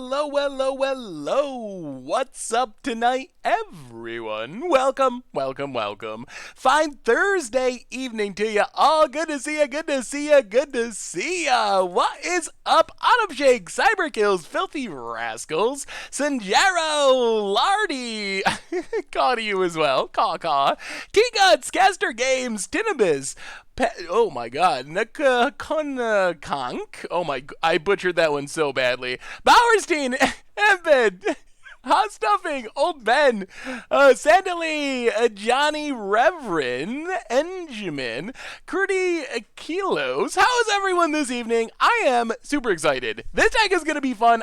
hello, hello, hello. What's up tonight, everyone? Welcome, welcome, welcome. Fine Thursday evening to you all. Good to see you, good to see you, good to see ya. What is up? Autumn Shake, Cyberkills, Filthy Rascals, Sanjaro, Lardy, caw to you as well, caw. Keyguts, Caster Games, Tinnitus, oh my god, Konkank. Oh my, I butchered that one so badly. Bowerstein, Embed, Hot Stuffing, Old Ben, Sandali, Johnny Reverend, Enjamin, Curdy Kilos. How is everyone this evening? I am super excited. This deck is going to be fun.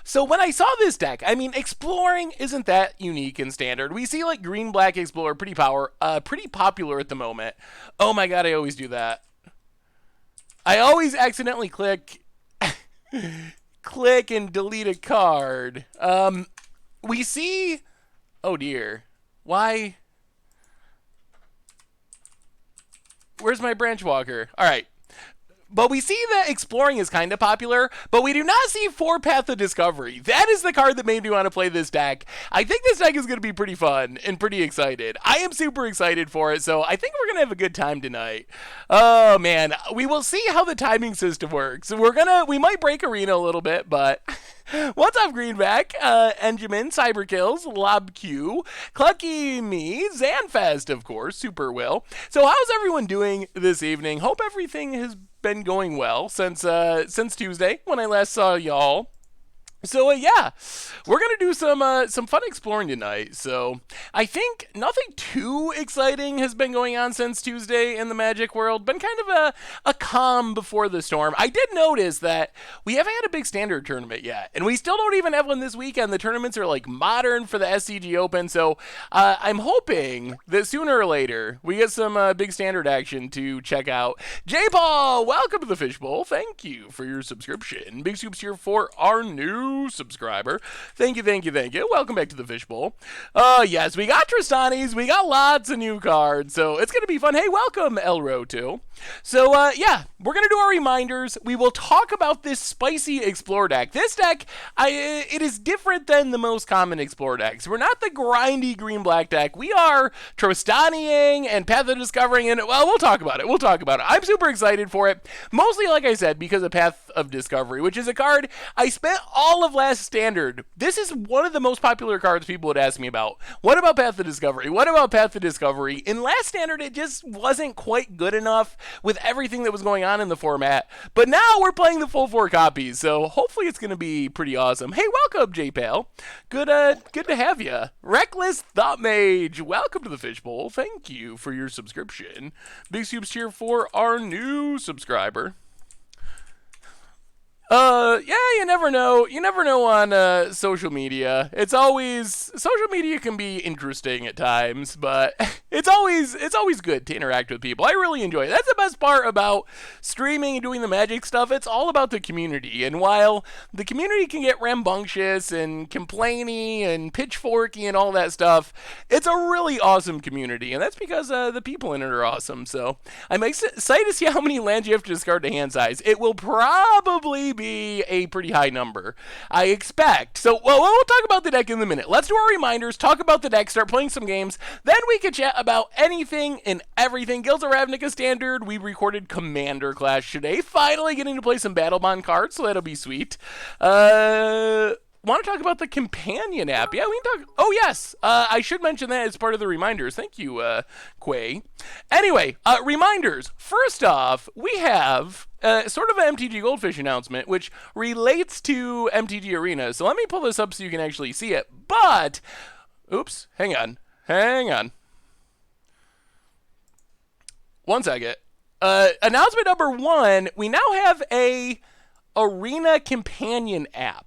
So when I saw this deck, I mean, exploring isn't that unique and standard. We see like green-black explorer pretty popular at the moment. Oh my god, I always do that. I always accidentally click and delete a card. We see, oh dear, why? Where's my branch walker? All right. But we see that exploring is kind of popular, but we do not see Four Path of Discovery. That is the card that made me want to play this deck. I think this deck is going to be pretty fun and pretty excited. I am super excited for it, so I think we're going to have a good time tonight. Oh, man. We will see how the timing system works. We might break arena a little bit, but... What's up, Greenback? Enjamin, Cyberkills, LobQ, Clucky Me, Zanfest, of course, Super Will. So how's everyone doing this evening? Hope everything has been going well since Tuesday when I last saw y'all. So yeah, we're gonna do some fun exploring tonight. So I think nothing too exciting has been going on since Tuesday in the Magic world. Been kind of a calm before the storm. I did notice that we haven't had a big standard tournament yet, and we still don't even have one this weekend. The tournaments are like modern for the SCG Open, so I'm hoping that sooner or later we get some big standard action to check out. J Paul, welcome to the Fishbowl. Thank you for your subscription. Big soups here for our new subscriber. Thank you. Welcome back to the Fishbowl. Yes, we got Tristanis. We got lots of new cards, so it's going to be fun. Hey, welcome, Elro, too. So, yeah, we're going to do our reminders. We will talk about this spicy Explore deck. This deck, it is different than the most common Explore decks. We're not the grindy green-black deck. We are Trostaniing and Path of Discovering, and, well, we'll talk about it. I'm super excited for it, mostly, like I said, because of Path of Discovery, which is a card I spent all of last standard. This is one of the most popular cards people would ask me about. What about Path of Discovery? In last standard, it just wasn't quite good enough with everything that was going on in the format. But now we're playing the full 4 copies, so hopefully it's going to be pretty awesome. Hey, welcome, J-Pal. Good to have you. Reckless Thought Mage, welcome to the Fishbowl. Thank you for your subscription. Big soups here for our new subscriber. Yeah, you never know. You never know on social media. Social media can be interesting at times, but it's always good to interact with people. I really enjoy it. That's the best part about streaming and doing the Magic stuff. It's all about the community. And while the community can get rambunctious and complainy and pitchforky and all that stuff, it's a really awesome community, and that's because the people in it are awesome. So I'm excited to see how many lands you have to discard to hand size. It will probably be a pretty high number, I expect. So, well, we'll talk about the deck in a minute. Let's do our reminders, talk about the deck, start playing some games, then we can chat about anything and everything. Guilds of Ravnica Standard, we recorded Commander Clash today, finally getting to play some Battle Bond cards, so that'll be sweet. Want to talk about the companion app? Yeah, we can talk. Oh, yes. I should mention that as part of the reminders. Thank you, Quay. Anyway, reminders. First off, we have sort of an MTG Goldfish announcement, which relates to MTG Arena. So let me pull this up so you can actually see it. But, oops, hang on. 1 second. Announcement number 1, we now have a Arena companion app.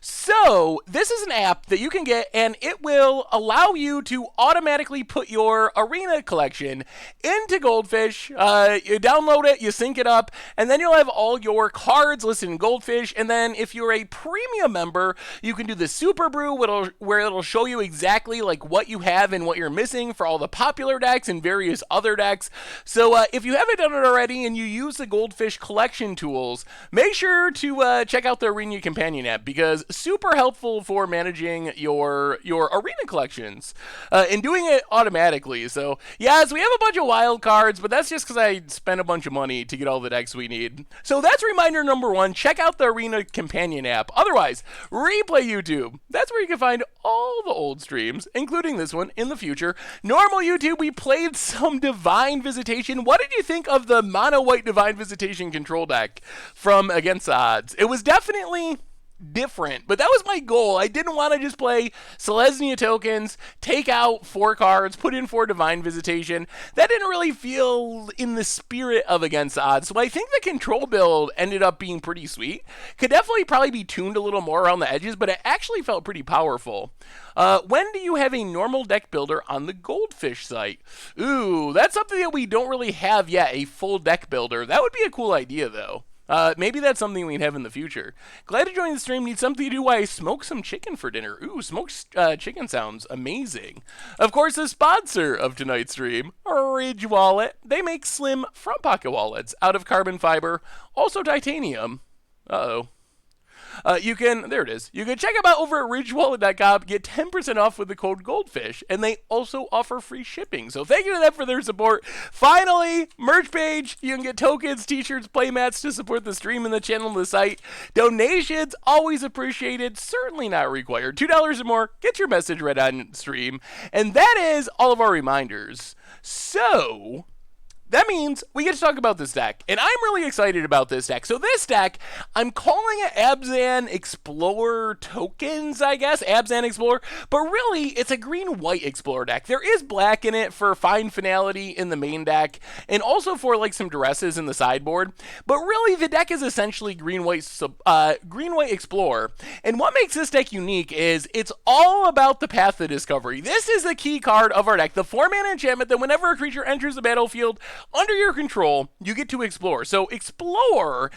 So, this is an app that you can get, and it will allow you to automatically put your Arena collection into Goldfish. You download it, you sync it up, and then you'll have all your cards listed in Goldfish. And then, if you're a premium member, you can do the Super Brew, where it'll show you exactly like what you have and what you're missing for all the popular decks and various other decks. So, if you haven't done it already and you use the Goldfish collection tools, make sure to check out the Arena Companion app, because because super helpful for managing your arena collections and doing it automatically. So yes, we have a bunch of wild cards, but that's just because I spent a bunch of money to get all the decks we need. So that's reminder number one. Check out the Arena Companion app. Otherwise, replay YouTube. That's where you can find all the old streams, including this one in the future. Normal YouTube, we played some Divine Visitation. What did you think of the mono white Divine Visitation control deck from Against Odds? It was definitely different, but that was my goal. I didn't want to just play Selesnya tokens, take out 4 cards, put in 4 Divine Visitation. That didn't really feel in the spirit of Against Odds, so I think the control build ended up being pretty sweet. Could definitely probably be tuned a little more around the edges, but it actually felt pretty powerful. When do you have a normal deck builder on the Goldfish site? Ooh, that's something that we don't really have yet, a full deck builder. That would be a cool idea, though. Maybe that's something we'd have in the future. Glad to join the stream. Need something to do while I smoke some chicken for dinner. Ooh, smoked chicken sounds amazing. Of course, the sponsor of tonight's stream, Ridge Wallet. They make slim front pocket wallets out of carbon fiber, also titanium. Uh-oh. You can check them out over at ridgewallet.com, get 10% off with the code GOLDFISH, and they also offer free shipping. So thank you to them for their support. Finally, merch page. You can get tokens, t-shirts, playmats to support the stream and the channel and the site. Donations, always appreciated, certainly not required. $2 or more, get your message read on stream. And that is all of our reminders. So that means we get to talk about this deck, and I'm really excited about this deck. So this deck, I'm calling it Abzan Explorer Tokens, I guess, Abzan Explorer, but really, it's a green-white Explorer deck. There is black in it for fine finality in the main deck, and also for like some duresses in the sideboard, but really, the deck is essentially green-white Explorer, and what makes this deck unique is it's all about the Path of Discovery. This is the key card of our deck, the 4-mana enchantment that whenever a creature enters the battlefield, under your control, you get to explore. So explore,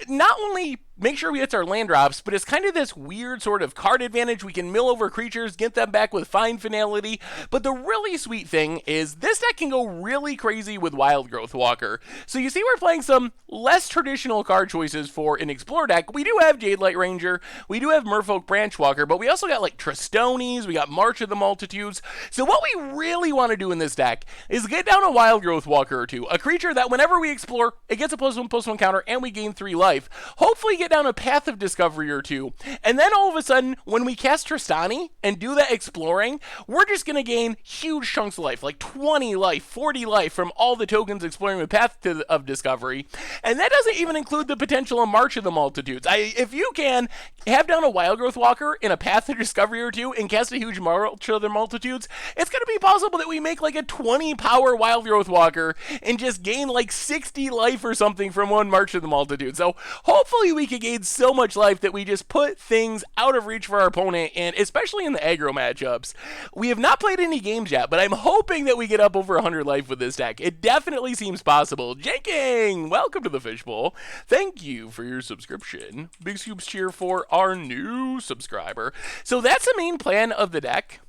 not only make sure we hit our land drops, but it's kind of this weird sort of card advantage. We can mill over creatures, get them back with fine finality. But the really sweet thing is this deck can go really crazy with Wild Growth Walker. So you see we're playing some less traditional card choices for an Explorer deck. We do have Jade Light Ranger, we do have Merfolk Branchwalker, but we also got like Tristones, we got March of the Multitudes. So what we really want to do in this deck is get down a Wild Growth Walker or two, a creature that whenever we explore, it gets a +1/+1 counter and we gain 3 life. Hopefully get down a Path of Discovery or two, and then all of a sudden, when we cast Tristani and do that exploring, we're just going to gain huge chunks of life, like 20 life, 40 life from all the tokens exploring with Path of Discovery, and that doesn't even include the potential of March of the Multitudes. If you can have down a Wild Growth Walker in a Path of Discovery or two and cast a huge March of the Multitudes, it's going to be possible that we make like a 20 power Wild Growth Walker and just gain like 60 life or something from one March of the Multitude. So hopefully we can gain so much life that we just put things out of reach for our opponent, and especially in the aggro matchups. We have not played any games yet, but I'm hoping that we get up over 100 life with this deck. It definitely seems possible. Janking, welcome to the Fishbowl. Thank you for your subscription. Big scoops cheer for our new subscriber. So that's the main plan of the deck.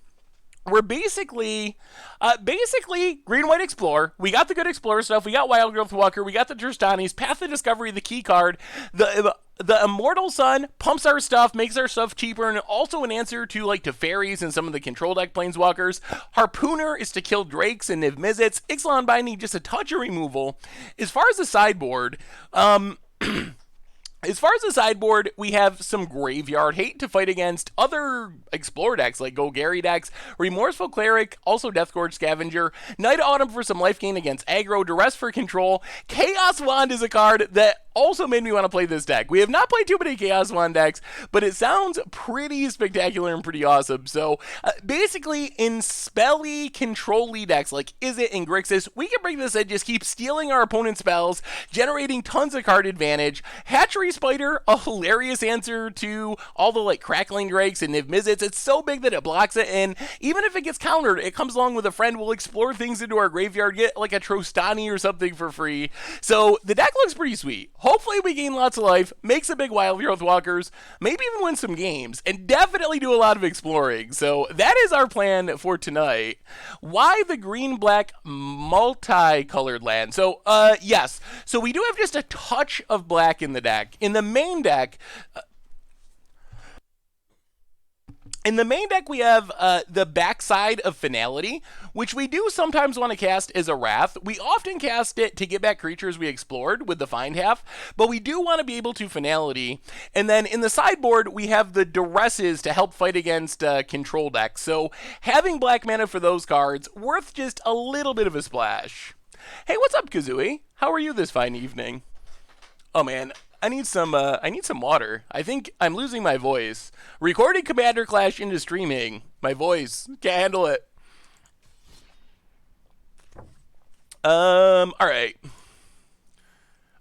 We're basically green-white Explorer. We got the good Explorer stuff. We got Wild Growth Walker. We got the Tristanis. Path of Discovery, the key card. The Immortal Sun pumps our stuff, makes our stuff cheaper, and also an answer to like Teferis and some of the control deck planeswalkers. Harpooner is to kill Drakes and Niv Mizzets. Ixalan Binding, just a touch of removal. As far as the sideboard, we have some Graveyard Hate to fight against other Explorer decks like Golgari decks, Remorseful Cleric, also Deathgorge Scavenger, Night Autumn for some life gain against aggro, Duress for control. Chaos Wand is a card that also made me want to play this deck. We have not played too many Chaos Wand decks, but it sounds pretty spectacular and pretty awesome. So basically in spelly, control-y decks like Izzet and Grixis, we can bring this and just keep stealing our opponent's spells, generating tons of card advantage. Hatchery Spider, a hilarious answer to all the like Crackling Drakes and Niv Mizzets. It's so big that it blocks it, and even if it gets countered, it comes along with a friend. We'll explore things into our graveyard, get like a Trostani or something for free. So the deck looks pretty sweet. Hopefully we gain lots of life, make some big Wild Growth Walkers, maybe even win some games, and definitely do a lot of exploring. So that is our plan for tonight. Why the green-black multicolored land? So, yes. So we do have just a touch of black in the deck. In the main deck, In the main deck, we have the backside of Finality, which we do sometimes want to cast as a Wrath. We often cast it to get back creatures we explored with the Find Half, but we do want to be able to Finality. And then in the sideboard, we have the Duresses to help fight against control decks. So having black mana for those cards, worth just a little bit of a splash. Hey, what's up, Kazooie? How are you this fine evening? Oh man, I need some water. I think I'm losing my voice. Recording Commander Clash into streaming. My voice can't handle it. All right.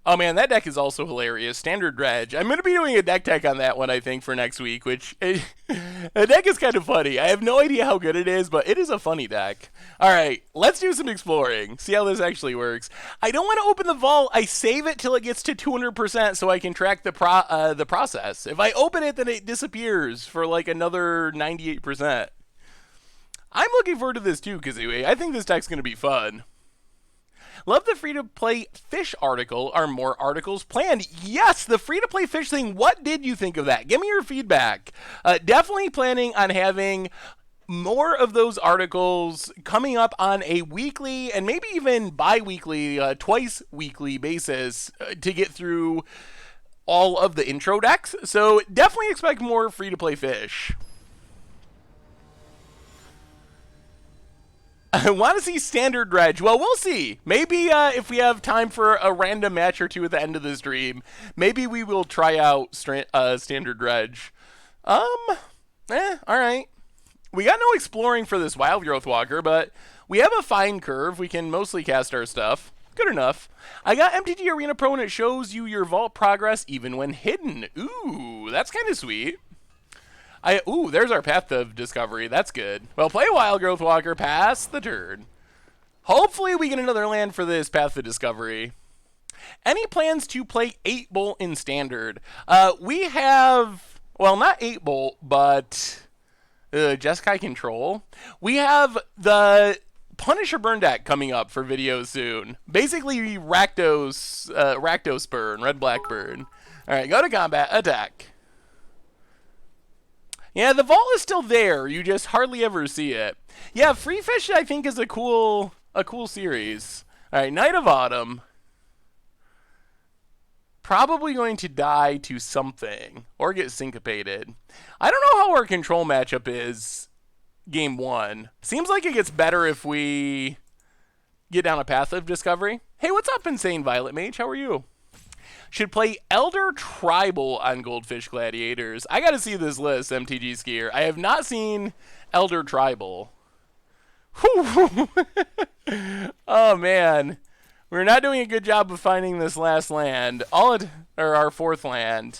Oh man, that deck is also hilarious. Standard Dredge. I'm going to be doing a deck tech on that one, I think, for next week, which the deck is kind of funny. I have no idea how good it is, but it is a funny deck. All right, let's do some exploring. See how this actually works. I don't want to open the vault. I save it till it gets to 200% so I can track the process. If I open it, then it disappears for like another 98%. I'm looking forward to this too, Kazooie. I think this deck's going to be fun. Love the free-to-play fish article. Are more articles planned? Yes, the free-to-play fish thing. What did you think of that? Give me your feedback. Definitely planning on having more of those articles coming up on a weekly and maybe even bi-weekly, twice weekly basis to get through all of the intro decks. So definitely expect more free-to-play fish. I want to see Standard Dredge. Well, we'll see. Maybe if we have time for a random match or two at the end of the stream, maybe we will try out Standard Dredge. All right. We got no exploring for this Wild Growth Walker, but we have a fine curve. We can mostly cast our stuff. Good enough. I got MTG Arena Pro, and it shows you your vault progress even when hidden. Ooh, that's kind of sweet. There's our Path of Discovery. That's good. Well, play Wild Growth Walker, pass the turn. Hopefully we get another land for this Path of Discovery. Any plans to play 8-Bolt in Standard? We have, well, not 8-Bolt, but Jeskai Control. We have the Punisher Burn deck coming up for videos soon. Basically, Rakdos Burn, Red-Black Burn. All right, go to combat, attack. Yeah, the vault is still there. You just hardly ever see it. Yeah, Free Fish, I think, is a cool series. All right, Night of Autumn. Probably going to die to something or get syncopated. I don't know how our control matchup is game 1. Seems like it gets better if we get down a Path of Discovery. Hey, what's up, Insane Violet Mage? How are you? Should play Elder Tribal on Goldfish Gladiators. I got to see this list, MTG Skier. I have not seen Elder Tribal. Oh, man. We're not doing a good job of finding this last land. Or our fourth land.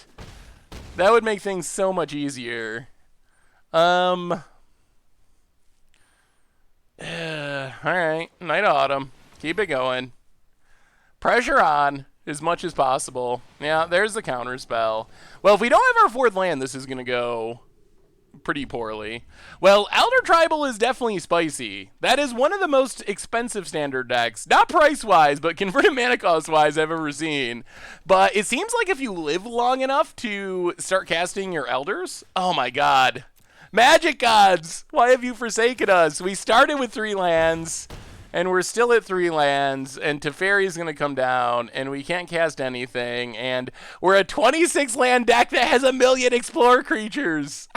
That would make things so much easier. Alright. Night of Autumn. Keep it going. Pressure on. As much as possible. Yeah, there's the counter spell. Well, if we don't have our fourth land, this is going to go pretty poorly. Well, Elder Tribal is definitely spicy. That is one of the most expensive standard decks. Not price-wise, but converted mana cost-wise I've ever seen. But it seems like if you live long enough to start casting your Elders, oh my god. Magic gods, why have you forsaken us? We started with 3 lands. And we're still at 3 lands, and Teferi's going to come down, and we can't cast anything, and we're a 26-land deck that has 1 million Explorer creatures.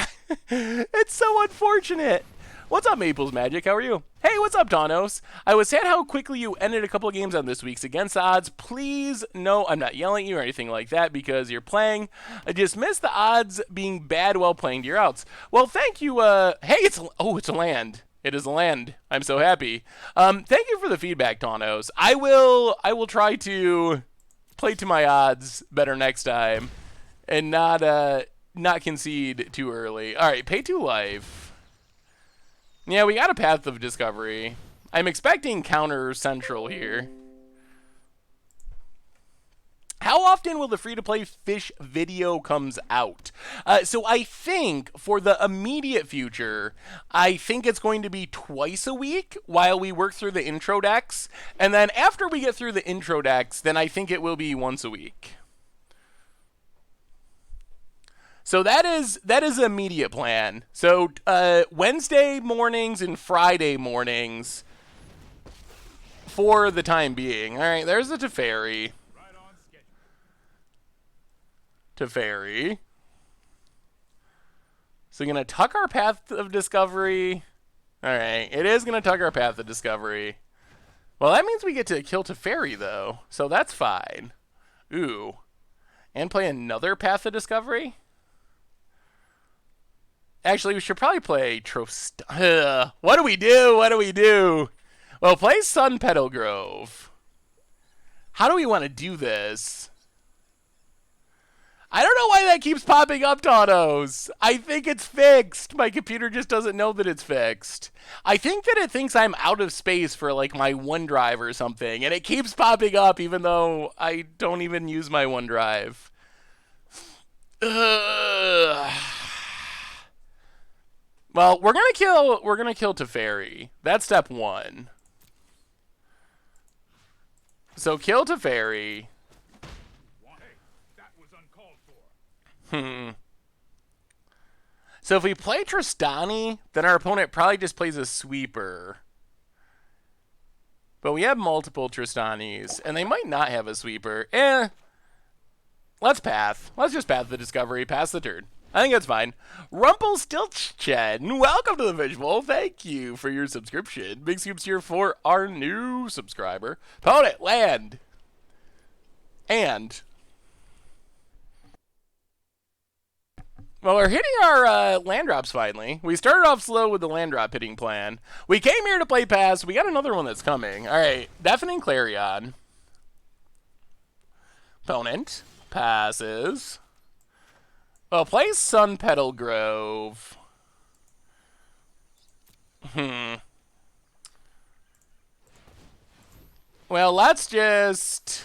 It's so unfortunate. What's up, Maples Magic? How are you? Hey, what's up, Donos? I was sad how quickly you ended a couple of games on this week's Against the Odds. Please, no, I'm not yelling at you or anything like that because you're playing. I just miss the odds being bad while playing to your outs. Well, thank you. Hey, it's a land. It is a land. I'm so happy. Thank you for the feedback, Tanos. I will try to play to my odds better next time and not concede too early. All right, pay 2 life. Yeah, we got a Path of Discovery. I'm expecting counter central here. How often will the free-to-play fish video comes out? So I think for the immediate future, I think it's going to be twice a week while we work through the intro decks. And then after we get through the intro decks, then I think it will be once a week. So that is an immediate plan. So Wednesday mornings and Friday mornings for the time being. All right, there's the Teferi. Teferi. So we're going to tuck our Path of Discovery. All right, it is going to tuck our Path of Discovery. Well, that means we get to kill Teferi, though. So that's fine. Ooh. And play another Path of Discovery? Actually, we should probably play What do we do? What do we do? Well, play Sun Petal Grove. How do we want to do this? I don't know why that keeps popping up, Taunos. I think it's fixed. My computer just doesn't know that it's fixed. I think that it thinks I'm out of space for like my OneDrive or something, and it keeps popping up even though I don't even use my OneDrive. Ugh. Well, we're gonna kill Teferi. That's step one. So kill Teferi. So if we play Tristani, then our opponent probably just plays a sweeper. But we have multiple Tristanis, and they might not have a sweeper. Let's path. Let's just path the Discovery, pass the turn. I think that's fine. Rumpelstiltskin, welcome to the visual. Thank you for your subscription. Big scoops here for our new subscriber. Opponent, land. And... well, we're hitting our land drops finally. We started off slow with the land drop hitting plan. We came here to play pass. We got another one that's coming. All right, Deafening Clarion. Opponent passes. Well, play Sun Petal Grove. Well, let's just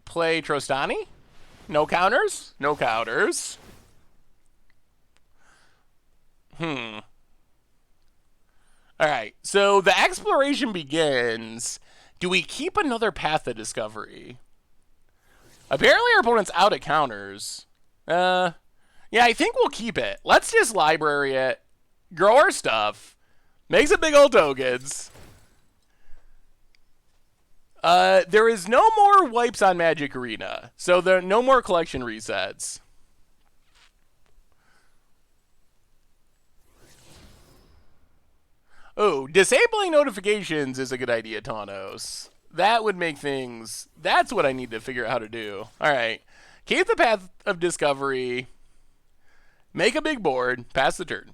play Trostani. No counters? No counters. Alright, so the exploration begins. Do we keep another Path of Discovery? Apparently our opponent's out at counters. Yeah, I think we'll keep it. Let's just library it. Grow our stuff. Make some big old tokens. There is no more wipes on Magic Arena, so there are no more collection resets. Oh, disabling notifications is a good idea, Taunos. That would make things... that's what I need to figure out how to do. Alright. Keep the Path of Discovery. Make a big board. Pass the turn.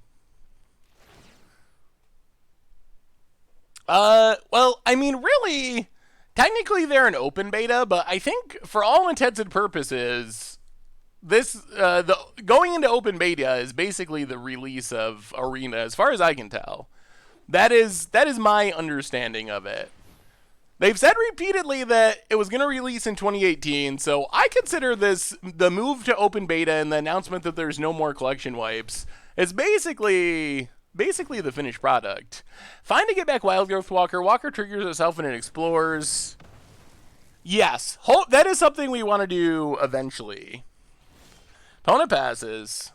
Well, I mean, really... technically, they're an open beta, but I think for all intents and purposes, this going into open beta is basically the release of Arena, as far as I can tell. That is my understanding of it. They've said repeatedly that it was going to release in 2018, so I consider this the move to open beta and the announcement that there's no more collection wipes is basically the finished product. Fine to get back Wildgrowth Walker. Walker triggers itself and it explores. Yes, that is something we want to do eventually. Opponent passes.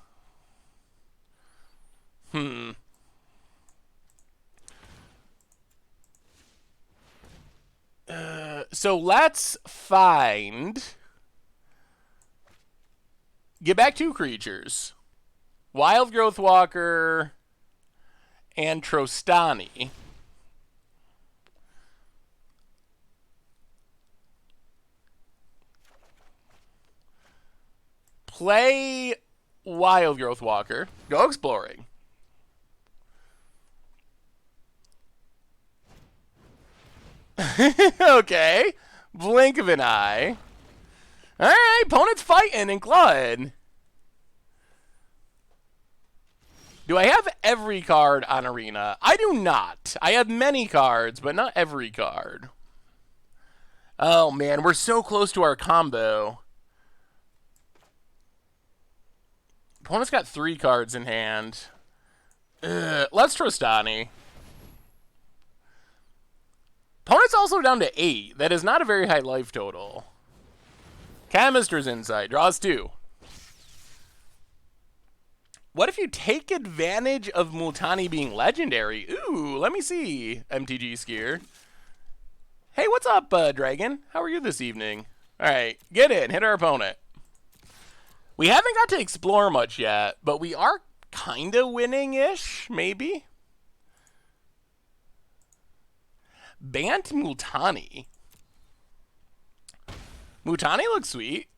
So let's find... get back 2 creatures. Wildgrowth Walker... and Trostani. Play Wildgrowth Walker. Go exploring. Okay. Blink of an eye. Alright, opponent's fighting and clawing. Do I have every card on Arena? I do not. I have many cards, but not every card. Oh, man. We're so close to our combo. Opponent's got 3 cards in hand. Let's Trostani. Opponent's also down to 8. That is not a very high life total. Chemister's Insight. Draws 2. What if you take advantage of Multani being legendary? Ooh, let me see, MTG Skier. Hey, what's up, Dragon? How are you this evening? All right, get in. Hit our opponent. We haven't got to explore much yet, but we are kind of winning-ish, maybe. Bant Multani. Multani looks sweet.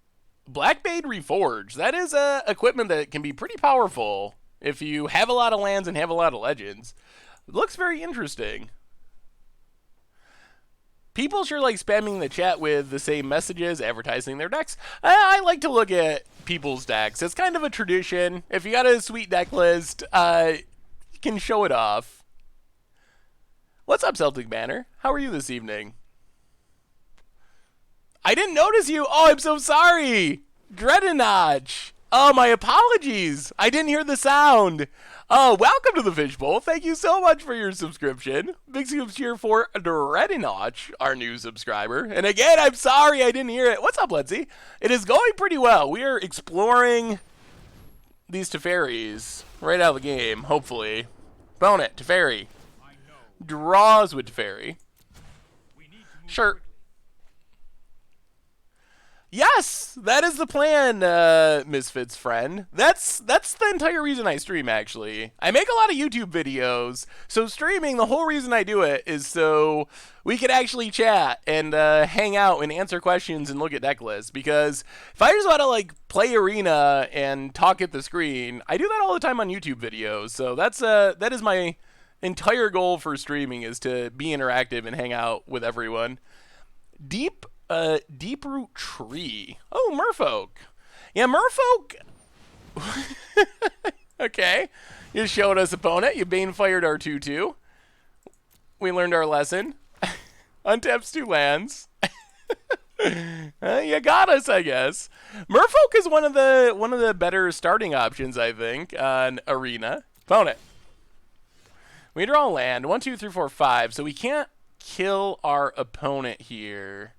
Blackbade Reforged. That is equipment that can be pretty powerful if you have a lot of lands and have a lot of legends. It looks very interesting. People sure like spamming the chat with the same messages, advertising their decks. I like to look at people's decks. It's kind of a tradition. If you got a sweet deck list, you can show it off. What's up, Celtic Banner? How are you this evening? I didn't notice you. Oh, I'm so sorry. Dreadnought. Oh, my apologies. I didn't hear the sound. Oh, welcome to the Fishbowl. Thank you so much for your subscription. Big scoops cheer for Dreadnought, our new subscriber. And again, I'm sorry I didn't hear it. What's up, Letzy? It is going pretty well. We are exploring these Teferis right out of the game, hopefully. Bone it, Teferi. Draws with Teferi. Sure. Yes, that is the plan, Misfits friend. That's the entire reason I stream, actually. I make a lot of YouTube videos, so streaming, the whole reason I do it is so we could actually chat and hang out and answer questions and look at deck lists. Because if I just want to like play Arena and talk at the screen, I do that all the time on YouTube videos. So that is my entire goal for streaming, is to be interactive and hang out with everyone. Deeproot Tree. Oh, Merfolk. Yeah, Merfolk. Okay. You showed us opponent. You Bane fired our 2/2. We learned our lesson. Untaps 2 lands. You got us, I guess. Merfolk is one of the better starting options, I think, on Arena. Opponent. We draw land. 1, 2, 3, 4, 5. So we can't kill our opponent here.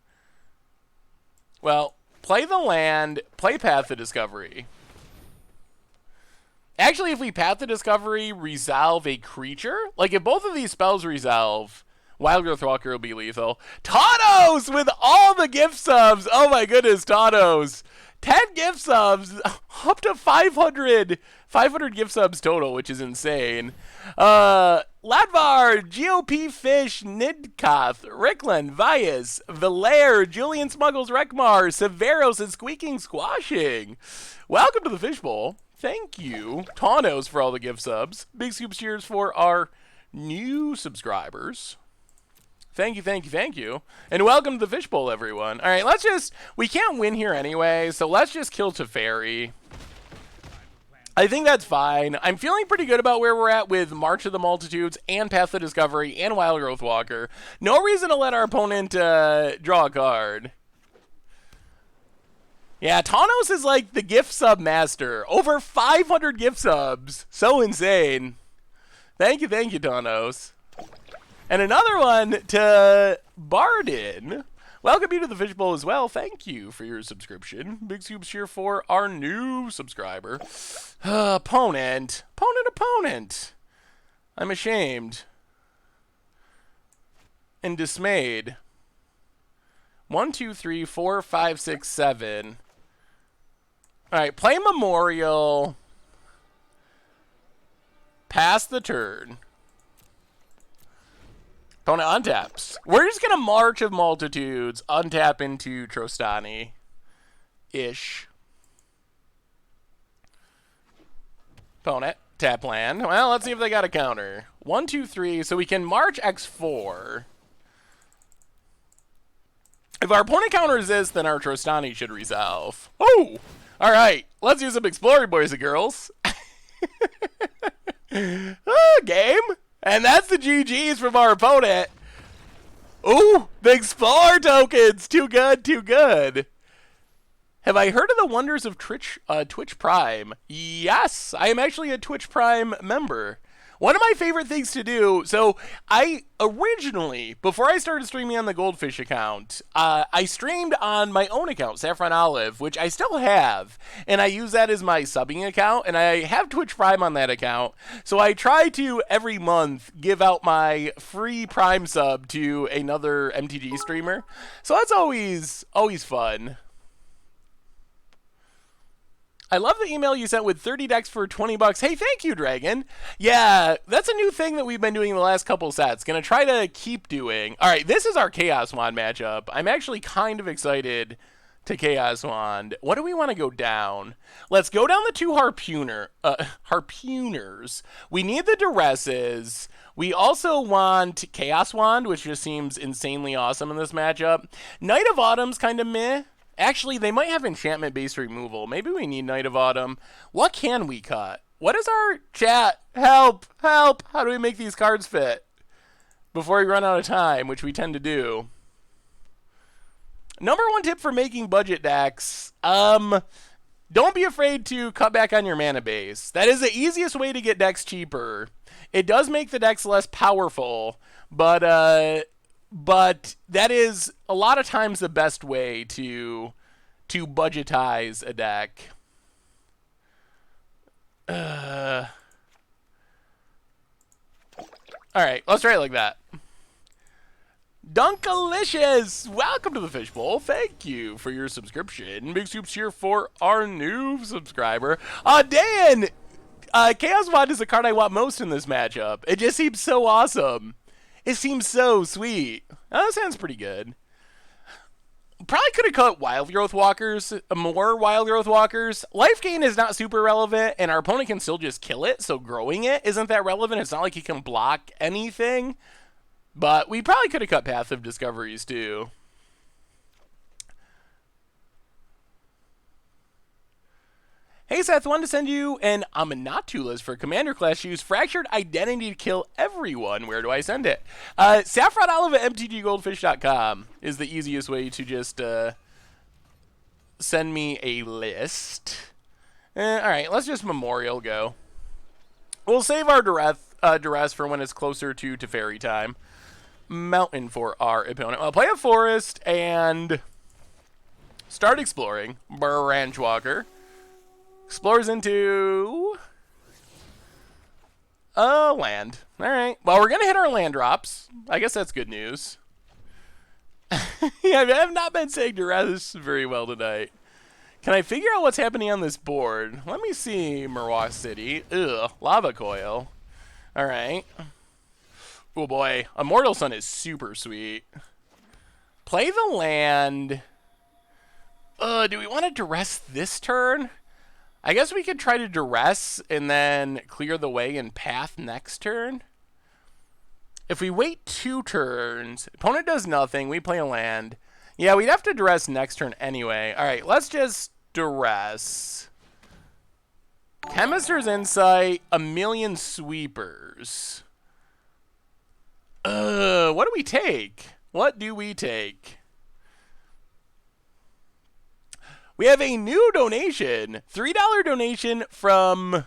Well, play the land, play Path of Discovery. Actually, if we Path of Discovery, resolve a creature, like if both of these spells resolve, Wildgrowth Walker will be lethal. Taunos with all the gift subs! Oh my goodness, Taunos! 10 gift subs, up to 500 gift subs total, which is insane. Ladvar, GOP Fish, Nidkoth, Ricklin, Vias, Valair, Julian Smuggles, Rekmar, Severos, and Squeaking Squashing. Welcome to the Fishbowl. Thank you, Taunos, for all the gift subs. Big scoop cheers for our new subscribers. Thank you, thank you, thank you. And welcome to the Fishbowl, everyone. All right, we can't win here anyway, so let's just kill Teferi. I think that's fine. I'm feeling pretty good about where we're at with March of the Multitudes and Path of Discovery and Wildgrowth Walker. No reason to let our opponent draw a card. Yeah, Taunos is like the gift sub master. Over 500 gift subs. So insane. Thank you, Taunos. And another one to Barden. Welcome you to the Fishbowl as well. Thank you for your subscription. Big scoops here for our new subscriber. Opponent. I'm ashamed. And dismayed. 1, 2, 3, 4, 5, 6, 7. Alright, play Memorial. Pass the turn. Opponent untaps. We're just going to March of Multitudes, untap into Trostani-ish. Opponent, tap land. Well, let's see if they got a counter. 1, 2, 3, so we can March X4. If our opponent counters this, then our Trostani should resolve. Oh! Alright, let's do some exploring, boys and girls. Game. And that's the GGs from our opponent. Ooh, the Explorer tokens. Too good, too good. Have I heard of the wonders of Twitch Prime? Yes, I am actually a Twitch Prime member. One of my favorite things to do, so I originally, before I started streaming on the Goldfish account, I streamed on my own account, Saffron Olive, which I still have, and I use that as my subbing account, and I have Twitch Prime on that account, so I try to, every month, give out my free Prime sub to another MTG streamer, so that's always fun. I love the email you sent with 30 decks for $20. Hey, thank you, Dragon. Yeah, that's a new thing that we've been doing the last couple sets. Gonna try to keep doing. All right, this is our Chaos Wand matchup. I'm actually kind of excited to Chaos Wand. What do we want to go down? Let's go down the two Harpooners. We need the Duresses. We also want Chaos Wand, which just seems insanely awesome in this matchup. Knight of Autumn's kind of meh. Actually, they might have enchantment-based removal. Maybe we need Knight of Autumn. What can we cut? What is our chat? Help! Help! How do we make these cards fit? Before we run out of time, which we tend to do. Number one tip for making budget decks. Don't be afraid to cut back on your mana base. That is the easiest way to get decks cheaper. It does make the decks less powerful, but that is a lot of times the best way to budgetize a deck. All right, let's try it like that. Dunkalicious, welcome to the Fishbowl. Thank you for your subscription. Big soups here for our new subscriber. Dan, Chaos Wand is the card I want most in this matchup. It just seems so awesome. It seems so sweet. Oh, that sounds pretty good. Probably could have cut Wild Growth Walkers, more Wild Growth Walkers. Life gain is not super relevant, and our opponent can still just kill it, so growing it isn't that relevant. It's not like he can block anything. But we probably could have cut Path of Discoveries, too. Hey Seth, wanted to send you an Amanatu list for Commander class use Fractured Identity to kill everyone. Where do I send it? Saffron Olive at mtggoldfish.com is the easiest way to just send me a list. Alright, let's just Memorial go. We'll save our Duress for when it's closer to Teferi time. Mountain for our opponent. I'll play a Forest and start exploring. Branchwalker. Explores into a land. All right. Well, we're going to hit our land drops. I guess that's good news. Yeah, I have not been saying Duress very well tonight. Can I figure out what's happening on this board? Let me see. Marwa City. Ugh. Lava Coil. All right. Oh, boy. Immortal Sun is super sweet. Play the land. Do we want to Duress this turn? I guess we could try to Duress and then clear the way and Path next turn. If we wait 2 turns, opponent does nothing, we play a land. Yeah, we'd have to Duress next turn anyway. All right, let's just Duress. Chemist's Insight, a million sweepers. What do we take? What do we take? We have a new donation, $3 donation from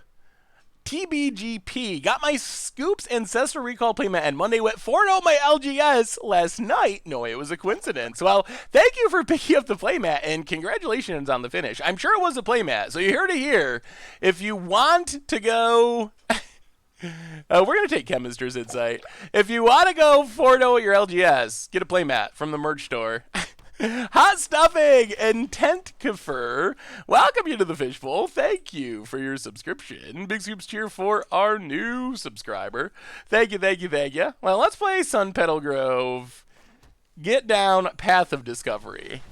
TBGP. Got my Scoops Ancestral Recall playmat and Monday went 4-0 my LGS last night. No way it was a coincidence. Well, thank you for picking up the playmat and congratulations on the finish. I'm sure it was a playmat, so you're here to hear. If you want to go... we're going to take Chemist's Insight. If you want to go 4-0 at your LGS, get a playmat from the merch store. Hot Stuffing and Tent Kafir, welcome you to the Fishbowl. Thank you for your subscription. Big Scoops cheer for our new subscriber. Thank you, thank you, thank you. Well, let's play Sun Petal Grove. Get down Path of Discovery.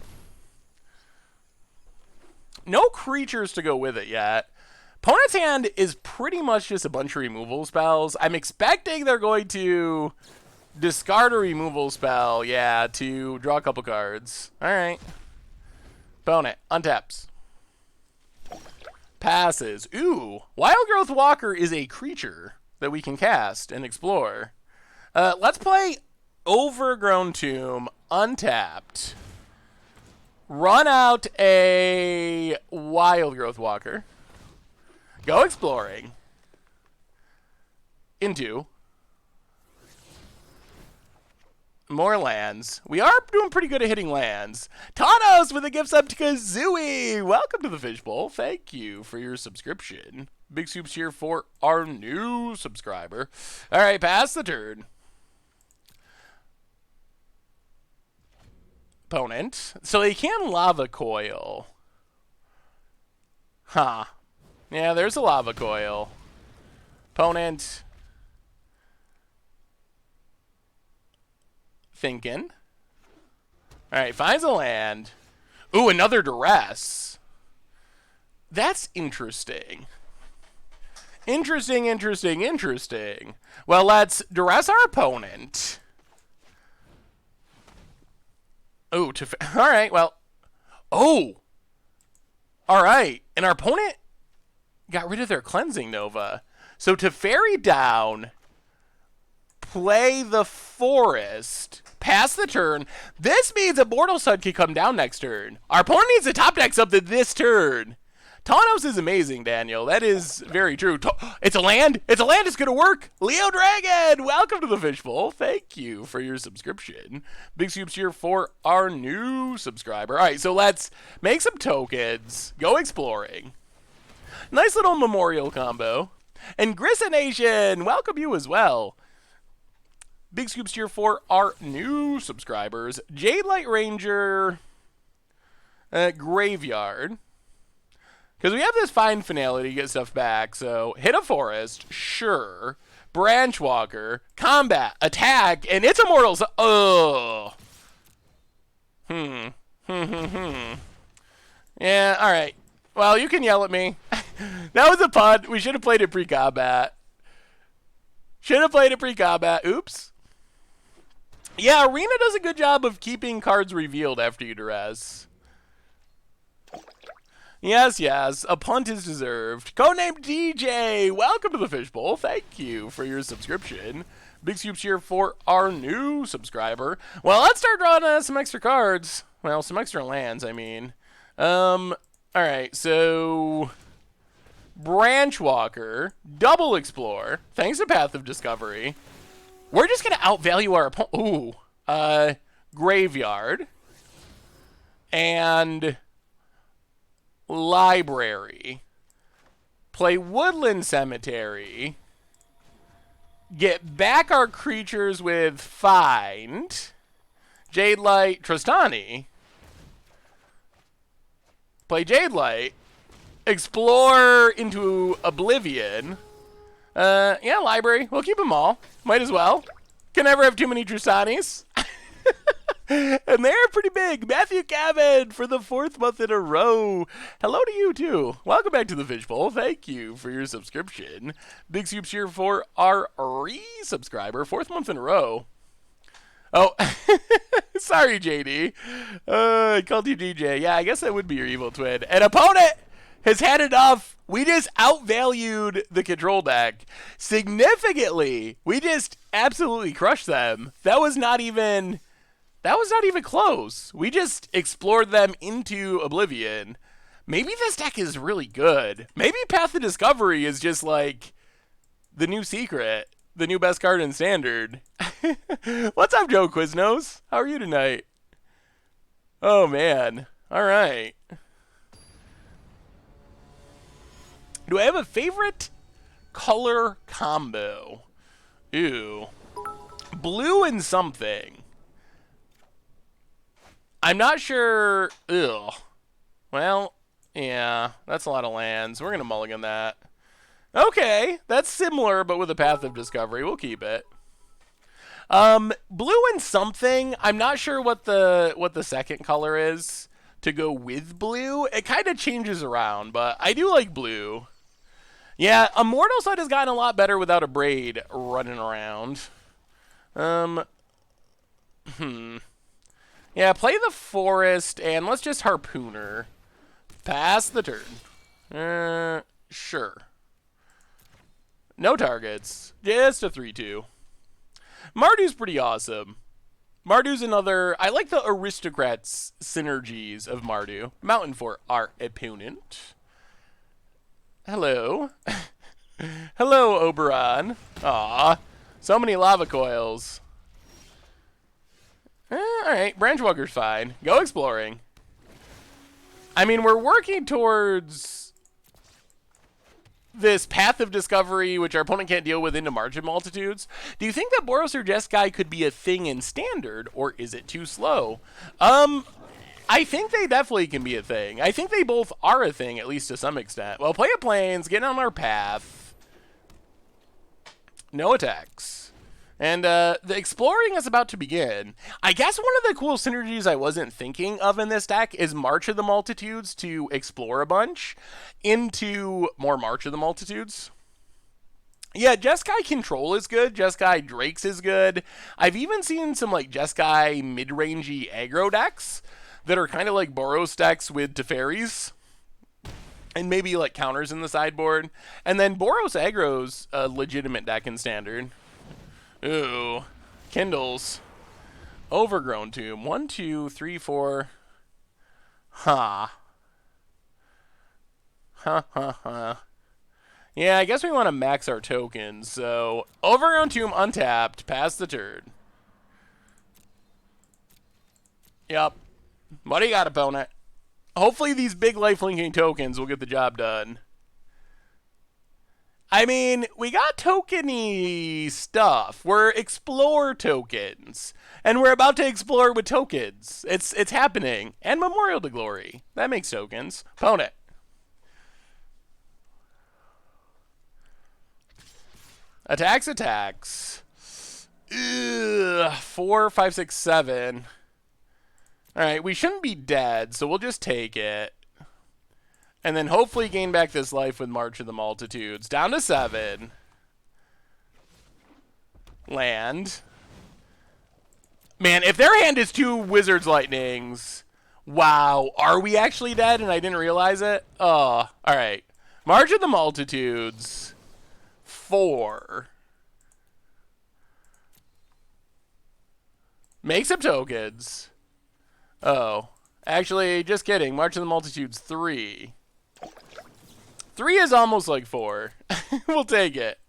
No creatures to go with it yet. Opponent's hand is pretty much just a bunch of removal spells. I'm expecting they're going to discard a removal spell, yeah, to draw a couple cards. All right. Opponent untaps. Passes. Ooh, Wild Growth Walker is a creature that we can cast and explore. Let's play Overgrown Tomb untapped. Run out a Wild Growth Walker. Go exploring. into more lands. We are doing pretty good at hitting lands. Tanos with a gift sub to Kazooie. Welcome to the Fishbowl. Thank you for your subscription. Big soups here for our new subscriber. All right, pass the turn. Opponent. So they can lava coil. Huh. Yeah, there's a lava coil. Opponent. Thinking. Alright, finds a land. Ooh, another duress. That's interesting. Interesting. Well, let's duress our opponent. Ooh, alright, well. Oh! Alright, and our opponent got rid of their cleansing Nova. So to fairy down, play the forest, pass the turn. This means a Mortal Sun can come down next turn. Our opponent needs to top deck something this turn. Tanos is amazing, Daniel. That is very true. It's a land. It's going to work. Leo Dragon, welcome to the Fishbowl. Thank you for your subscription. Big soups here for our new subscriber. All right, so let's make some tokens. Go exploring. Nice little memorial combo. And Grissa Nation, welcome you as well. Big scoops here for our new subscribers. Jade Light Ranger, Graveyard. Because we have this fine finality to get stuff back. So hit a forest, sure. Branch Walker, combat, attack, and it's Immortals. Oh. Yeah, all right. Well, you can yell at me. That was a punt. We should have played it pre-combat. Oops. Yeah, Arena does a good job of keeping cards revealed after you duress. Yes. A punt is deserved. Codenamed DJ, welcome to the Fishbowl. Thank you for your subscription. Big scoops here for our new subscriber. Well, let's start drawing some extra cards. Well, some extra lands, I mean. Alright, so Branch Walker, Double Explore, thanks to Path of Discovery. We're just going to outvalue our opponent. Ooh. Graveyard. And Library. Play Woodland Cemetery. Get back our creatures with Find. Jade Light, Tristani. Play Jade Light. Explore into Oblivion. Yeah, Library. We'll keep them all. Might as well. Can never have too many Tristanis. And they're pretty big. Matthew Gavin for the 4th month in a row. Hello to you, too. Welcome back to the Fishbowl. Thank you for your subscription. Big soups here for our re-subscriber. 4th month in a row. Oh, sorry, JD. I called you DJ. Yeah, I guess that would be your evil twin. An opponent has had enough. We just outvalued the control deck significantly. We just absolutely crushed them. That was not even close. We just explored them into Oblivion. Maybe this deck is really good. Maybe Path of Discovery is just like the new secret. The new best card in Standard. What's up, Joe Quiznos? How are you tonight? Oh, man. All right. Do I have a favorite color combo? Ew. Blue and something. I'm not sure. Ew. Well, yeah. That's a lot of lands. We're going to mulligan that. Okay, that's similar, but with a Path of Discovery. We'll keep it. Blue and something. I'm not sure what the second color is to go with blue. It kind of changes around, but I do like blue. Yeah, Immortal Sun has gotten a lot better without a Braid running around. Yeah, play the forest, and let's just Harpooner. Pass the turn. Sure. No targets. Just a 3-2. Marduk's pretty awesome. Marduk's another... I like the Aristocrats synergies of Marduk. Mountain for our opponent. Hello. Hello, Oberon. Aw, so many lava coils. Alright, Branchwalker's fine. Go exploring. I mean, we're working towards this path of discovery, which our opponent can't deal with, into Margin Multitudes. Do you think that Boros or Jeskai could be a thing in Standard, or is it too slow? I think they definitely can be a thing. I think they both are a thing, at least to some extent. Well, play a Plains, get on our path. No attacks. And the exploring is about to begin. I guess one of the cool synergies I wasn't thinking of in this deck is March of the Multitudes to explore a bunch into more March of the Multitudes. Yeah, Jeskai Control is good. Jeskai Drakes is good. I've even seen some like Jeskai mid-rangey aggro decks that are kind of like Boros decks with Teferis. And maybe like counters in the sideboard. And then Boros aggro's a legitimate deck in Standard. Ooh. Kindles. Overgrown Tomb. 1, 2, 3, 4. Ha. Ha ha ha. Yeah, I guess we want to max our tokens. So, Overgrown Tomb untapped. Pass the turn. Yep. What do you got, opponent? Hopefully these big lifelinking tokens will get the job done. I mean, we got tokeny stuff. We're explore tokens. And we're about to explore with tokens. It's happening. And Memorial to Glory. That makes tokens. Opponent. Attacks. Ugh. 4, 5, 6, 7. Alright, we shouldn't be dead, so we'll just take it. And then hopefully gain back this life with March of the Multitudes. Down to 7. Land. Man, if their hand is 2 Wizard's Lightnings. Wow. Are we actually dead and I didn't realize it? Oh, alright. March of the Multitudes. 4. Make some tokens. Oh. Actually, just kidding. March of the Multitudes 3. 3 is almost like 4. We'll take it.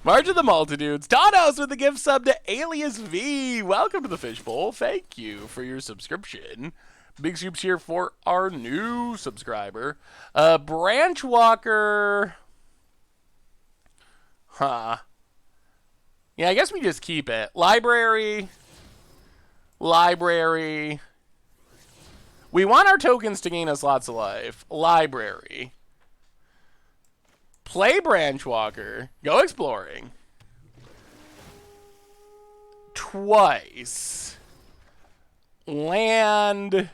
March of the Multitudes. Tanos with the gift sub to Alias V. Welcome to the Fishbowl. Thank you for your subscription. Big soups here for our new subscriber. Branchwalker. Huh. Yeah, I guess we just keep it. Library. Library. We want our tokens to gain us lots of life. Library. Play Branchwalker. Go exploring. Twice. Land.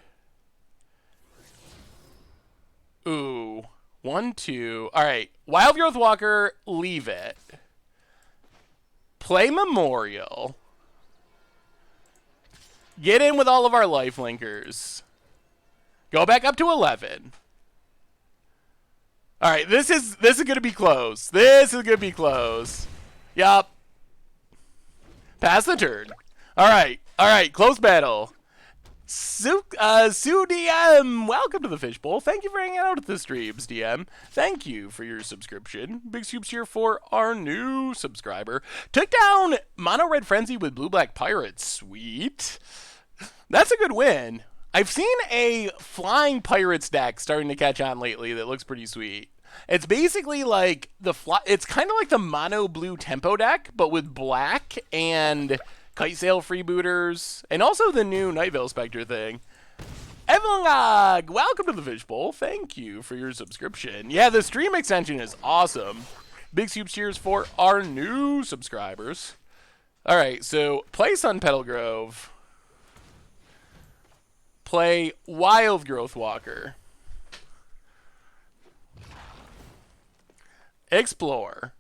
Ooh. 1, 2. Alright. Wild Growth Walker, leave it. Play Memorial. Get in with all of our lifelinkers. Go back up to 11. All right, this is going to be close. This is going to be close. Yup. Pass the turn. All right, close battle. Sue DM, welcome to the Fishbowl. Thank you for hanging out at the streams, DM. Thank you for your subscription. Big soups here for our new subscriber. Took down Mono Red Frenzy with Blue Black Pirates. Sweet. That's a good win. I've seen a Flying Pirates deck starting to catch on lately that looks pretty sweet. It's basically like it's kind of like the mono blue tempo deck, but with black and Kite Sail freebooters, and also the new Night Veil Spectre thing. Evelyn, welcome to the Fishbowl. Thank you for your subscription. Yeah, the stream extension is awesome. Big soup cheers for our new subscribers. All right, so play Sun Petal Grove. Play Wild Growth Walker. Explore.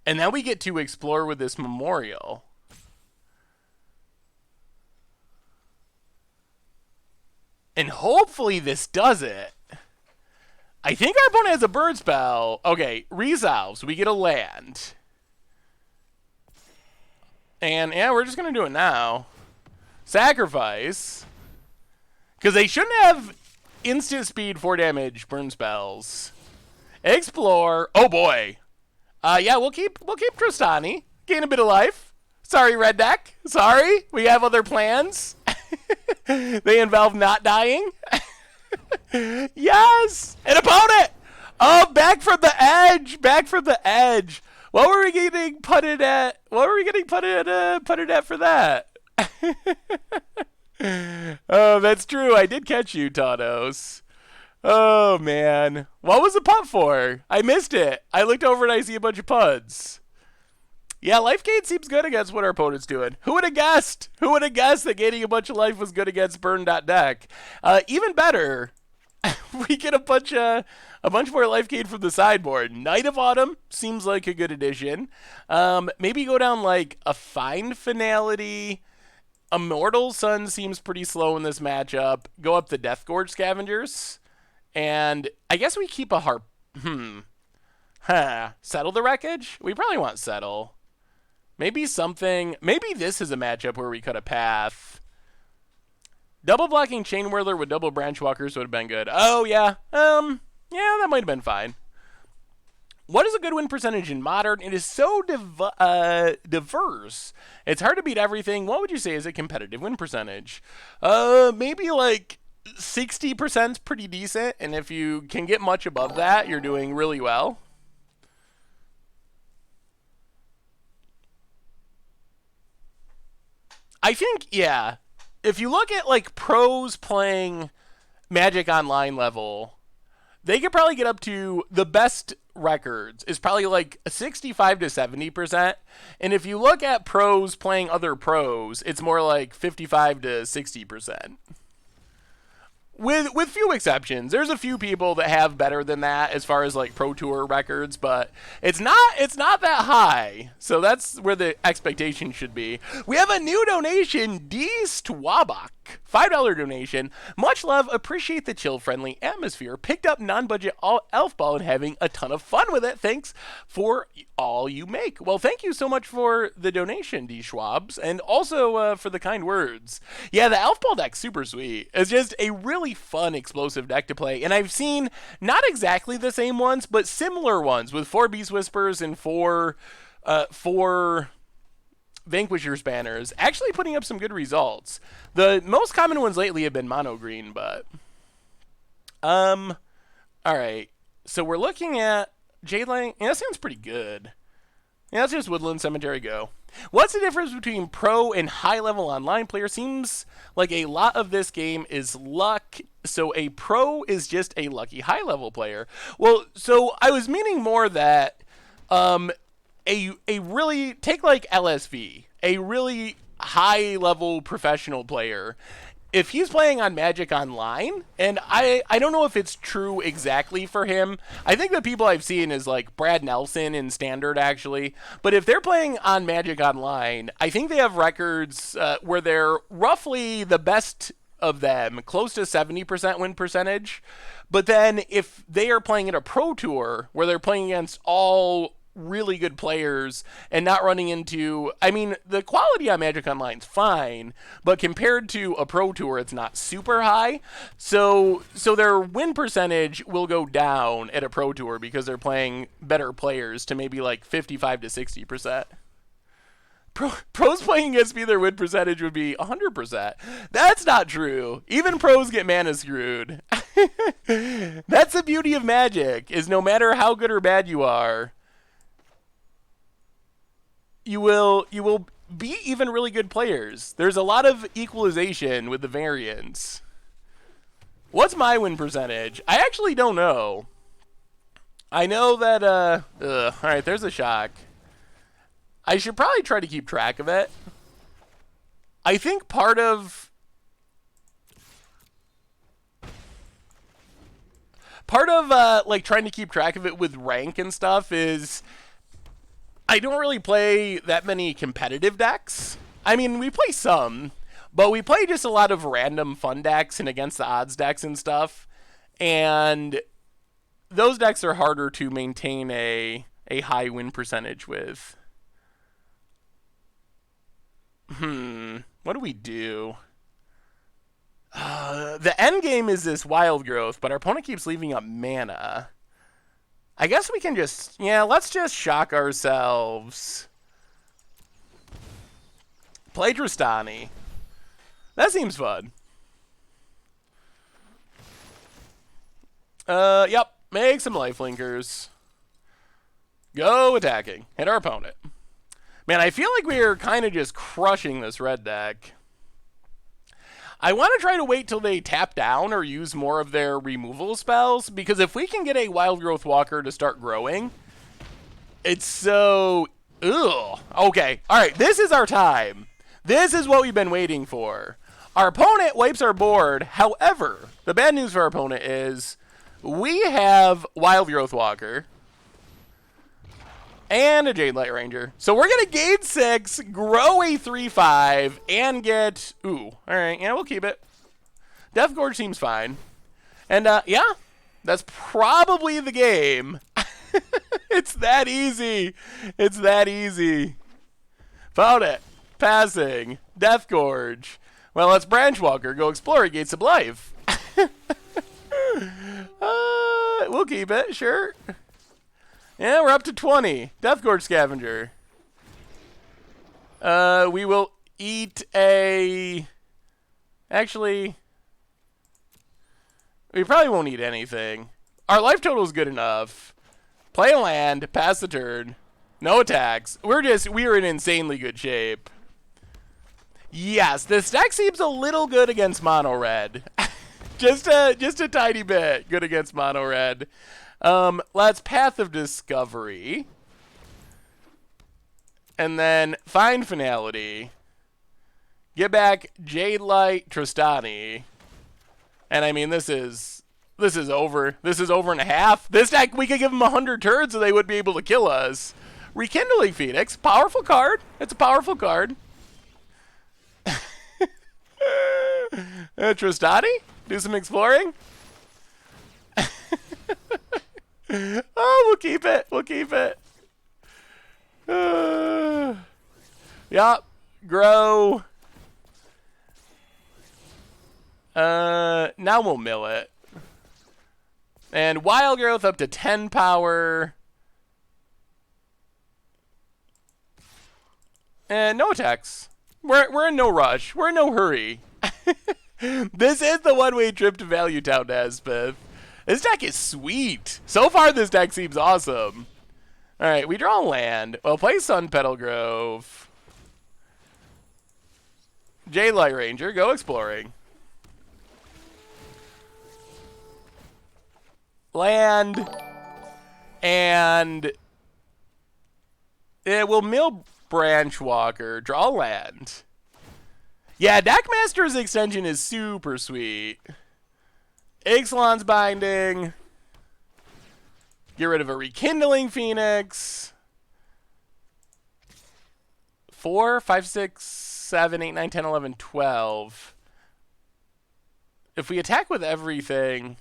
And now we get to explore with this Memorial. And hopefully this does it. I think our opponent has a bird spell. Okay, resolves. We get a land. And yeah, we're just going to do it now. Sacrifice. Because they shouldn't have instant speed 4 damage burn spells. Explore. Oh boy. Yeah, we'll keep Tristani. Gain a bit of life. Sorry, red deck. Sorry. We have other plans. They involve not dying. Yes! An opponent! Oh, back from the edge! Back from the edge. What were we getting putted at? What were we getting putted at for that? Oh, that's true. I did catch you, Tanos. Oh, man. What was the putt for? I missed it. I looked over and I see a bunch of puds. Yeah, life gain seems good against what our opponent's doing. Who would have guessed? Who would have guessed that gaining a bunch of life was good against burn.deck? Even better, we get a bunch more life gain from the sideboard. Knight of Autumn seems like a good addition. Maybe go down like a Find Finality. Immortal Sun seems pretty slow in this matchup. Go up the Death Gorge Scavengers. And I guess we keep a Harp. Settle the Wreckage? We probably want Settle. Maybe something. Maybe this is a matchup where we cut a path. Double blocking Chain Whirler with double Branch Walkers would have been good. Oh, yeah. Yeah, that might have been fine. What is a good win percentage in Modern? It is so diverse. It's hard to beat everything. What would you say is a competitive win percentage? Maybe like 60% is pretty decent. And if you can get much above that, you're doing really well. I think, yeah. If you look at like pros playing Magic Online level, they could probably get up to the best records is probably like 65 to 70%. And if you look at pros playing other pros, it's more like 55 to 60%. With few exceptions. There's a few people that have better than that as far as like Pro Tour records, but it's not that high. So that's where the expectation should be. We have a new donation, D. Stwabach. $5 donation. Much love, appreciate the chill-friendly atmosphere. Picked up non-budget elf ball and having a ton of fun with it. Thanks for all you make. Well, thank you so much for the donation, D. Schwabs, and also for the kind words. Yeah, the elf ball deck's super sweet. It's just a really fun, explosive deck to play, and I've seen not exactly the same ones, but similar ones with 4 Beast Whispers and 4 Vanquisher's banners, actually putting up some good results. The most common ones lately have been mono green, but all right. So we're looking at Jade Lang. Yeah, that sounds pretty good. Yeah, that's just Woodland Cemetery go. What's the difference between pro and high level online player? Seems like a lot of this game is luck. So a pro is just a lucky high level player. Well, so I was meaning more that a really, take like LSV, a really high level professional player, if he's playing on Magic Online, and I don't know if it's true exactly for him. I think the people I've seen is like Brad Nelson in Standard actually, but if they're playing on Magic Online, I think they have records where they're roughly the best of them, close to 70% win percentage. But then if they are playing at a Pro Tour where they're playing against all really good players and not running into, I mean, the quality on Magic Online's fine, but compared to a Pro Tour, it's not super high. So their win percentage will go down at a Pro Tour because they're playing better players to maybe like 55 to 60%. Pros playing against me, their win percentage would be 100%. That's not true. Even pros get mana screwed. That's the beauty of Magic, is no matter how good or bad you are, you will beat even really good players. There's a lot of equalization with the variants. What's my win percentage? I actually don't know. I know that, all right, there's a shock. I should probably try to keep track of it. I think part of like trying to keep track of it with rank and stuff is I don't really play that many competitive decks. I mean, we play some, but we play just a lot of random fun decks and against the odds decks and stuff. And those decks are harder to maintain a high win percentage with. What do we do? The end game is this wild growth, but our opponent keeps leaving up mana. I guess we can just, yeah, let's just shock ourselves. Play Tristani. That seems fun. Yep. Make some lifelinkers. Go attacking. Hit our opponent. Man, I feel like we are kind of just crushing this red deck. I want to try to wait till they tap down or use more of their removal spells, because if we can get a Wild Growth Walker to start growing, it's so... Ugh. Okay. All right. This is our time. This is what we've been waiting for. Our opponent wipes our board. However, the bad news for our opponent is we have Wild Growth Walker and a Jade Light Ranger. So we're going to gain 6, grow a 3/5, and get... Ooh. All right. Yeah, we'll keep it. Death Gorge seems fine. And, yeah, that's probably the game. It's that easy. It's that easy. Found it. Passing. Death Gorge. Well, let's Branch Walker. Go explore Gates of Life. We'll keep it. Sure. Yeah, we're up to 20. Death Gorge Scavenger. We will eat a... Actually, we probably won't eat anything. Our life total is good enough. Play a land, pass the turn. No attacks. We are in insanely good shape. Yes, this deck seems a little good against mono red. just a tiny bit good against mono red. Let's Path of Discovery. And then find Finality. Get back Jade Light Tristani. And I mean, this is over. This is over and a half. This deck, we could give them 100 turns and they would be able to kill us. Rekindling Phoenix. Powerful card. It's a powerful card. Tristani? Do some exploring? Oh, we'll keep it. We'll keep it. Yup. Grow. Now we'll mill it. And Wild Growth up to 10 power. And no attacks. We're in no rush. We're in no hurry. This is the one-way trip to Value Town, Nesbeth. This deck is sweet. So far, this deck seems awesome. All right, we draw land. Well, play Sun Petal Grove. Jade Light Ranger, go exploring. Land. And it will mill Branch Walker. Draw land. Yeah, Deckmaster's extension is super sweet. Ixalan's Binding. Get rid of a Rekindling Phoenix. 4, 5, 6, 7, 8, 9, 10, 11, 12. If we attack with everything...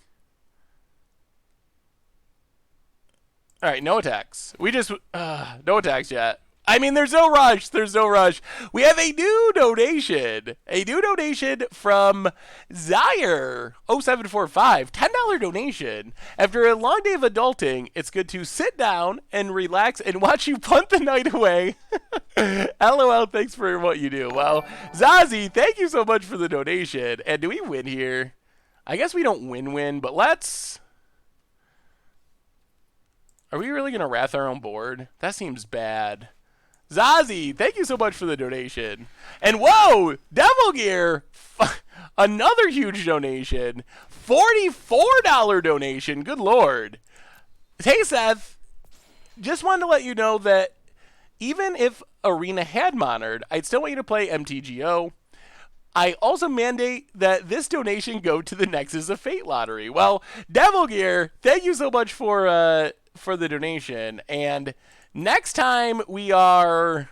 Alright, no attacks. We just... no attacks yet. I mean, there's no rush. There's no rush. We have a new donation. A new donation from Zaire0745. $10 donation. After a long day of adulting, it's good to sit down and relax and watch you punt the night away. LOL, thanks for what you do. Well, Zazie, thank you so much for the donation. And do we win here? I guess we don't win, but let's... Are we really going to wrath our own board? That seems bad. Zazie, thank you so much for the donation. And whoa, Devil Gear, another huge donation. $44 donation, good lord. Hey Seth, just wanted to let you know that even if Arena had monitored, I'd still want you to play MTGO. I also mandate that this donation go to the Nexus of Fate lottery. Well, Devil Gear, thank you so much for the donation. And next time we are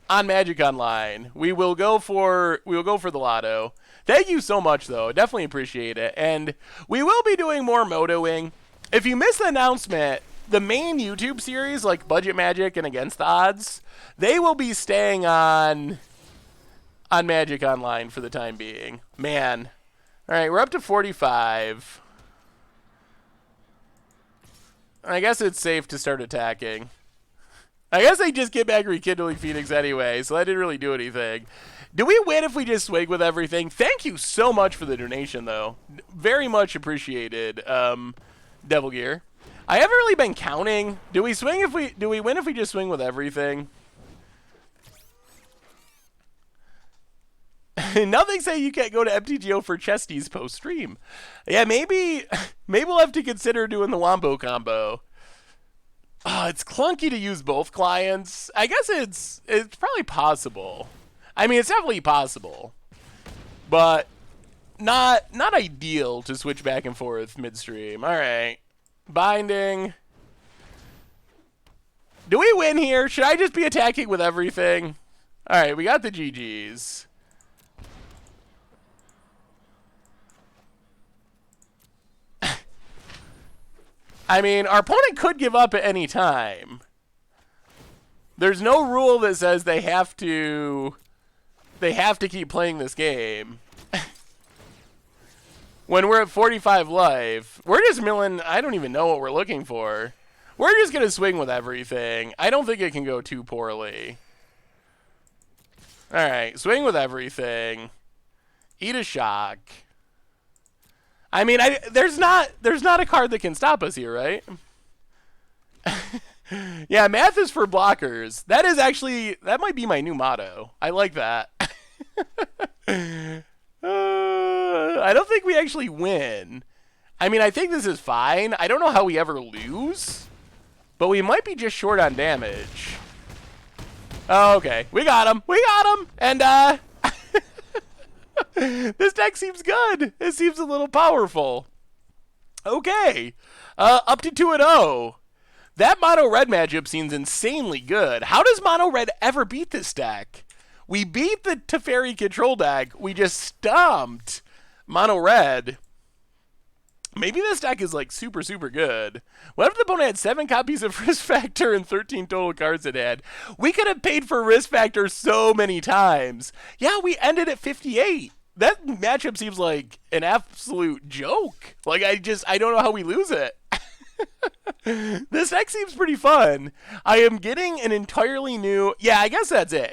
on Magic Online, we will go for the lotto. Thank you so much, though. Definitely appreciate it. And we will be doing more motoing. If you missed the announcement, the main YouTube series, like Budget Magic and Against the Odds, they will be staying on Magic Online for the time being. Man, All right, we're up to 45. I guess it's safe to start attacking. I guess I just get back Rekindling Phoenix anyway, so that didn't really do anything. Do we win if we just swing with everything? Thank you so much for the donation, though. Very much appreciated, Devil Gear. I haven't really been counting. Do we win if we just swing with everything? Nothing say you can't go to MTGO for Chesties post-stream. Yeah, maybe we'll have to consider doing the Wombo combo. Oh, it's clunky to use both clients. I guess it's probably possible. I mean, it's definitely possible. But not ideal to switch back and forth midstream. All right. Binding. Do we win here? Should I just be attacking with everything? All right, we got the GGs. I mean, our opponent could give up at any time. There's no rule that says they have to keep playing this game. When we're at 45 life, we're just milling. I don't even know what we're looking for. We're just going to swing with everything. I don't think it can go too poorly. All right, swing with everything. Eat a shock. I mean, there's not a card that can stop us here, right? Yeah, math is for blockers. That might be my new motto. I like that. I don't think we actually win. I mean, I think this is fine. I don't know how we ever lose, but we might be just short on damage. Oh, okay. We got him. We got him. And, this deck seems good. It seems a little powerful. Okay. Up to 2-0. That mono red matchup seems insanely good. How does mono red ever beat this deck? We beat the Teferi control deck. We just stomped mono red. Maybe this deck is like super, super good. What if the opponent had 7 copies of Risk Factor and 13 total cards it had? We could have paid for Risk Factor so many times. Yeah, we ended at 58. That matchup seems like an absolute joke. Like, I don't know how we lose it. This deck seems pretty fun. I am getting an entirely new... Yeah, I guess that's it.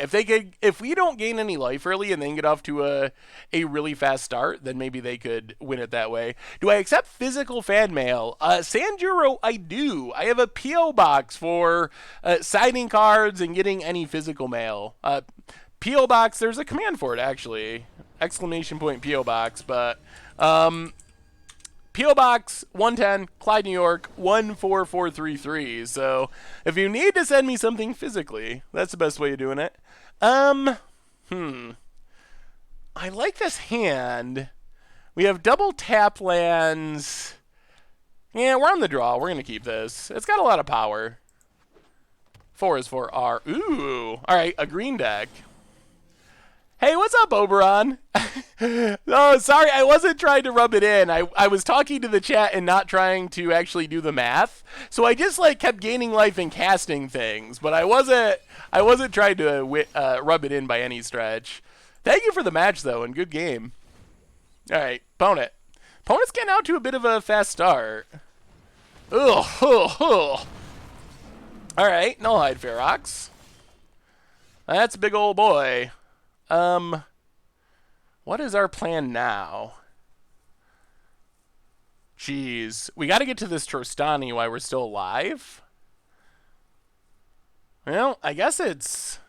If we don't gain any life early and then get off to a really fast start, then maybe they could win it that way. Do I accept physical fan mail? Sanjuro, I do. I have a P.O. box for signing cards and getting any physical mail. P.O. box, there's a command for it, actually. ! P.O. box, but... P.O. Box 110, Clyde, New York 14433. So if you need to send me something physically, that's the best way of doing it. I like this hand. We have double tap lands. Yeah, we're on the draw. We're going to keep this. It's got a lot of power. 4 is for R. Ooh. All right, a green deck. Hey, what's up, Oberon? Oh, sorry, I wasn't trying to rub it in. I was talking to the chat and not trying to actually do the math. So I just like kept gaining life and casting things, but I wasn't trying to rub it in by any stretch. Thank you for the match though, and good game. All right, opponent. Opponent's getting out to a bit of a fast start. Ugh, ugh, ugh. All right, Nullhide Ferox. That's a big old boy. What is our plan now? Jeez. We got to get to this Trostani while we're still alive. Well, I guess it's...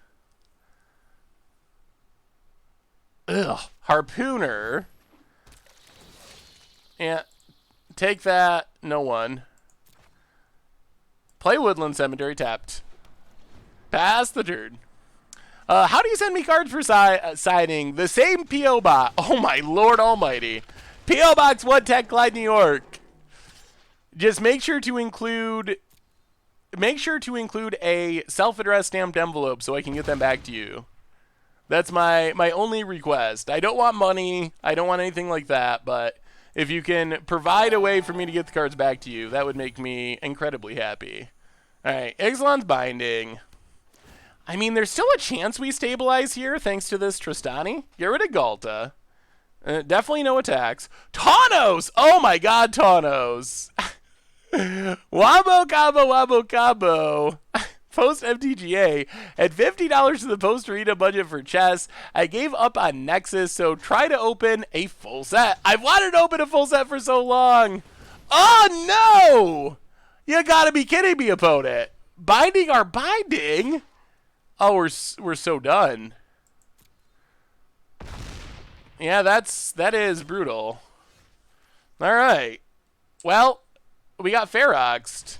Ugh. Harpooner. Yeah. Take that. No one. Play Woodland Cemetery tapped. Pass the turn. How do you send me cards for signing? The same P.O. Box. Oh, my Lord Almighty. P.O. Box 110, Clyde, New York. Just make sure to include a self-addressed stamped envelope so I can get them back to you. That's my only request. I don't want money. I don't want anything like that. But if you can provide a way for me to get the cards back to you, that would make me incredibly happy. All right, Ixalan's Binding. I mean, there's still a chance we stabilize here thanks to this Trostani. Get rid of Galta. Definitely no attacks. Taunos! Oh my god, Taunos! Wabo Cabo, Wabo Cabo. Post MTGA at $50 to the post arena budget for chess. I gave up on Nexus, so try to open a full set. I've wanted to open a full set for so long. Oh no! You gotta be kidding me, opponent. Binding our binding? Oh, we're so done. Yeah, that is brutal. All right. Well, we got Feroxed.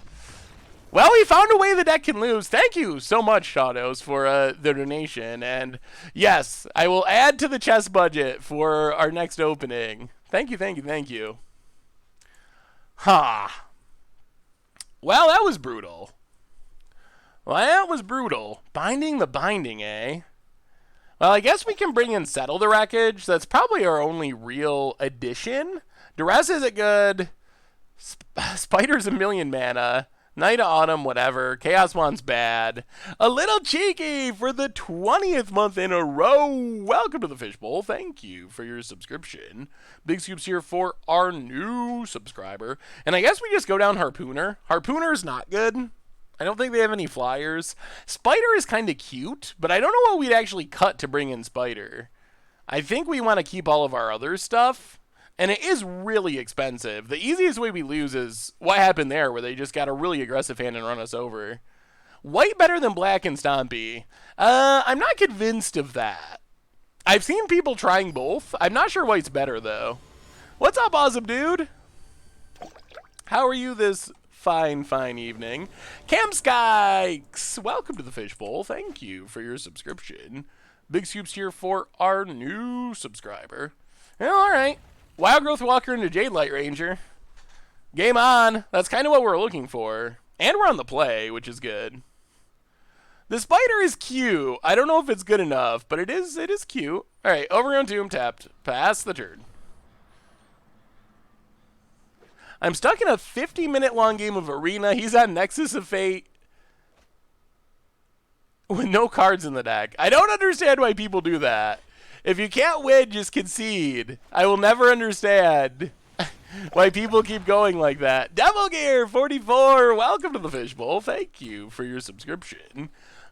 Well, we found a way the deck can lose. Thank you so much, Shadows, for the donation. And yes, I will add to the chess budget for our next opening. Thank you, thank you, thank you. Ha. Well, that was brutal. Well, that was brutal. Binding the binding, eh? Well, I guess we can bring in Settle the Wreckage. That's probably our only real addition. Duress isn't good. Spider's a million mana. Night of Autumn, whatever. Chaos Wand's bad. A little cheeky for the 20th month in a row. Welcome to the Fishbowl. Thank you for your subscription. Big scoops here for our new subscriber. And I guess we just go down Harpooner. Harpooner's not good. I don't think they have any flyers. Spider is kind of cute, but I don't know what we'd actually cut to bring in Spider. I think we want to keep all of our other stuff. And it is really expensive. The easiest way we lose is what happened there, where they just got a really aggressive hand and run us over. White better than black and Stompy. I'm not convinced of that. I've seen people trying both. I'm not sure white's better, though. What's up, awesome dude? How are you this fine, fine evening? Cam Skykes, welcome to the Fishbowl. Thank you for your subscription. Big scoops here for our new subscriber. Well, all right. Wild Growth Walker into Jade Light Ranger. Game on. That's kind of what we're looking for. And we're on the play, which is good. The Spider is cute. I don't know if it's good enough, but it is cute. All right, Overgrown Tomb tapped. Pass the turn. I'm stuck in a 50-minute long game of Arena. He's on Nexus of Fate with no cards in the deck. I don't understand why people do that. If you can't win, just concede. I will never understand why people keep going like that. Devil Gear 44, welcome to the Fishbowl. Thank you for your subscription.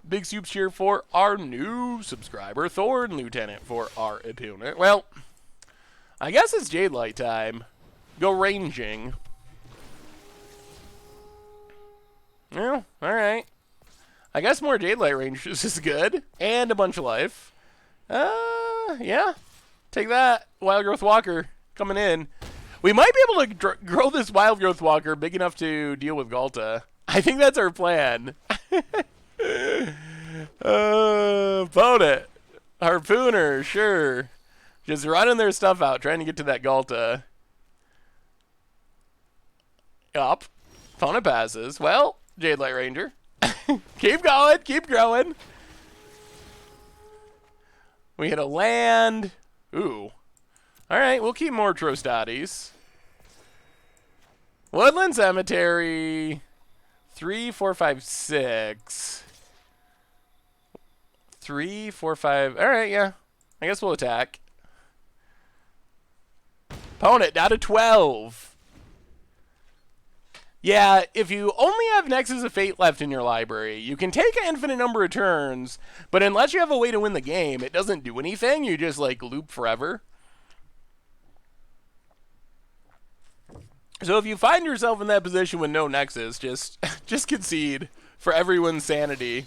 Big soups here for our new subscriber, Thorn Lieutenant for our opponent. Well, I guess it's Jade Light time. Go ranging. Well, alright. I guess more Jade Light Rangers is good. And a bunch of life. Yeah. Take that, Wild Growth Walker coming in. We might be able to grow this Wild Growth Walker big enough to deal with Galta. I think that's our plan. Opponent. Harpooner, sure. Just running their stuff out, trying to get to that Galta. Up. Opponent passes. Well, Jade Light Ranger. Keep going, keep growing. We hit a land. Ooh. Alright, we'll keep more Trostatis. Woodland Cemetery. 3, 4, 5, 6. 3, 4, 5. Alright, yeah. I guess we'll attack. Opponent down to 12. Yeah, if you only have Nexus of Fate left in your library, you can take an infinite number of turns, but unless you have a way to win the game, it doesn't do anything. You just, like, loop forever. So if you find yourself in that position with no Nexus, just concede for everyone's sanity.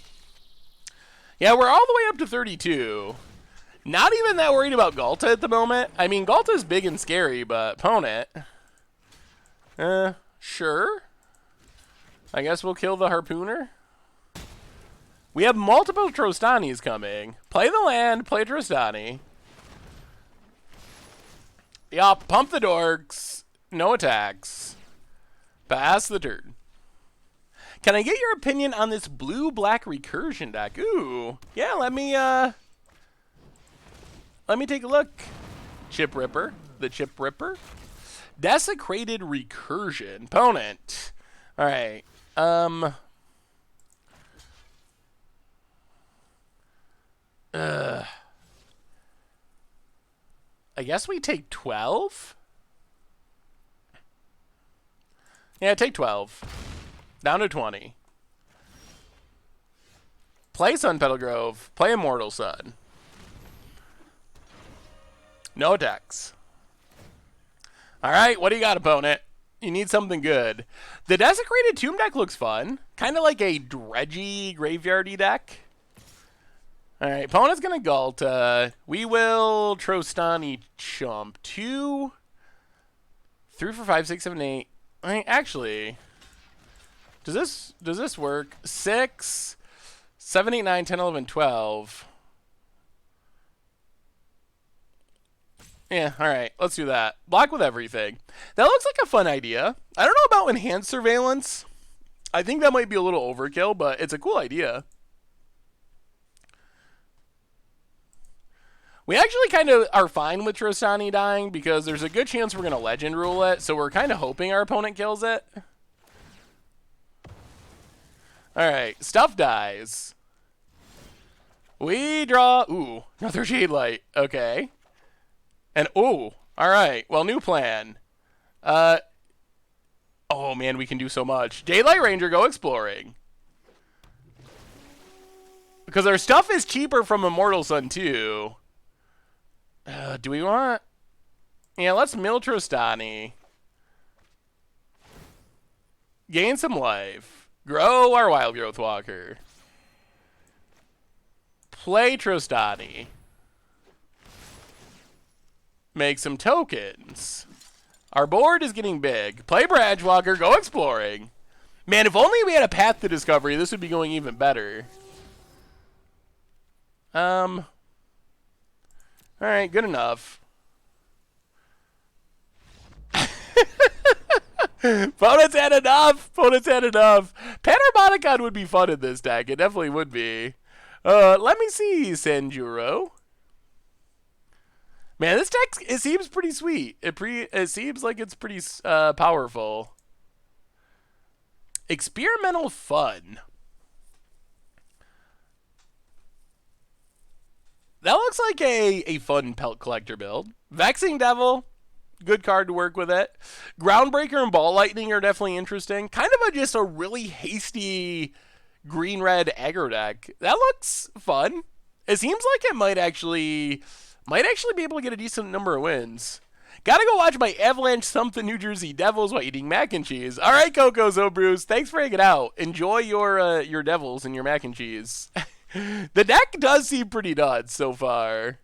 Yeah, we're all the way up to 32. Not even that worried about Galta at the moment. I mean, Galta's big and scary, but opponent. Sure. I guess we'll kill the Harpooner. We have multiple Trostanis coming. Play the land, play Trostani. Yup, pump the dorks. No attacks. Pass the turn. Can I get your opinion on this blue-black recursion deck? Ooh. Yeah, let me take a look. Chip Ripper. The Chip Ripper. Desecrated Recursion. Opponent. Alright. I guess we take 12? Yeah, take 12. Down to 20. Play Sun Petal Grove. Play Immortal Sun. No attacks. Alright, what do you got, opponent? You need something good. The Desecrated Tomb deck looks fun. Kind of like a dredgy, graveyardy deck. Alright, opponent's going to Galta. We will Trostani Chump. 2, 3, 4, 5, 6, 7, 8. I mean, actually, does this work? 6, 7, 8, 9, 10, 11, 12. Yeah, alright, let's do that. Block with everything. That looks like a fun idea. I don't know about Enhanced Surveillance. I think that might be a little overkill, but it's a cool idea. We actually kind of are fine with Trostani dying because there's a good chance we're going to Legend Rule it, so we're kind of hoping our opponent kills it. Alright, stuff dies. We draw... Ooh, another Jade Light. Okay. And, ooh, alright. Well, new plan. Oh, man, we can do so much. Jade Light Ranger, go exploring. Because our stuff is cheaper from Immortal Sun, too. Do we want... Yeah, let's mill Trostani. Gain some life. Grow our Wild Growth Walker. Play Trostani. Make some tokens. Our board is getting big. Play Branch Walker, go exploring. Man, if only we had a Path to Discovery, this would be going even better. Alright, good enough. Opponents had enough! Opponents had enough! Panharmonicon would be fun in this deck. It definitely would be. Let me see, Sanjuro. Man, this deck, it seems pretty sweet. It seems like it's pretty powerful. Experimental Fun. That looks like a fun Pelt Collector build. Vexing Devil, good card to work with it. Groundbreaker and Ball Lightning are definitely interesting. Kind of just a really hasty green-red aggro deck. That looks fun. It seems like it might actually be able to get a decent number of wins. Gotta go watch my Avalanche thump the New Jersey Devils while eating mac and cheese. All right, Coco Bruce, thanks for hanging out. Enjoy your Devils and your mac and cheese. The deck does seem pretty nuts so far.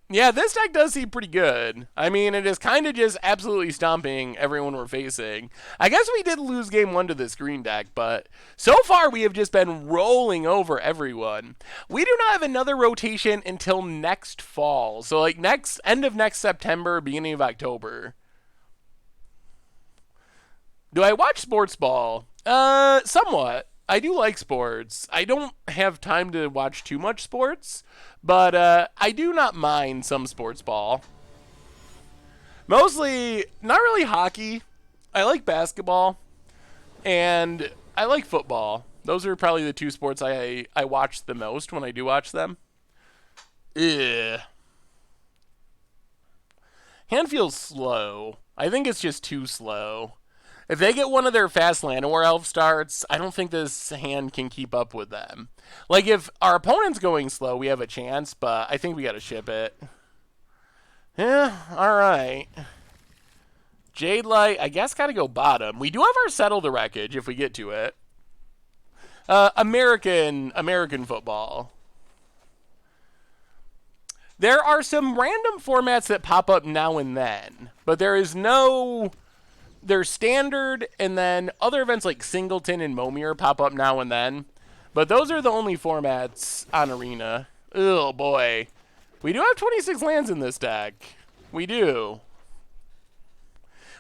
Yeah, this deck does seem pretty good. I mean, it is kind of just absolutely stomping everyone we're facing. I guess we did lose game 1 to this green deck, but so far we have just been rolling over everyone. We do not have another rotation until next fall. So like end of next September, beginning of October. Do I watch sports ball? Somewhat. I do like sports. I don't have time to watch too much sports, but I do not mind some sports ball. Mostly, not really hockey. I like basketball, and I like football. Those are probably the two sports I watch the most when I do watch them. Ugh. Hand feels slow. I think it's just too slow. If they get one of their fast Llanowar Elf starts, I don't think this hand can keep up with them. Like, if our opponent's going slow, we have a chance, but I think we gotta ship it. Yeah, alright. Jade Light, I guess gotta go bottom. We do have our Settle the Wreckage if we get to it. American football. There are some random formats that pop up now and then, but there is no... They're standard, and then other events like Singleton and Momir pop up now and then. But those are the only formats on Arena. Oh, boy. We do have 26 lands in this deck. We do.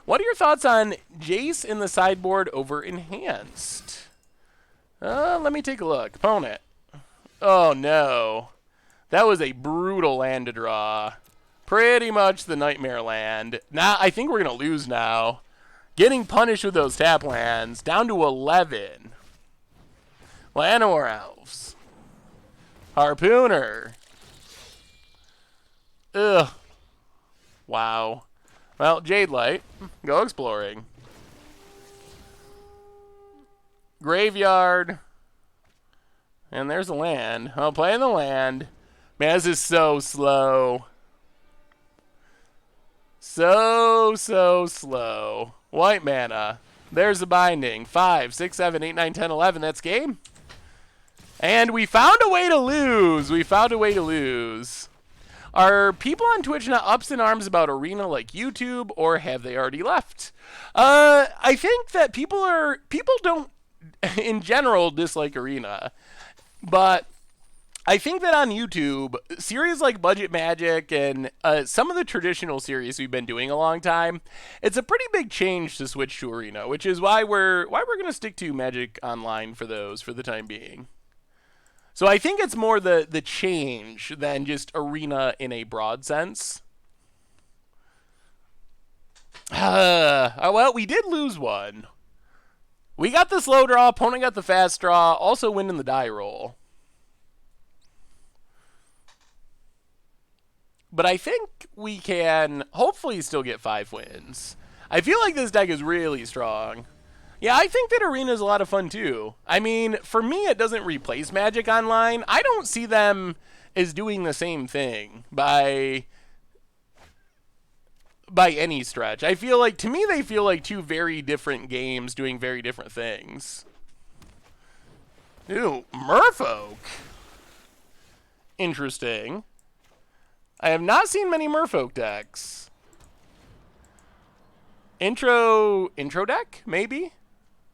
What are your thoughts on Jace in the sideboard over Enhanced? Let me take a look. Opponent. Oh, no. That was a brutal land to draw. Pretty much the Nightmare land. Now, I think we're going to lose now. Getting punished with those tap lands. Down to 11. Llanowar Elves. Harpooner. Ugh. Wow. Well, Jade Light. Go exploring. Graveyard. And there's the land. Oh, playing the land. Man, this is so slow. So slow. White mana. There's the binding. 5, 6, 7, 8, 9, 10, 11. That's game. And we found a way to lose. We found a way to lose. Are people on Twitch not ups in arms about Arena like YouTube, or have they already left? I think that people don't, in general, dislike Arena. But I think that on YouTube, series like Budget Magic and some of the traditional series we've been doing a long time, it's a pretty big change to switch to Arena, which is why we're going to stick to Magic Online for those for the time being. So I think it's more the change than just Arena in a broad sense. Well, we did lose one. We got the slow draw, opponent got the fast draw, also winning the die roll. But I think we can hopefully still get 5 wins. I feel like this deck is really strong. Yeah, I think that Arena is a lot of fun too. I mean, for me, it doesn't replace Magic Online. I don't see them as doing the same thing by any stretch. I feel like, to me, they feel like two very different games doing very different things. Ooh, Merfolk. Interesting. I have not seen many Merfolk decks. Intro deck, maybe?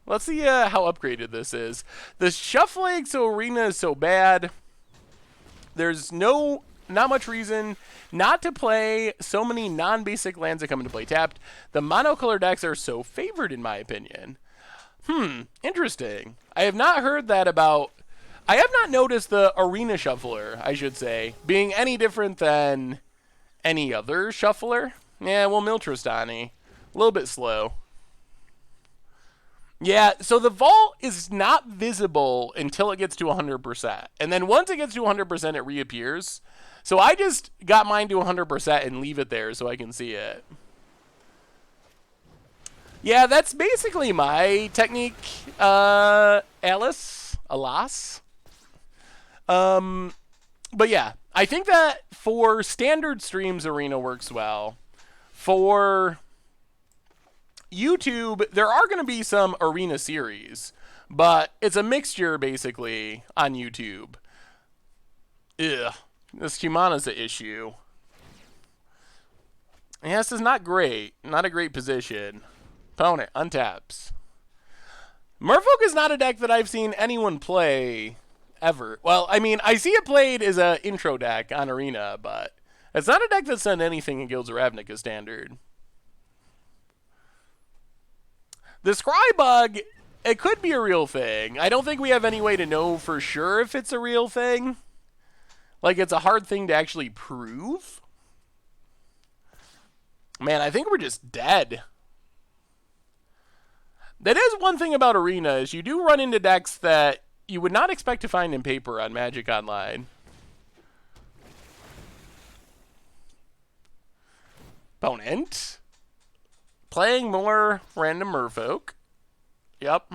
Let's see how upgraded this is. The shuffling so Arena is so bad. There's not much reason not to play so many non-basic lands that come into play tapped. The monocolor decks are so favored, in my opinion. Interesting. I have not heard that about... I have not noticed the Arena Shuffler, I should say, being any different than any other Shuffler. Yeah, well, Miltrostani. A little bit slow. Yeah, so the vault is not visible until it gets to 100%. And then once it gets to 100%, it reappears. So I just got mine to 100% and leave it there so I can see it. Yeah, that's basically my technique, Alas. But yeah, I think that for standard streams, Arena works well. For YouTube, there are going to be some Arena series, but it's a mixture, basically, on YouTube. Ugh. This Humana's the issue. Yeah, this is not great. Not a great position. Opponent, untaps. Merfolk is not a deck that I've seen anyone play ever. Well, I mean, I see it played as an intro deck on Arena, but it's not a deck that's done anything in Guilds of Ravnica standard. The Scry Bug, it could be a real thing. I don't think we have any way to know for sure if it's a real thing. Like, it's a hard thing to actually prove. Man, I think we're just dead. That is one thing about Arena, is you do run into decks that you would not expect to find in paper on Magic Online. Opponent. Playing more random Merfolk. Yep.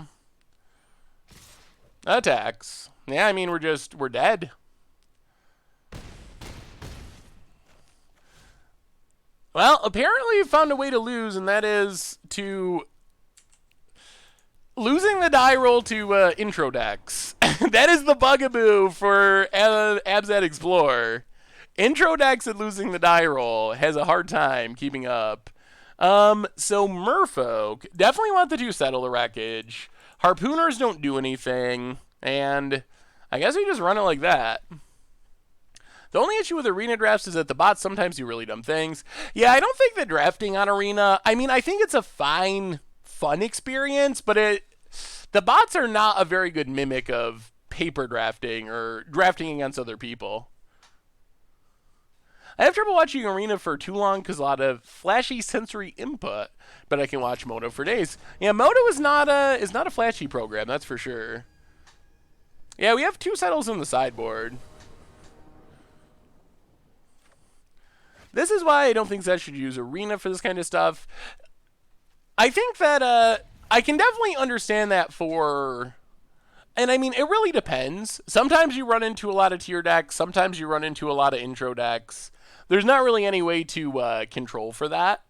Attacks. Yeah, I mean, we're dead. Well, apparently you found a way to lose, and that is to... losing the die roll to intro decks. That is the bugaboo for Abzan Explorer. Intro decks and losing the die roll has a hard time keeping up. So Merfolk, definitely want the 2 Settle the Wreckage. Harpooners don't do anything, and I guess we just run it like that. The only issue with Arena drafts is that the bots sometimes do really dumb things. Yeah, I don't think that drafting on Arena, I mean, I think it's a fun experience, but the bots are not a very good mimic of paper drafting or drafting against other people. I have trouble watching Arena for too long because a lot of flashy sensory input, but I can watch Moto for days. Yeah, Moto is not a flashy program, that's for sure. Yeah, we have 2 settles in the sideboard. This is why I don't think Zed should use Arena for this kind of stuff. I think that I can definitely understand that for... And I mean, it really depends. Sometimes you run into a lot of tier decks. Sometimes you run into a lot of intro decks. There's not really any way to control for that.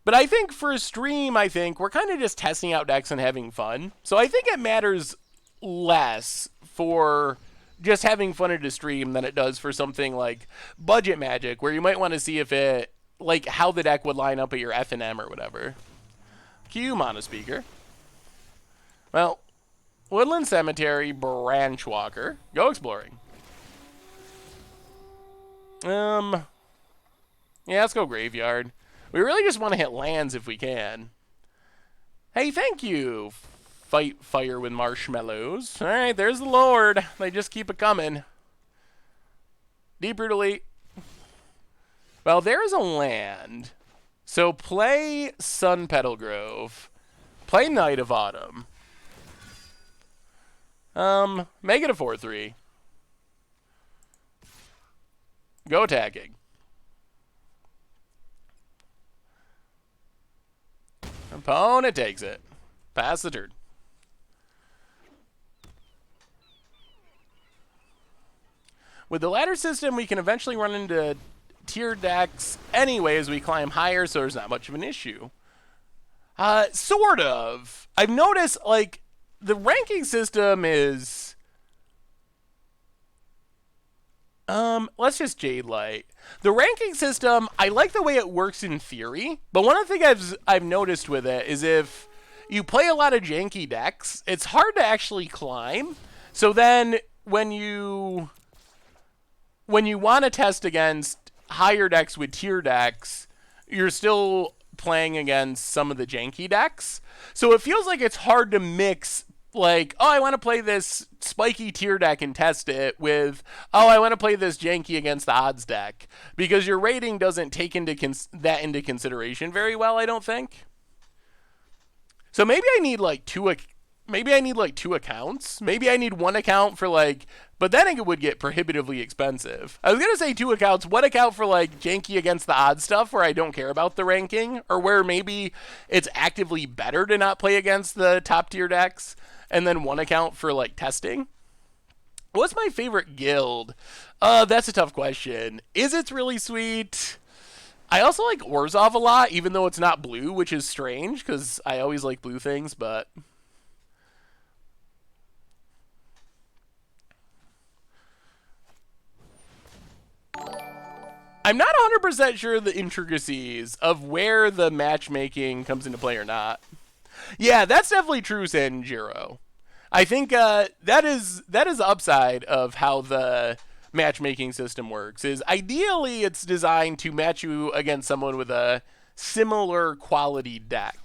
But I think for a stream, I think we're kind of just testing out decks and having fun. So I think it matters less for just having fun at a stream than it does for something like Budget Magic, where you might want to see if it, like, how the deck would line up at your F&M or whatever. Cue Mono Speaker. Well, Woodland Cemetery, Branch Walker. Go exploring. Yeah, let's go Graveyard. We really just want to hit lands if we can. Hey, thank you. Fight fire with marshmallows. All right, there's the Lord. They just keep it coming. Deep Root Elite. Well, there's a land. So play Sun Petal Grove. Play Night of Autumn. Make it a 4-3. Go attacking. Opponent takes it. Pass the turn. With the ladder system, we can eventually run into tier decks anyway as we climb higher, so there's not much of an issue. Sort of. I've noticed, like, the ranking system is... let's just Jade Light. The ranking system, I like the way it works in theory, but one of the things I've noticed with it is if you play a lot of janky decks, it's hard to actually climb. So then when you want to test against higher decks with tier decks, you're still playing against some of the janky decks. So it feels like it's hard to mix, like, oh, I want to play this spiky tier deck and test it with, oh, I want to play this janky against the odds deck, because your rating doesn't take into consideration very well, I don't think. So maybe I need like two accounts. Maybe I need one account for like, but then it would get prohibitively expensive. I was going to say two accounts, one account for like janky against the odd stuff where I don't care about the ranking, or where maybe it's actively better to not play against the top tier decks, and then one account for like testing. What's my favorite guild? That's a tough question. Izzet's really sweet. I also like Orzhov a lot, even though it's not blue, which is strange, because I always like blue things, but... I'm not 100% sure the intricacies of where the matchmaking comes into play or not. Yeah, that's definitely true, Sanjiro. I think that is the upside of how the matchmaking system works, is ideally it's designed to match you against someone with a similar quality deck.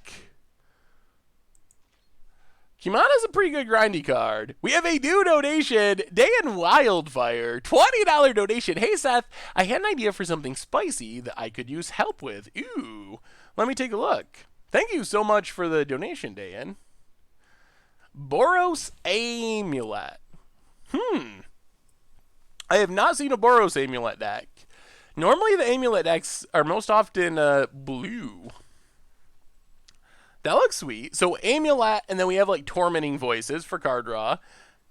Kimana's a pretty good grindy card. We have a new donation, Day and Wildfire, $20 donation. Hey Seth, I had an idea for something spicy that I could use help with. Ooh, let me take a look. Thank you so much for the donation, Dayan. Boros Amulet. I have not seen a Boros Amulet deck. Normally the Amulet decks are most often blue. That looks sweet. So Amulet, and then we have like Tormenting Voices for card draw.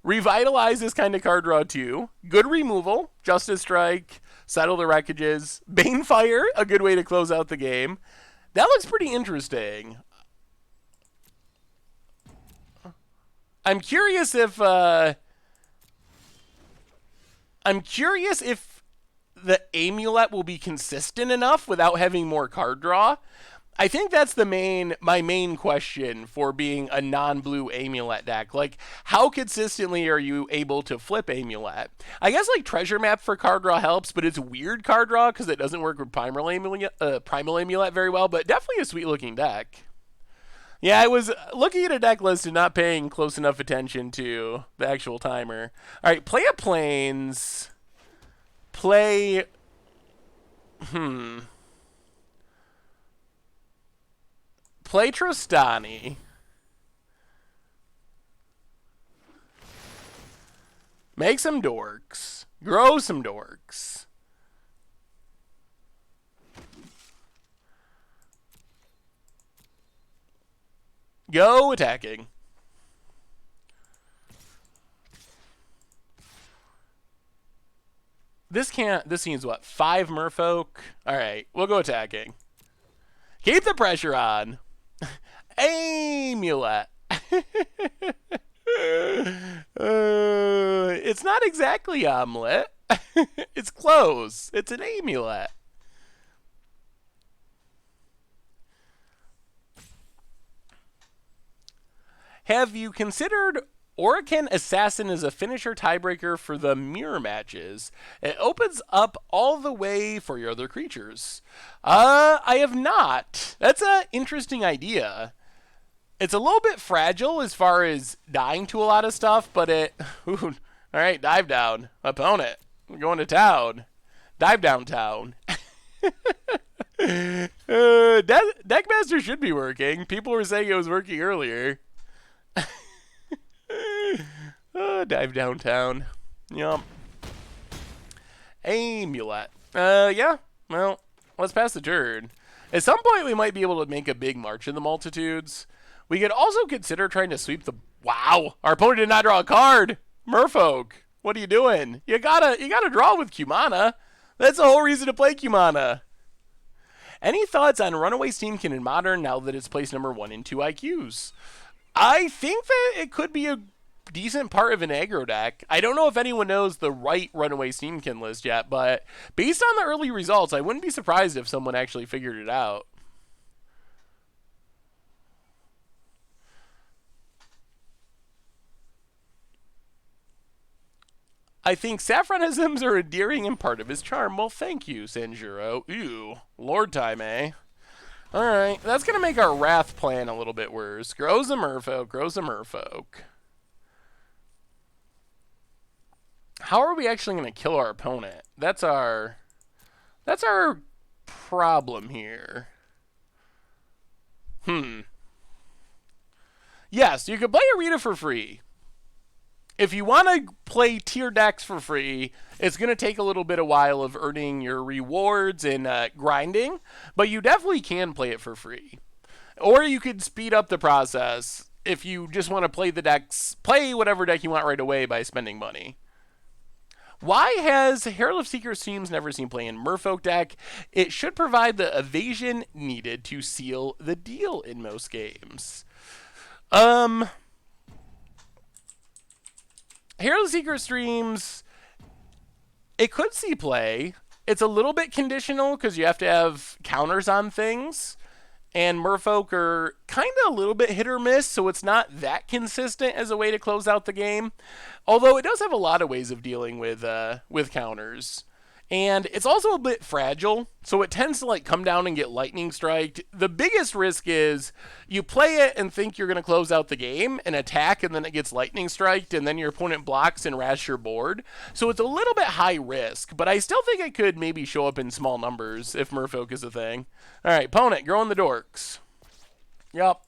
Revitalize is kind of card draw too. Good removal. Justice Strike. Settle the Wreckages. Banefire, a good way to close out the game. That looks pretty interesting. I'm curious if the Amulet will be consistent enough without having more card draw. I think that's my main question for being a non-blue Amulet deck. Like, how consistently are you able to flip Amulet? I guess like Treasure Map for card draw helps, but it's weird card draw because it doesn't work with Primal Amulet very well, but definitely a sweet looking deck. Yeah, I was looking at a deck list and not paying close enough attention to the actual timer. All right, play a Plains. Play... Play Trostani. Make some dorks. Grow some dorks. Go attacking. This seems what? 5 merfolk? Alright, we'll go attacking. Keep the pressure on. Amulet. It's not exactly omelet. It's close. It's an amulet. Have you considered Orokin Assassin as a finisher tiebreaker for the mirror matches? It opens up all the way for your other creatures. I have not. That's an interesting idea. It's a little bit fragile as far as dying to a lot of stuff, but it... Ooh, all right, dive down. Opponent. We're going to town. Dive downtown. Deckmaster should be working. People were saying it was working earlier. Dive downtown. Yup. Amulet. Yeah. Well, let's pass the turn. At some point, we might be able to make a big March in the Multitudes. We could also consider trying to sweep the... Wow! Our opponent did not draw a card! Merfolk, what are you doing? You gotta draw with Kumana. That's the whole reason to play Kumana. Any thoughts on Runaway Steamkin in Modern now that it's placed number 1 in 2 IQs? I think that it could be a decent part of an aggro deck. I don't know if anyone knows the right Runaway Steamkin list yet, but based on the early results, I wouldn't be surprised if someone actually figured it out. I think saffronisms are endearing and part of his charm. Well, thank you, Sanjuro. Ew. Lord time, eh? Alright, that's going to make our Wrath plan a little bit worse. Grows a merfolk, grows a merfolk. How are we actually going to kill our opponent? That's our problem here. Yes, you could play Arena for free. If you want to play tier decks for free, it's going to take a little bit of while of earning your rewards and grinding, but you definitely can play it for free. Or you could speed up the process if you just want to play the decks, play whatever deck you want right away by spending money. Why has Herald of Secret Streams never seen play in Merfolk deck? It should provide the evasion needed to seal the deal in most games. Herald of Secret Streams, it could see play. It's a little bit conditional because you have to have counters on things. And Merfolk are kind of a little bit hit or miss, so it's not that consistent as a way to close out the game. Although it does have a lot of ways of dealing with counters. And it's also a bit fragile, so it tends to like come down and get lightning striked. The biggest risk is you play it and think you're going to close out the game and attack, and then it gets lightning striked, and then your opponent blocks and rash your board. So it's a little bit high risk, but I still think it could maybe show up in small numbers if Merfolk is a thing. All right, opponent, growing the dorks. Yup.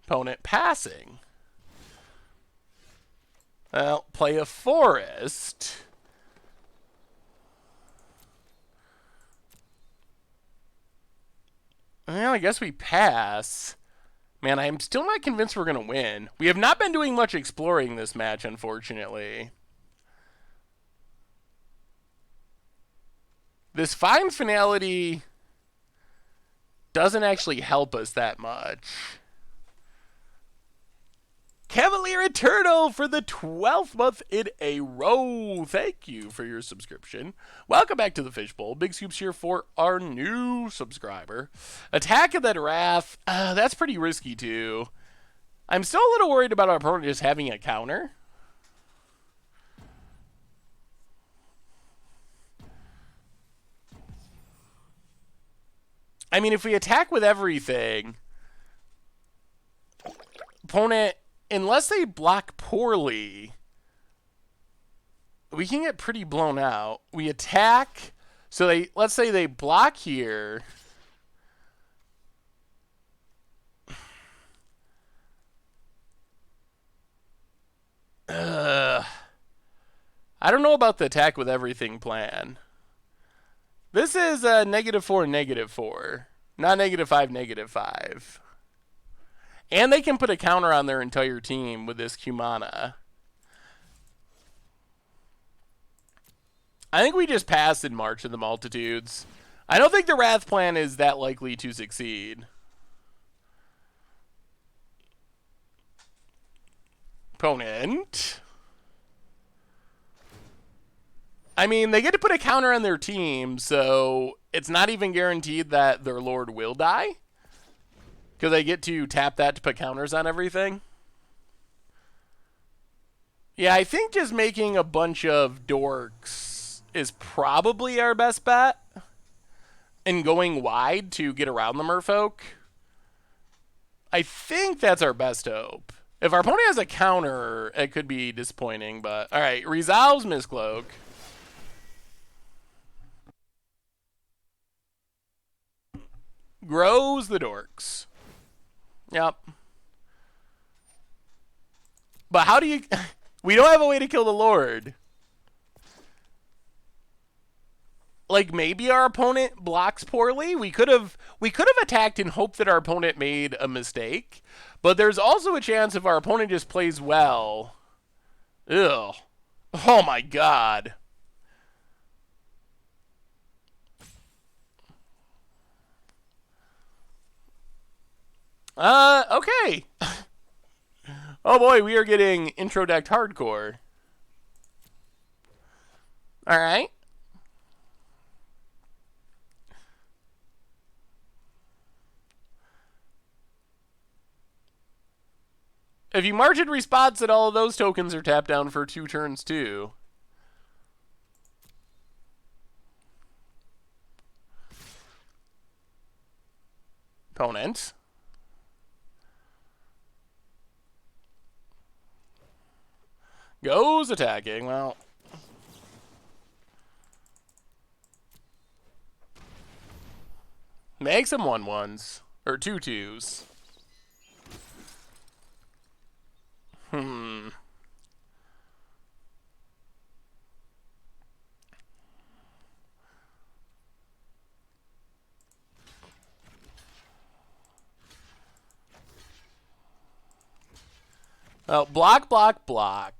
Opponent passing. Well, play a forest. Well, I guess we pass. Man, I'm still not convinced we're going to win. We have not been doing much exploring this match, unfortunately. This fine finality doesn't actually help us that much. Cavalier Eternal for the 12th month in a row. Thank you for your subscription. Welcome back to the Fishbowl. Big scoops here for our new subscriber. Attack of that Wrath. That's pretty risky too. I'm still a little worried about our opponent just having a counter. I mean, if we attack with everything, opponent, unless they block poorly, we can get pretty blown out. We attack, so let's say they block here. I don't know about the attack with everything plan. This is -4, -4. Not -5, -5. And they can put a counter on their entire team with this Humana. I think we just pass in March of the Multitudes. I don't think the Wrath plan is that likely to succeed. Opponent. I mean, they get to put a counter on their team, so it's not even guaranteed that their Lord will die. Because they get to tap that to put counters on everything. Yeah, I think just making a bunch of dorks is probably our best bet. And going wide to get around the merfolk. I think that's our best hope. If our opponent has a counter, it could be disappointing, but... Alright, resolves Mistcloak. Grows the dorks. Yep. But how do you... We don't have a way to kill the Lord. Like, maybe our opponent blocks poorly. We could have attacked and hoped that our opponent made a mistake. But there's also a chance if our opponent just plays well. Ugh. Oh my god. Okay. Oh boy, we are getting intro decked hardcore. Alright. If you march in response, that all of those tokens are tapped down for 2 turns too. Opponent. Goes attacking. Well. Makes them 1/1s. Or 2/2s. Oh, block, block, block.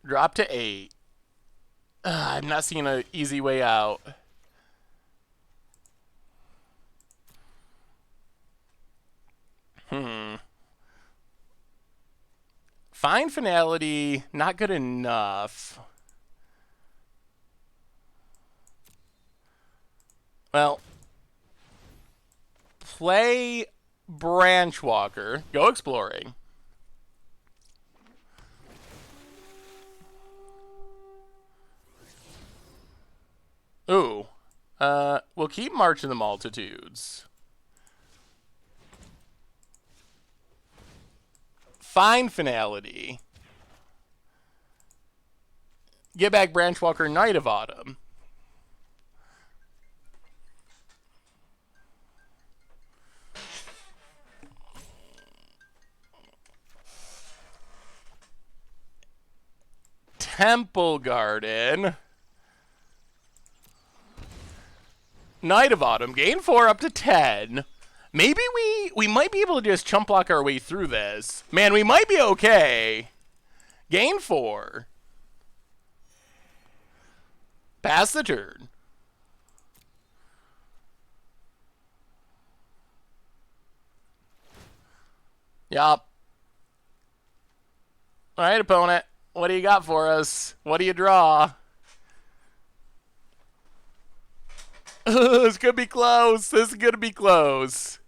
Drop to 8. I'm not seeing an easy way out. Fine finality, not good enough. Well, play Branchwalker. Go exploring. Ooh. We'll keep March of the Multitudes. Fine finality. Get back Branchwalker, Knight of Autumn. Temple Garden. Knight of Autumn. Gain 4 up to 10. Maybe we might be able to just chump block our way through this. Man, we might be okay. Gain 4. Pass the turn. Yup. Alright, opponent. What do you got for us? What do you draw? This could be close. This is going to be close.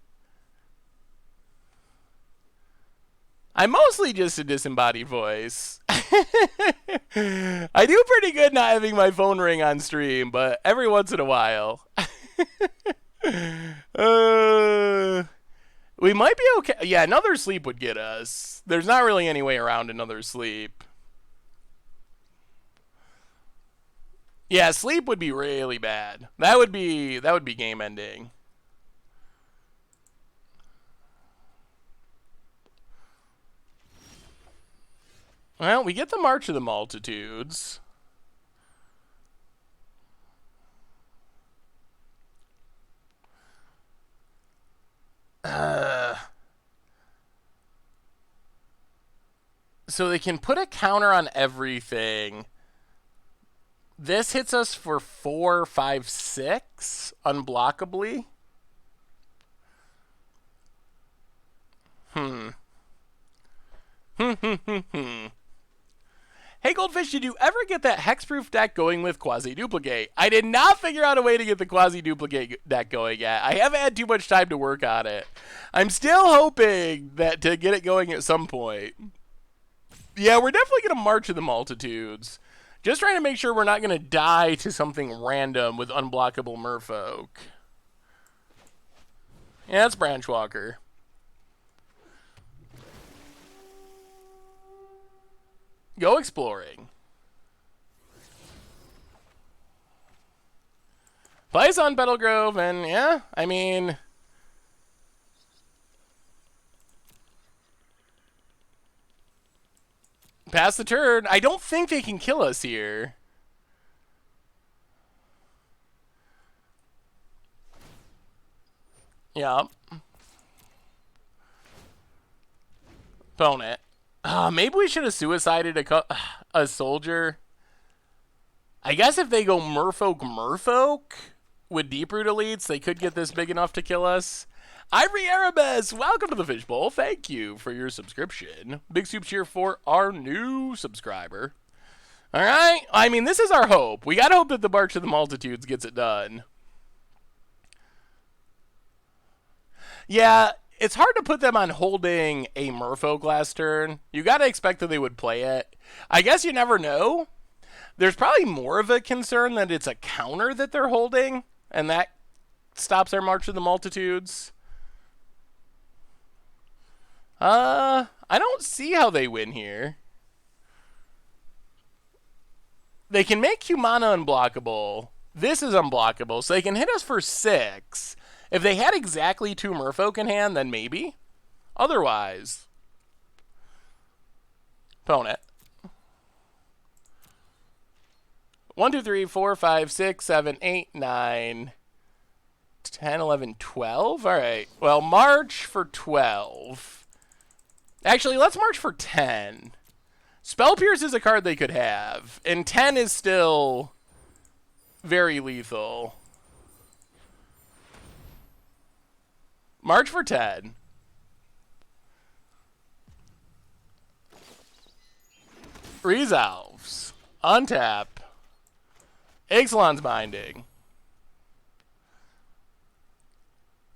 I'm mostly just a disembodied voice. I do pretty good not having my phone ring on stream, but every once in a while. We might be okay. Yeah, another sleep would get us. There's not really any way around another sleep. Yeah, sleep would be really bad. That would be game ending. Well, we get the March of the Multitudes. So they can put a counter on everything. This hits us for 4, 5, 6 unblockably. Hey Goldfish, did you ever get that hexproof deck going with Quasi-Duplicate? I did not figure out a way to get the Quasi-Duplicate deck going yet. I haven't had too much time to work on it. I'm still hoping that to get it going at some point. Yeah, we're definitely going to March of the Multitudes. Just trying to make sure we're not going to die to something random with unblockable Merfolk. Yeah, that's Branchwalker. Go exploring. Plays on Battlegrove, and yeah, I mean... Pass the turn. I don't think they can kill us here. Yeah. Opponent. Maybe we should have suicided a soldier. I guess if they go Merfolk with Deeproot elites, they could get this big enough to kill us. Ivory Erebus, welcome to the Fishbowl. Thank you for your subscription. Big soup cheer for our new subscriber. All right. I mean, this is our hope. We got to hope that the March of the Multitudes gets it done. Yeah, it's hard to put them on holding a Merfolk last turn. You got to expect that they would play it. I guess you never know. There's probably more of a concern that it's a counter that they're holding, and that stops their March of the Multitudes. I don't see how they win here. They can make Humana unblockable. This is unblockable, so they can hit us for 6. If they had exactly 2 Merfolk in hand, then maybe. Otherwise, opponent. 1, 2, 3, 4, 5, 6, 7, 8, 9, 10, 11, 12. All right. Well, March for 12. Actually, let's March for 10. Spell Pierce is a card they could have, and 10 is still very lethal. March for 10. Resolves. Untap. Ixalan's Binding.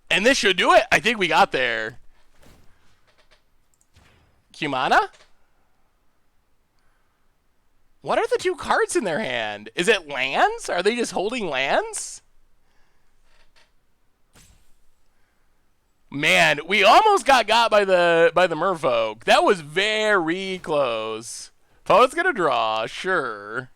And this should do it. I think we got there. Humana? What are the 2 cards in their hand? Is it lands? Are they just holding lands? Man, we almost got by the Merfolk. That was very close. Opponent's gonna draw, sure.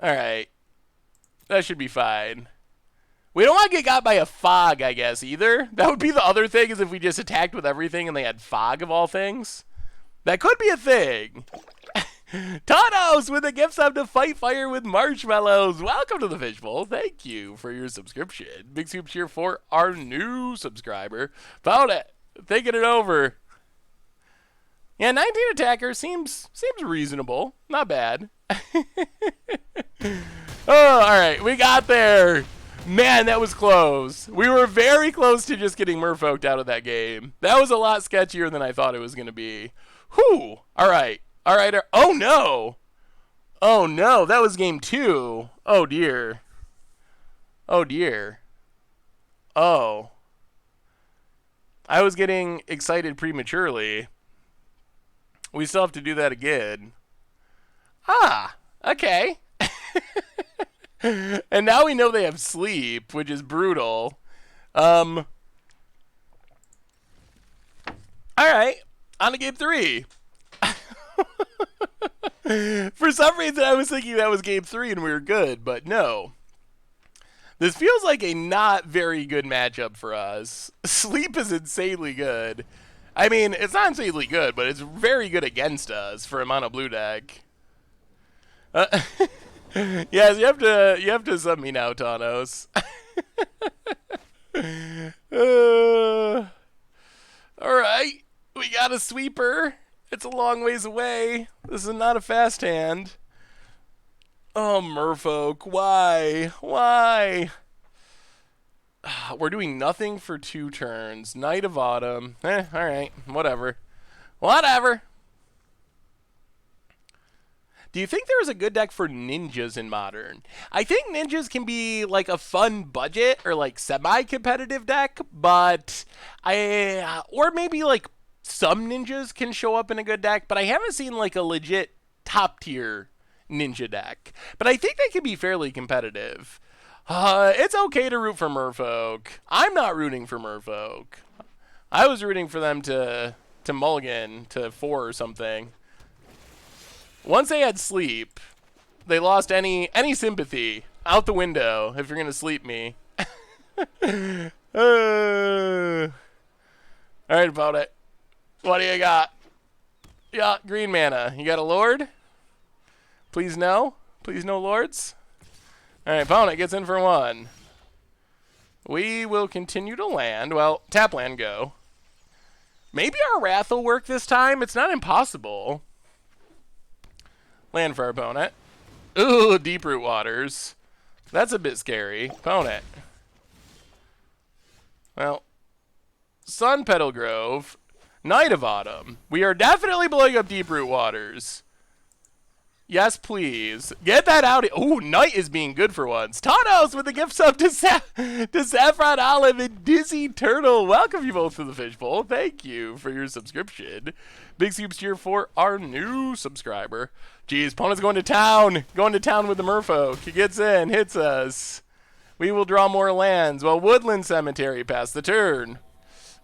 Alright. That should be fine. We don't want to get got by a fog, I guess, either. That would be the other thing, is if we just attacked with everything and they had fog of all things. That could be a thing. Tanos with a gift sub to Fight Fire with Marshmallows. Welcome to the Fishbowl. Thank you for your subscription. Big soup cheer for our new subscriber. Found it. Thinking it over. Yeah, 19 attacker seems reasonable. Not bad. Oh, all right. We got there. Man, that was close. We were very close to just getting Merfolked out of that game. That was a lot sketchier than I thought it was going to be. Whew. All right. All right. Oh, no. Oh, no. That was game 2. Oh, dear. Oh, dear. Oh. I was getting excited prematurely. We still have to do that again. Ah, okay. And now we know they have sleep, which is brutal. All right. On to game 3. For some reason, I was thinking that was game 3 and we were good, but no. This feels like a not very good matchup for us. Sleep is insanely good. I mean, it's not insanely good, but it's very good against us for a mono blue deck. Yes, you have to sub me now, Tanos. All right, we got a sweeper. It's a long ways away. This is not a fast hand. Oh, Merfolk, why? Why? We're doing nothing for 2 turns. Night of Autumn. Alright. Whatever. Whatever. Do you think there is a good deck for ninjas in Modern? I think ninjas can be like a fun budget or like semi-competitive deck, but or maybe like some ninjas can show up in a good deck, but I haven't seen like a legit top tier ninja deck. But I think they can be fairly competitive. It's okay to root for Merfolk. I'm not rooting for Merfolk. I was rooting for them to mulligan to 4 or something. Once they had sleep, they lost any sympathy out the window if you're gonna sleep me. Alright, about it. What do you got? Yeah, green mana. You got a lord? Please no. Please no lords. Alright, opponent gets in for 1. We will continue to land. Well, tap land go. Maybe our Wrath will work this time. It's not impossible. Land for our opponent. Ooh, Deep Root Waters. That's a bit scary. Opponent. Well, Sun Petal Grove. Night of Autumn. We are definitely blowing up Deep Root Waters. Yes, please. Get that out. Ooh, Night is being good for once. Tanos with the gift sub to Saffron Olive and Dizzy Turtle. Welcome you both to the Fishbowl. Thank you for your subscription. Big soups cheer for our new subscriber. Jeez, opponent's going to town. Going to town with the Merfolk. He gets in, hits us. We will draw more lands. Well, Woodland Cemetery passed the turn.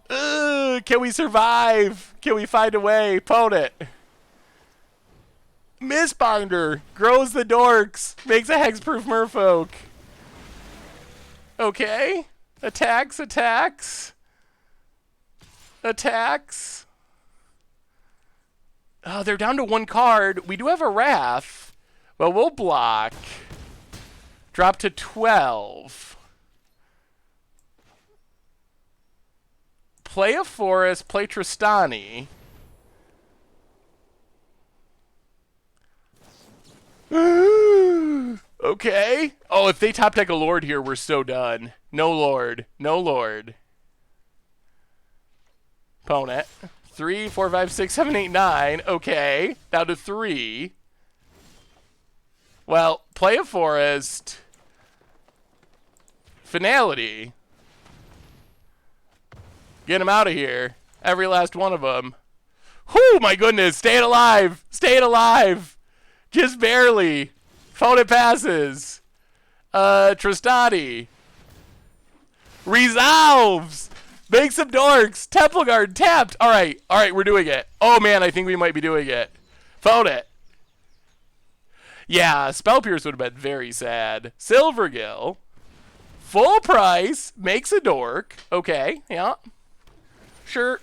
Can we survive? Can we find a way? Opponent. Mistbinder grows the dorks. Makes a hexproof Merfolk. Okay. Attacks. Oh, they're down to 1 card. We do have a Wrath. Well, we'll block. Drop to 12. Play a Forest, play Tristani. Okay. Oh, if they top deck a Lord here, we're so done. No Lord. No Lord. Opponent. 3, 4, 5, 6, 7, 8, 9. Okay. Down to 3. Well, play a Forest. Finality. Get him out of here. Every last one of them. Whew, my goodness. Staying alive. Staying alive. Just barely. Opponent passes. Tristani. Resolves. Make some dorks. Temple Guard tapped. All right, we're doing it. Oh, man, I think we might be doing it. Opponent. Yeah, Spell Pierce would have been very sad. Silvergill. Full price. Makes a dork. Okay, yeah. Sure.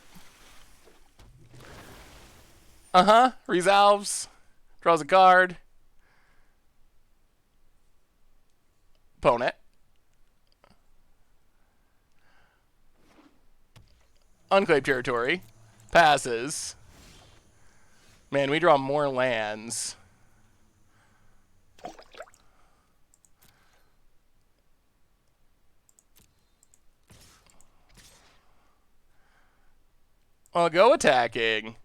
Resolves. Draws a card. Opponent. Unclaimed territory. Passes. Man, we draw more lands. I'll go attacking.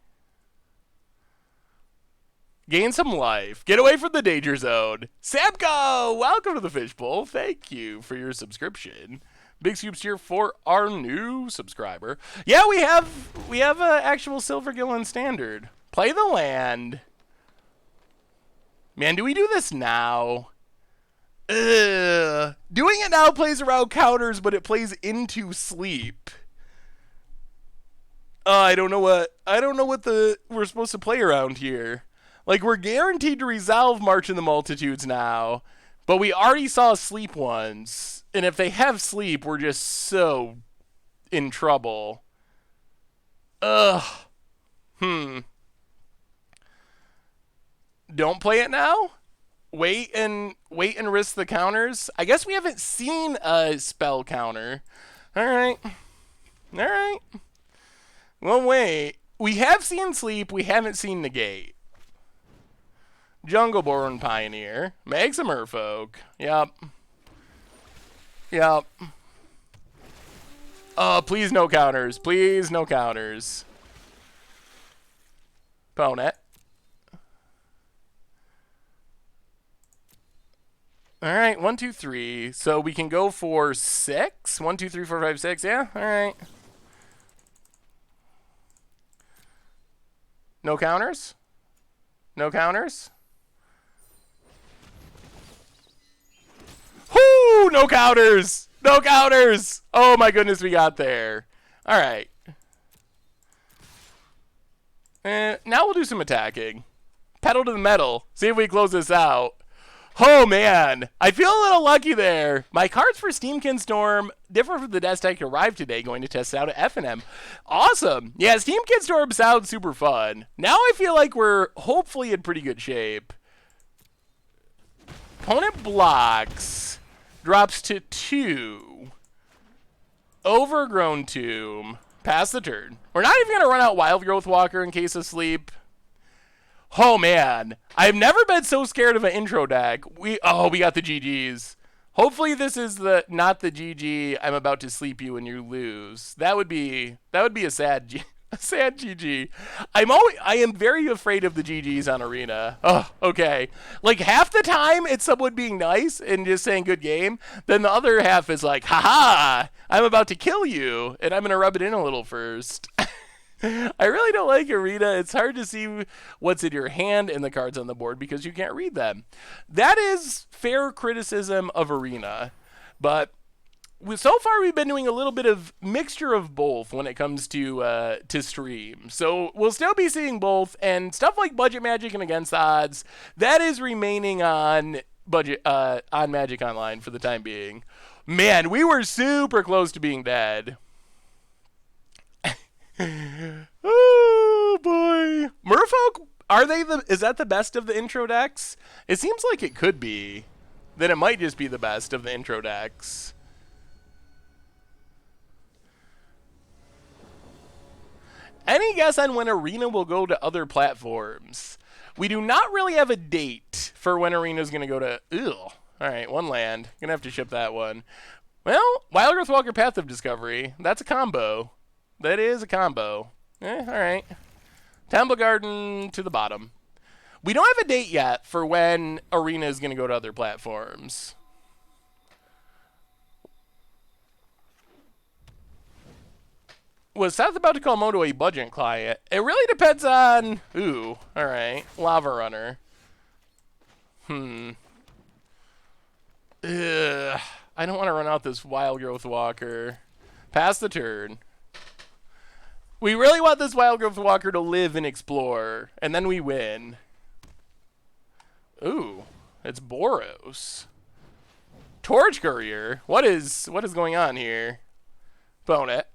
Gain some life. Get away from the danger zone. Samko, welcome to the Fishbowl. Thank you for your subscription. Big scoops here for our new subscriber. Yeah, we have an actual Silvergill in Standard. Play the land. Man, do we do this now? Ugh. Doing it now plays around counters, but it plays into sleep. I don't know what we're supposed to play around here. Like, we're guaranteed to resolve March in the Multitudes now, but we already saw sleep ones. And if they have sleep, we're just so in trouble. Ugh. Don't play it now? Wait and risk the counters? I guess we haven't seen a spell counter. Alright. Alright. Well, wait. We have seen sleep, we haven't seen negate. Jungleborn Pioneer. Makes a merfolk. Yep. Yep. Oh, please no counters. Please no counters. Opponent. Alright, 1, 2, 3. So we can go for 6? 1, 2, 3, 4, 5, 6. Yeah, alright. No counters? No counters? Whoo! No counters! No counters! Oh my goodness, we got there. Alright. Now we'll do some attacking. Pedal to the metal. See if we close this out. Oh man, I feel a little lucky there. My cards for Steamkin Storm differ from the deck deck arrived today. Going to test it out at F&M. Awesome. Yeah, Steamkin Storm sounds super fun. Now I feel like we're hopefully in pretty good shape. Opponent blocks. Drops to 2. Overgrown Tomb. Pass the turn. We're not even going to run out Wild Growth Walker in case of sleep. Oh man, I've never been so scared of an intro deck. We got the GGs. Hopefully this is not the GG. I'm about to sleep you and you lose. That would be a sad GG. I am very afraid of the GGs on Arena. Oh, okay. Like half the time it's someone being nice and just saying good game. Then the other half is like, haha, I'm about to kill you and I'm gonna rub it in a little first. I really don't like Arena. It's hard to see what's in your hand and the cards on the board because you can't read them. That is fair criticism of Arena. But so far we've been doing a little bit of mixture of both when it comes to stream. So we'll still be seeing both, and stuff like Budget Magic and Against Odds, that is remaining on Magic Online for the time being. Man, we were super close to being dead. Oh boy, Merfolk, is that the best of the intro decks? It seems like it could be. Then it might just be the best of the intro decks. Any guess on when Arena will go to other platforms? We do not really have a date for when Arena's going to go to... Ugh. Alright, one land. Gonna have to ship that one. Well, Wild Growth Walker Path of Discovery. That's a combo. That is a combo. Alright. Temple Garden to the bottom. We don't have a date yet for when Arena is going to go to other platforms. Was Seth about to call Moto a budget client? It really depends on... Ooh, alright. Lava Runner. Ugh. I don't want to run out this Wild Growth Walker. Pass the turn. We really want this Wild Growth Walker to live and explore, and then we win. Ooh, it's Boros. Torch Courier. What is going on here? Bone it.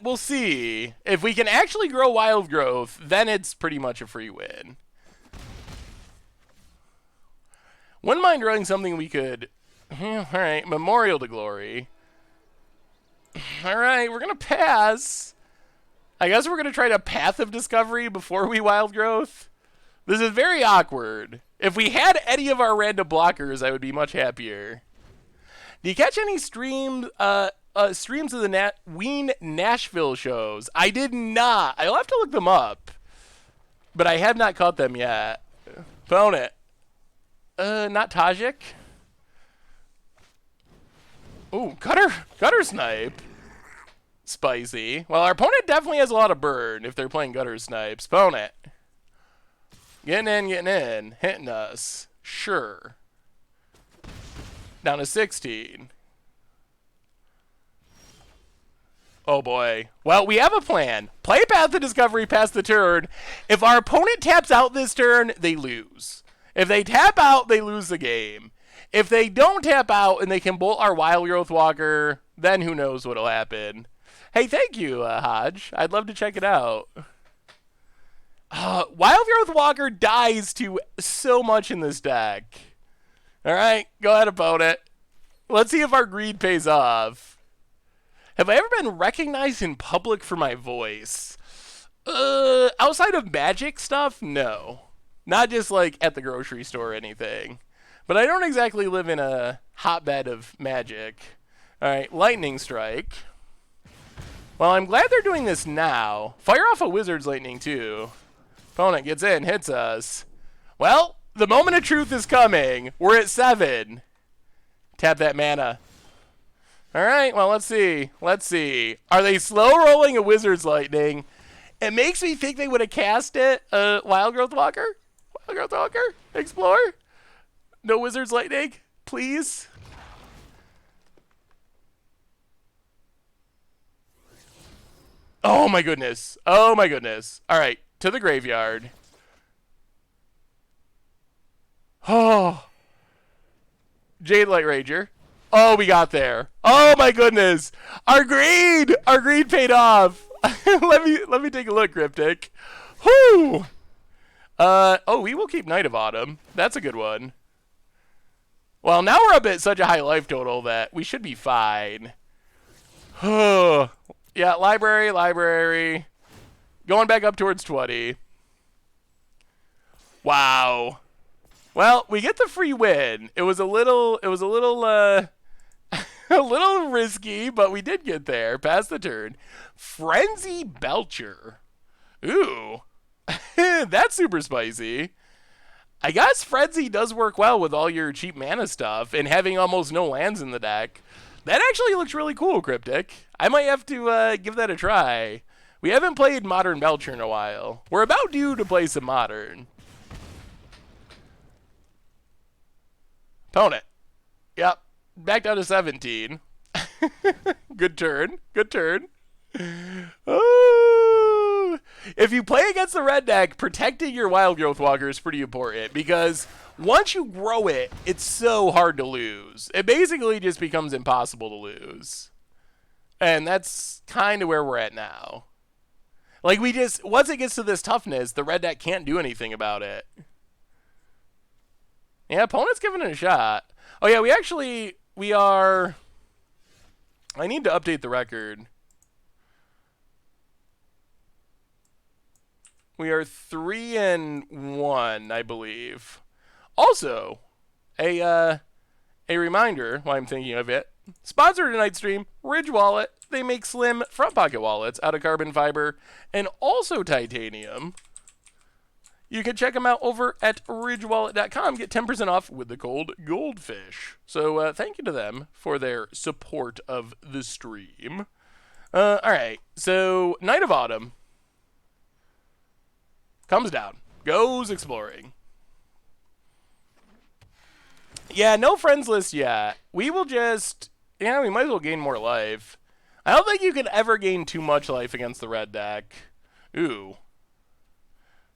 We'll see. If we can actually grow Wild Growth, then it's pretty much a free win. Wouldn't mind running something we could... Alright, Memorial to Glory. Alright, we're going to pass. I guess we're going to try to Path of Discovery before we Wild Growth. This is very awkward. If we had any of our random blockers, I would be much happier. Do you catch any streams of the Ween Nashville shows? I did not. I'll have to look them up. But I have not caught them yet. Phone it. Not Tajik. Ooh, gutter snipe. Spicy. Well, our opponent definitely has a lot of burn if they're playing gutter snipes. Phone it. Getting in, hitting us. Sure. Down to 16. Oh boy. Well, we have a plan. Play Path of Discovery past the turn. If our opponent taps out this turn, they lose. If they tap out, they lose the game. If they don't tap out and they can bolt our Wild Growth Walker, then who knows what'll happen. Hey, thank you, Hodge. I'd love to check it out. Wild Growth Walker dies to so much in this deck. All right, go ahead, opponent. Let's see if our greed pays off. Have I ever been recognized in public for my voice? Outside of magic stuff, no. Not just like at the grocery store or anything. But I don't exactly live in a hotbed of magic. All right, Lightning Strike. Well, I'm glad they're doing this now. Fire off a Wizard's Lightning, too. Opponent gets in, hits us. Well, the moment of truth is coming. We're at 7. Tap that mana. All right, well, let's see. Let's see. Are they slow rolling a Wizard's Lightning? It makes me think they would have cast it. Wild Growth Walker? Wild Growth Walker? Explore? No Wizard's Lightning? Please? Oh, my goodness. Oh, my goodness. All right, to the graveyard. Oh. Jade Light Ranger. Oh, we got there. Oh, my goodness. Our greed paid off. let me take a look, Cryptic. Whoo. Oh, we will keep Night of Autumn. That's a good one. Well, now we're up at such a high life total that we should be fine. Yeah, library. Going back up towards 20. Wow. Well, we get the free win. It was a little a little risky, but we did get there. Past the turn. Frenzy Belcher. Ooh. That's super spicy. I guess Frenzy does work well with all your cheap mana stuff and having almost no lands in the deck. That actually looks really cool, Cryptic. I might have to give that a try. We haven't played Modern Belcher in a while. We're about due to play some Modern. Opponent. Yep. Back down to 17. Good turn. Good turn. Oh. If you play against the red deck, protecting your Wild Growth Walker is pretty important because once you grow it, it's so hard to lose. It basically just becomes impossible to lose. And that's kind of where we're at now. Like, once it gets to this toughness, the red deck can't do anything about it. Yeah, opponent's giving it a shot. Oh, yeah, we are... I need to update the record. We are 3-1, I believe. Also, a reminder, while I'm thinking of it, sponsor tonight's stream, Ridge Wallet. They make slim front pocket wallets out of carbon fiber and also titanium. You can check them out over at ridgewallet.com. Get 10% off with the code Goldfish. So thank you to them for their support of the stream. All right, so Night of Autumn comes down, goes exploring. Yeah, no friends list yet. We will just, yeah, we might as well gain more life. I don't think you can ever gain too much life against the red deck. Ooh.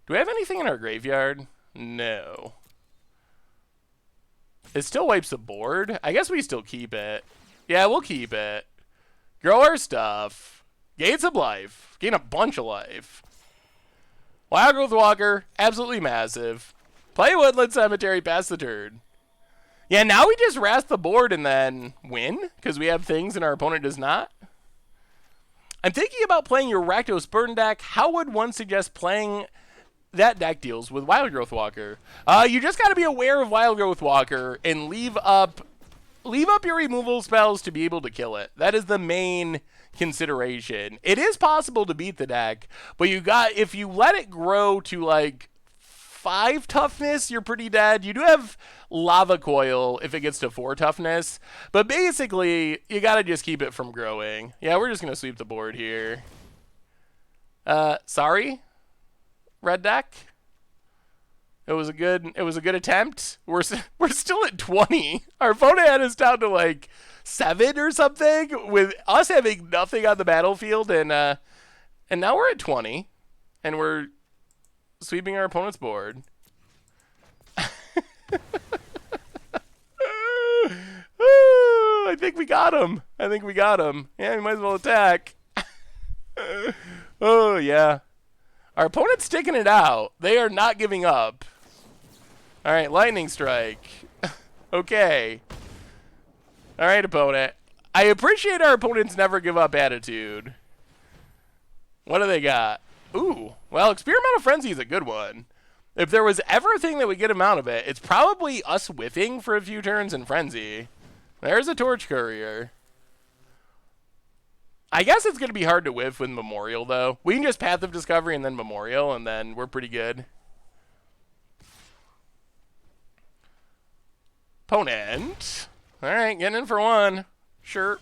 Do we have anything in our graveyard? No. It still wipes the board? I guess we still keep it. Yeah, we'll keep it. Grow our stuff. Gain some life. Gain a bunch of life. Wild Growth Walker, absolutely massive. Play Woodland Cemetery past the turn. Yeah, now we just rast the board and then win, because we have things and our opponent does not. I'm thinking about playing your Rakdos Burn deck. How would one suggest playing that deck deals with Wild Growth Walker? You just got to be aware of Wild Growth Walker and leave up your removal spells to be able to kill it. That is the main consideration. It is possible to beat the deck, but if you let it grow to like 5 toughness, you're pretty dead. You do have Lava Coil if it gets to 4 toughness, but basically you gotta just keep it from growing. Yeah, we're just gonna sweep the board here. Sorry, red deck. It was a good attempt. We're still at 20. Our opponent had us down to like 7 or something, with us having nothing on the battlefield, and now we're at 20, and we're sweeping our opponent's board. I think we got him. Yeah, we might as well attack. Oh, yeah. Our opponent's sticking it out. They are not giving up. All right, lightning strike. Okay. All right, opponent. I appreciate our opponent's never give up attitude. What do they got? Ooh, well, experimental frenzy is a good one. If there was ever a thing that would get him out of it, it's probably us whiffing for a few turns in frenzy. There's a torch courier. I guess it's going to be hard to whiff with Memorial, though. We can just Path of Discovery and then Memorial, and then we're pretty good. Opponent. All right, getting in for one. Sure.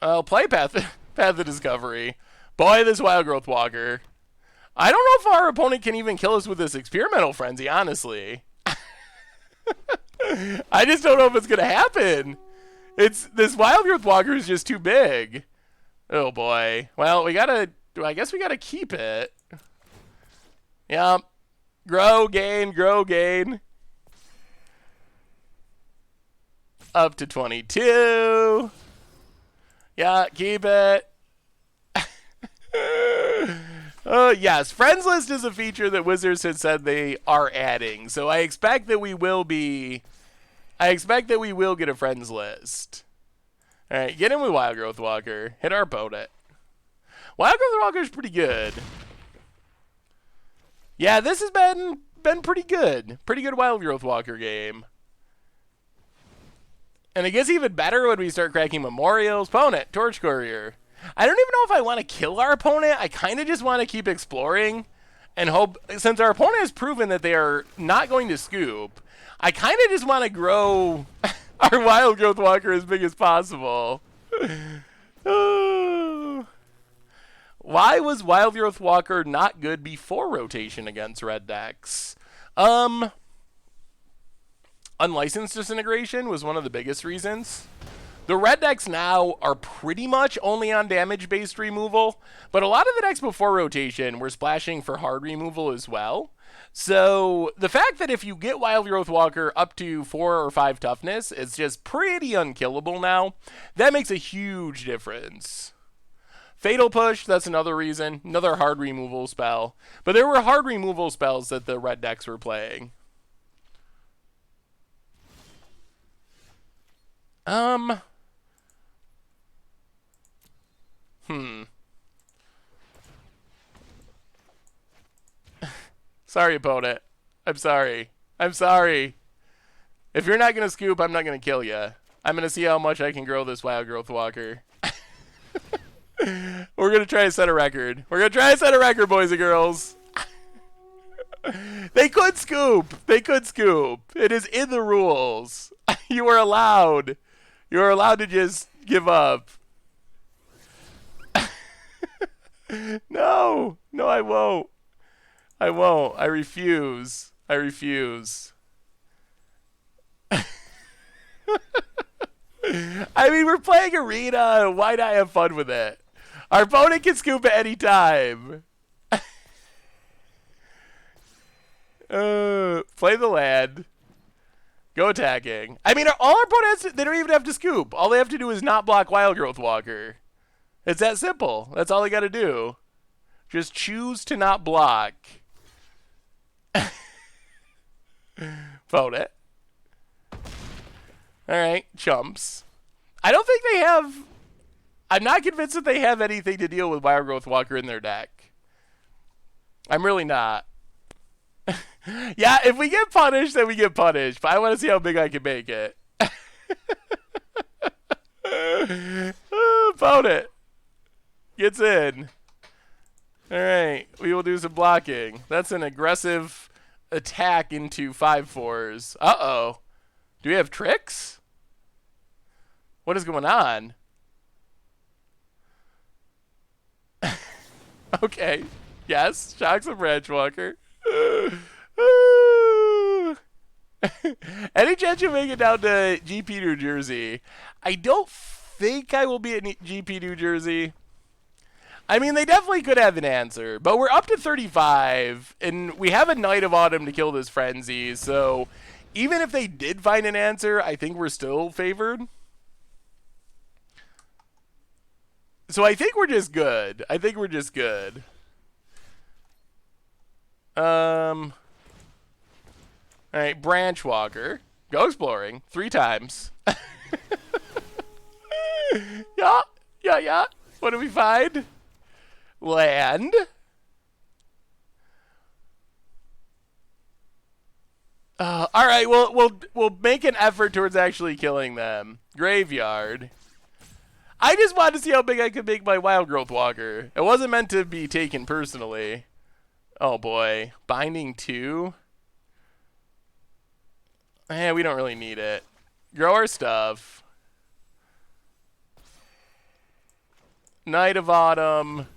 I'll play Path of Discovery. Boy, this Wild Growth Walker. I don't know if our opponent can even kill us with this Experimental Frenzy, honestly. I just don't know if it's going to happen. This Wild Growth Walker is just too big. Oh, boy. Well, I guess we gotta keep it. Yeah. Grow, gain, grow, gain. Up to 22. Yeah, keep it. Oh, yes. Friends list is a feature that Wizards has said they are adding. So I expect that we will get a friends list. All right, get in with Wild Growth Walker. Hit our opponent. Wild Growth Walker is pretty good. Yeah, this has been pretty good. Pretty good Wild Growth Walker game. And it gets even better when we start cracking Memorials. Opponent, Torch Courier. I don't even know if I want to kill our opponent. I kind of just want to keep exploring and hope, since our opponent has proven that they are not going to scoop, I kind of just want to grow our Wild Growth Walker as big as possible. Why was Wild Growth Walker not good before rotation against red decks? Unlicensed Disintegration was one of the biggest reasons. The red decks now are pretty much only on damage-based removal, but a lot of the decks before rotation were splashing for hard removal as well. So the fact that if you get Wild Growth Walker up to 4 or 5 toughness, it's just pretty unkillable now. That makes a huge difference. Fatal Push, that's another reason. Another hard removal spell. But there were hard removal spells that the red decks were playing. Sorry, opponent. I'm sorry. If you're not going to scoop, I'm not going to kill you. I'm going to see how much I can grow this Wild Growth Walker. We're going to try to set a record. Boys and girls. They could scoop. It is in the rules. You are allowed. You're allowed to just give up. No, I won't. I refuse. I mean, we're playing Arena. Why not have fun with it? Our opponent can scoop at any time. Play the land. Go attacking. I mean, all our opponents, they don't even have to scoop. All they have to do is not block Wild Growth Walker. It's that simple. That's all they got to do. Just choose to not block. Vote it. Alright, chumps. I don't think they have... I'm not convinced that they have anything to deal with Wild Growth Walker in their deck. I'm really not. Yeah, if we get punished, then we get punished. But I want to see how big I can make it. Vote it. Gets in. Alright, we will do some blocking. That's an aggressive attack into 5/4s. Uh-oh. Do we have tricks? What is going on? Okay. Yes, Shocks of Branchwalker. Any chance you'll make it down to GP New Jersey? I don't think I will be at GP New Jersey. I mean, they definitely could have an answer, but we're up to 35, and we have a Night of Autumn to kill this frenzy, so even if they did find an answer, I think we're still favored. So I think we're just good. All right, Branch Walker. Go exploring 3 times. Yeah. What do we find? Land. All right, we'll make an effort towards actually killing them. Graveyard. I just wanted to see how big I could make my Wild Growth Walker. It wasn't meant to be taken personally. Oh boy, Binding 2. We don't really need it. Grow our stuff. Night of Autumn.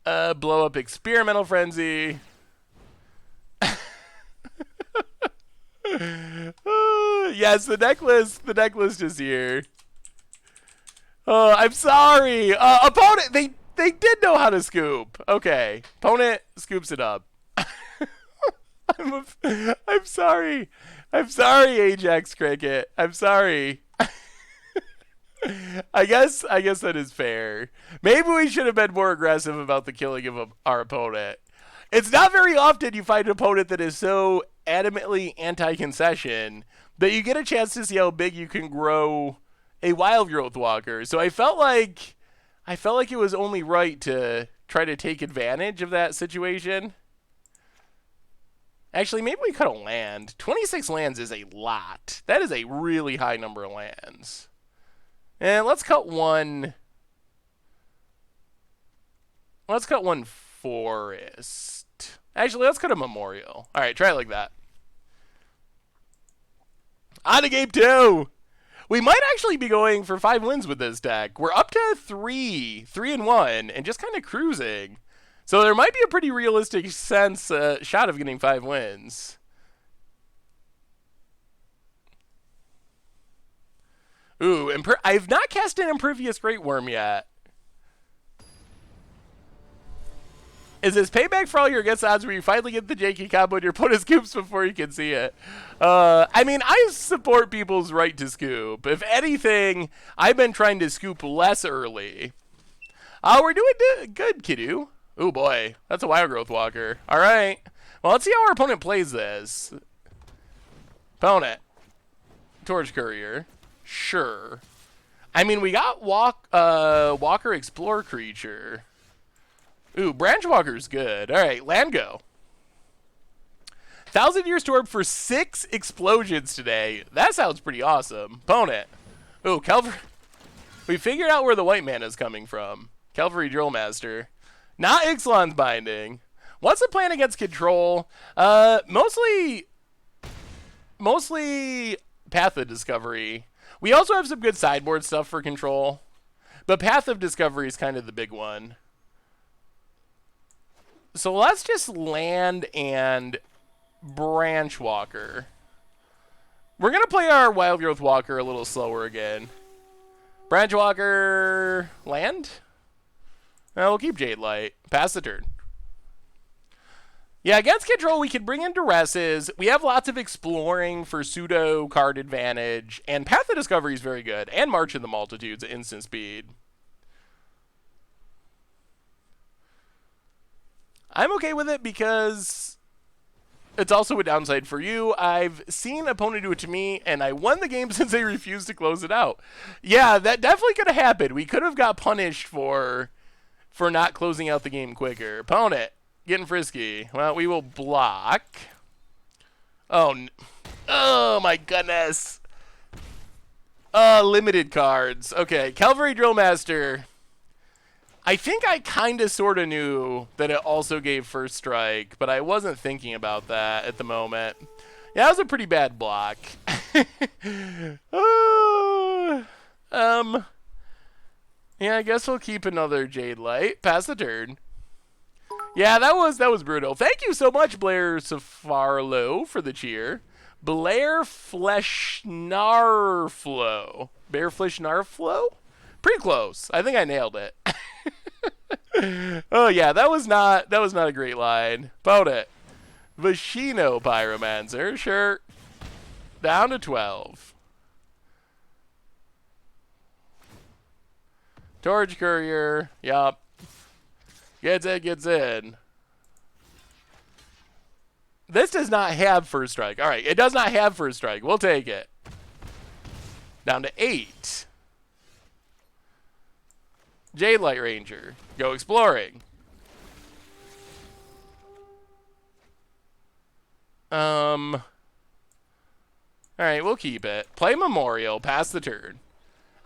Blow up Experimental Frenzy. Yes, the necklace is here. Oh, I'm sorry. Opponent, they did know how to scoop. Okay, opponent scoops it up. I'm sorry. I'm sorry, Ajax Cricket. I'm sorry. I guess that is fair. Maybe we should have been more aggressive about the killing of our opponent. It's not very often you find an opponent that is so adamantly anti-concession that you get a chance to see how big you can grow a Wild Growth Walker. So I felt like it was only right to try to take advantage of that situation. Actually, maybe we cut a land. 26 lands is a lot. That is a really high number of lands. And let's cut one. Let's cut one forest. Actually, let's cut a memorial. All right, try it like that. On to game 2. We might actually be going for 5 wins with this deck. We're up to 3-1, and just kind of cruising. So there might be a pretty realistic shot of getting 5 wins. Ooh, I've not cast an Impervious Great Worm yet. Is this payback for all your against odds where you finally get the janky combo and your opponent scoops before you can see it? I mean, I support people's right to scoop. If anything, I've been trying to scoop less early. We're doing good, kiddo. Oh boy, that's a Wild Growth Walker. All right. Well, let's see how our opponent plays this. Opponent. Torch Courier. Sure. I mean, we got Walker Explorer Creature. Ooh, Branch Walker's good. All right, land go. 1,000-Year Storm for 6 explosions today. That sounds pretty awesome. Opponent. Ooh, Calvary. We figured out where the white mana is coming from. Calvary Drillmaster. Not Ixalan's Binding. What's the plan against control? Mostly Path of Discovery. We also have some good sideboard stuff for control. But Path of Discovery is kind of the big one. So let's just land and Branch Walker. We're going to play our Wild Growth Walker a little slower again. Branch Walker, land? We'll keep Jade Light. Pass the turn. Yeah, against control, we can bring in Duresses. We have lots of exploring for pseudo card advantage. And Path of Discovery is very good. And March in the Multitudes at instant speed. I'm okay with it because it's also a downside for you. I've seen opponent do it to me, and I won the game since they refused to close it out. Yeah, that definitely could have happened. We could have got punished for not closing out the game quicker. Opponent, getting frisky. Well, we will block. Oh my goodness. Limited cards. Okay, Calvary Drillmaster. I think I kind of sort of knew that it also gave first strike, but I wasn't thinking about that at the moment. Yeah, that was a pretty bad block. Yeah, I guess we'll keep another Jade Light. Pass the turn. Yeah, that was brutal. Thank you so much, Blair Safarlo, for the cheer. Blair Fleshnarflo. Blair Fleshnarflo? Pretty close. I think I nailed it. Oh yeah, that was not a great line. About it. Vashino Pyromancer, sure. Down to 12. Torch Courier, yup. Gets in. This does not have first strike. All right, it does not have first strike. We'll take it. Down to 8. Jade Light Ranger, go exploring. All right, we'll keep it. Play Memorial, pass the turn.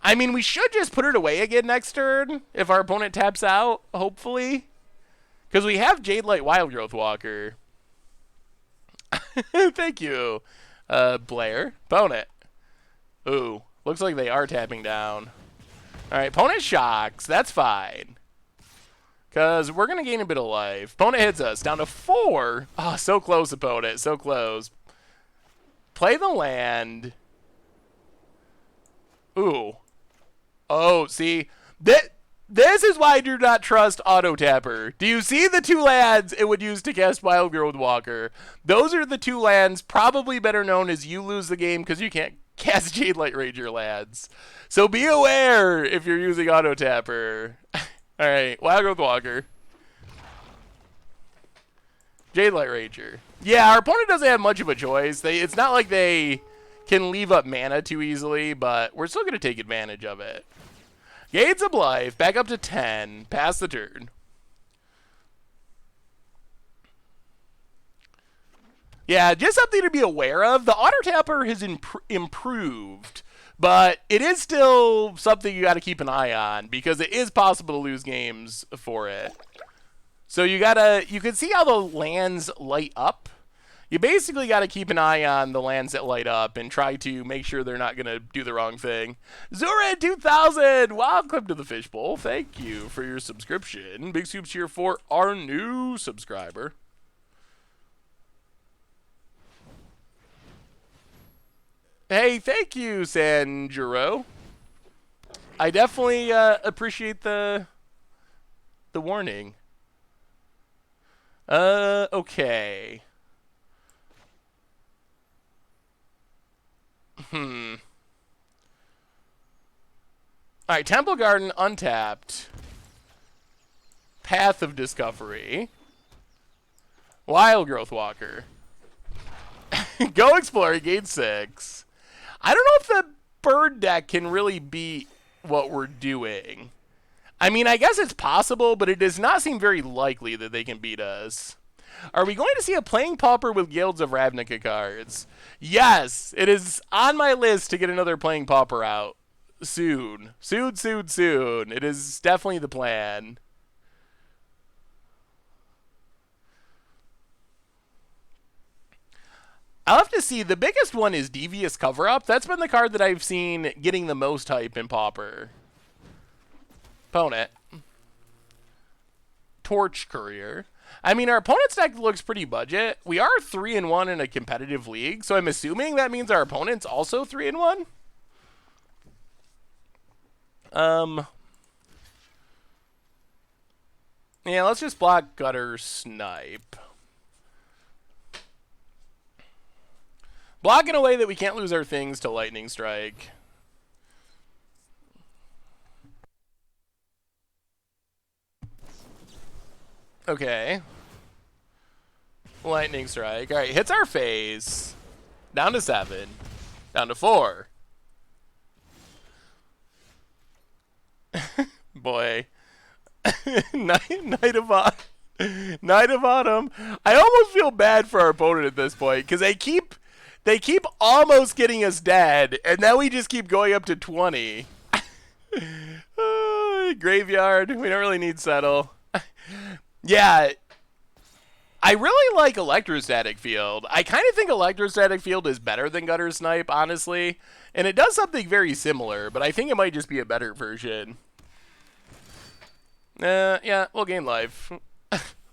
I mean, we should just put it away again next turn if our opponent taps out, hopefully. Because we have Jade Light Wildgrowth Walker. Thank you, Blair. Opponent. Ooh, looks like they are tapping down. All right, opponent shocks. That's fine. Because we're going to gain a bit of life. Opponent hits us down to 4. Oh, so close, opponent. So close. Play the land. Ooh. Oh, see, this is why I do not trust Auto Tapper. Do you see the 2 lands it would use to cast Wildgrowth Walker? Those are the 2 lands probably better known as you lose the game because you can't cast Jade Light Ranger lands. So be aware if you're using Auto Tapper. All right, Wildgrowth Walker. Jade Light Ranger. Yeah, our opponent doesn't have much of a choice. It's not like they can leave up mana too easily, but we're still going to take advantage of it. Gates of Life, back up to 10. Pass the turn. Yeah, just something to be aware of. The Auto Tapper has improved, but it is still something you got to keep an eye on because it is possible to lose games for it. So you can see how the lands light up. You basically got to keep an eye on the lands that light up and try to make sure they're not going to do the wrong thing. Zura2000, welcome to the Fishbowl. Thank you for your subscription. Big soups here for our new subscriber. Hey, thank you, Sanjuro. I definitely appreciate the warning. Okay. All right, Temple Garden untapped. Path of Discovery. Wildgrowth Walker. Go Explorer, gate 6. I don't know if the bird deck can really beat what we're doing. I mean, I guess it's possible, but it does not seem very likely that they can beat us. Are we going to see a Playing Pauper with Guilds of Ravnica cards? Yes, it is on my list to get another Playing Pauper out soon. Soon. It is definitely the plan. I'll have to see. The biggest one is Devious Cover-Up. That's been the card that I've seen getting the most hype in Pauper. Opponent. Torch Courier. I mean, our opponent's deck looks pretty budget. We are 3-1 in a competitive league, so I'm assuming that means our opponent's also 3-1. Yeah, let's just block Gutter Snipe. Block in a way that we can't lose our things to Lightning Strike. Okay. Lightning Strike. All right, hits our face. Down to 7. Down to 4. Boy. Night of Autumn. I almost feel bad for our opponent at this point because they keep almost getting us dead, and now we just keep going up to 20. Graveyard. We don't really need Settle. Yeah. I really like Electrostatic Field. I kind of think Electrostatic Field is better than Gutter Snipe, honestly. And it does something very similar, but I think it might just be a better version. Yeah, we'll gain life.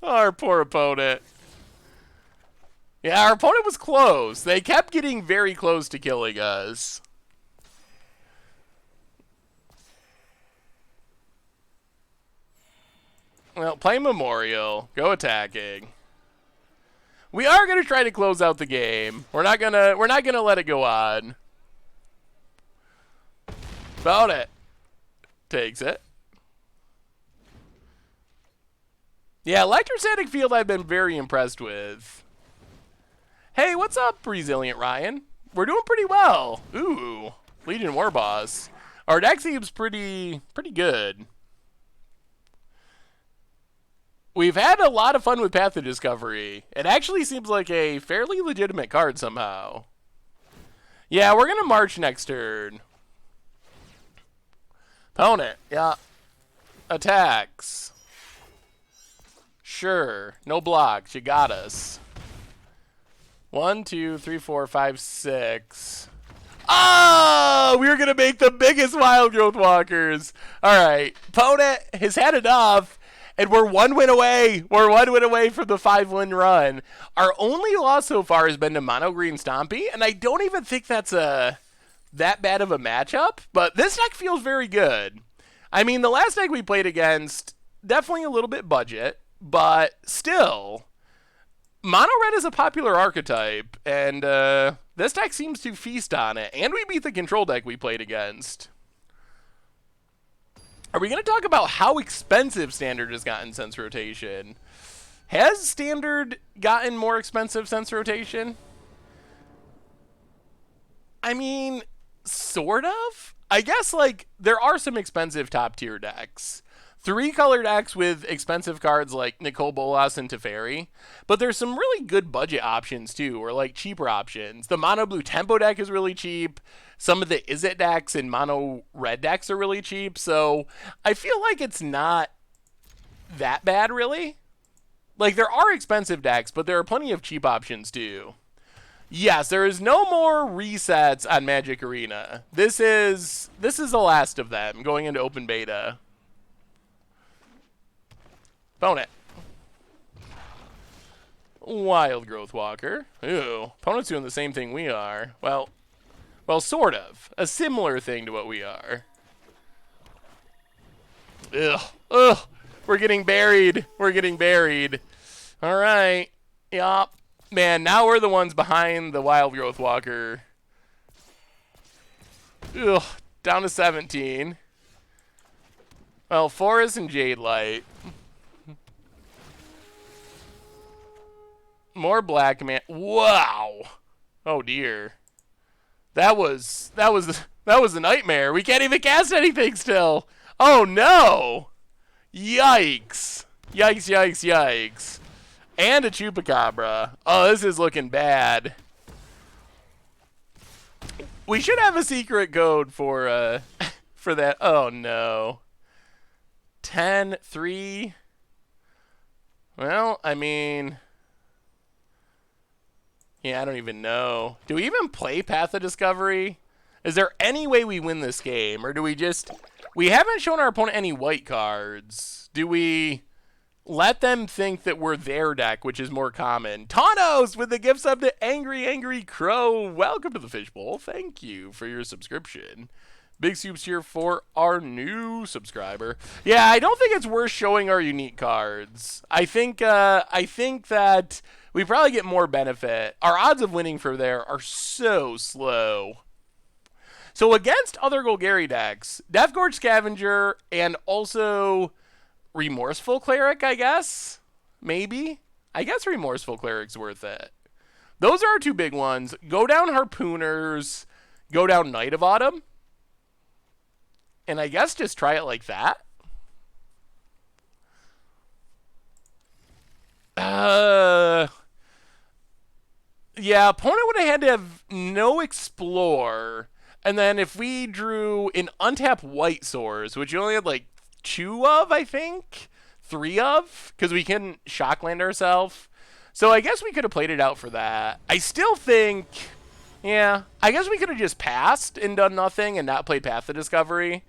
Our poor opponent. Yeah, our opponent was close. They kept getting very close to killing us. Well, play Memorial. Go attacking. We are gonna try to close out the game. We're not gonna let it go on. About it. Takes it. Yeah, Electrostatic Field I've been very impressed with. Hey, what's up, Resilient Ryan? We're doing pretty well. Ooh, Legion War Boss. Our deck seems pretty good. We've had a lot of fun with Path of Discovery. It actually seems like a fairly legitimate card somehow. Yeah, we're gonna march next turn. Opponent, yeah. Attacks. Sure, no blocks, you got us. 1, 2, 3, 4, 5, 6. Oh, we're gonna make the biggest Wild Growth Walkers. All right, opponent has had enough, and we're 1 win away. We're 1 win away from the 5-win run. Our only loss so far has been to Mono Green Stompy, and I don't even think that's that bad of a matchup. But this deck feels very good. I mean, the last deck we played against, definitely a little bit budget, but still. Mono Red is a popular archetype, and this deck seems to feast on it. And we beat the control deck we played against. Are we going to talk about how expensive Standard has gotten since rotation? Has Standard gotten more expensive since rotation? I mean, sort of. I guess, like, there are some expensive top-tier decks. 3-color decks with expensive cards like Nicole Bolas and Teferi. But there's some really good budget options, too, or, like, cheaper options. The Mono Blue Tempo deck is really cheap. Some of the Izzet decks and Mono Red decks are really cheap. So I feel like it's not that bad, really. Like, there are expensive decks, but there are plenty of cheap options, too. Yes, there is no more resets on Magic Arena. This is the last of them going into open beta. Opponent. Wild Growth Walker. Ooh, opponent's doing the same thing we are. Well, sort of. A similar thing to what we are. Ugh. We're getting buried. We're getting buried. All right. Yup. Man, now we're the ones behind the Wild Growth Walker. Ugh. Down to 17. Well, Forest and Jade Light. More Black Man. Wow. Oh dear. That was a nightmare. We can't even cast anything still. Oh no. Yikes. Yikes. And a Chupacabra. Oh, this is looking bad. We should have a secret code for for that. Oh no. 10, 3. Well, I mean, yeah, I don't even know. Do we even play Path of Discovery? Is there any way we win this game? Or do we just... We haven't shown our opponent any white cards. Do we let them think that we're their deck, which is more common? Tanos with the gift sub to Angry Crow. Welcome to the Fishbowl. Thank you for your subscription. Big soups here for our new subscriber. Yeah, I don't think it's worth showing our unique cards. I think that we probably get more benefit. Our odds of winning for there are so slow. So against other Golgari decks, Death Gorge Scavenger and also Remorseful Cleric, I guess? Maybe? I guess Remorseful Cleric's worth it. Those are our two big ones. Go down Harpooners, go down Knight of Autumn. And I guess just try it like that. Yeah, opponent would have had to have no Explore. And then if we drew an untapped White Source, which you only had like 2 of, I think? 3 of? Because we can Shockland ourselves. So I guess we could have played it out for that. I still think... Yeah, I guess we could have just passed and done nothing and not played Path of Discovery.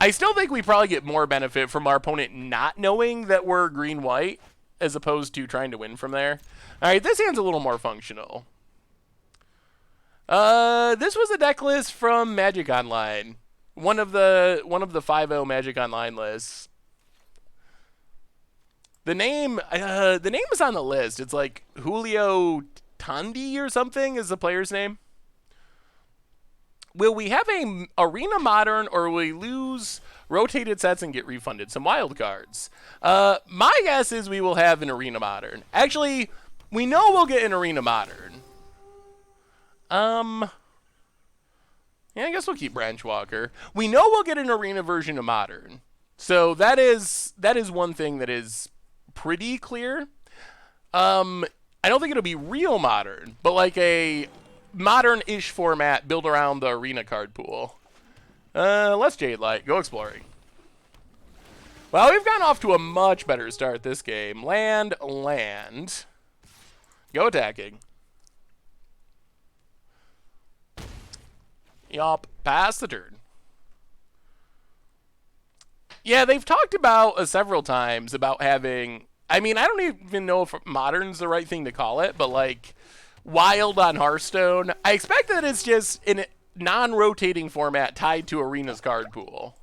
I still think we probably get more benefit from our opponent not knowing that we're green-white as opposed to trying to win from there. All right, this hand's a little more functional. This was a deck list from Magic Online. One of the 5.0 Magic Online lists. The name is on the list. It's like Julio Tandy or something is the player's name. Will we have a Arena Modern, or will we lose rotated sets and get refunded some wild cards? My guess is we will have an Arena Modern. Actually, we know we'll get an Arena Modern. Yeah, I guess we'll keep Branch Walker. We know we'll get an Arena version of Modern. So that is one thing that is pretty clear. I don't think it'll be real Modern, but like a modern-ish format built around the Arena card pool. Let's Jade Light. Go exploring. Well, we've gone off to a much better start this game. Land. Go attacking. Yup, pass the turn. Yeah, they've talked about several times about having... I mean, I don't even know if Modern's the right thing to call it, but like Wild on Hearthstone. I expect that it's just in a non-rotating format tied to Arena's card pool.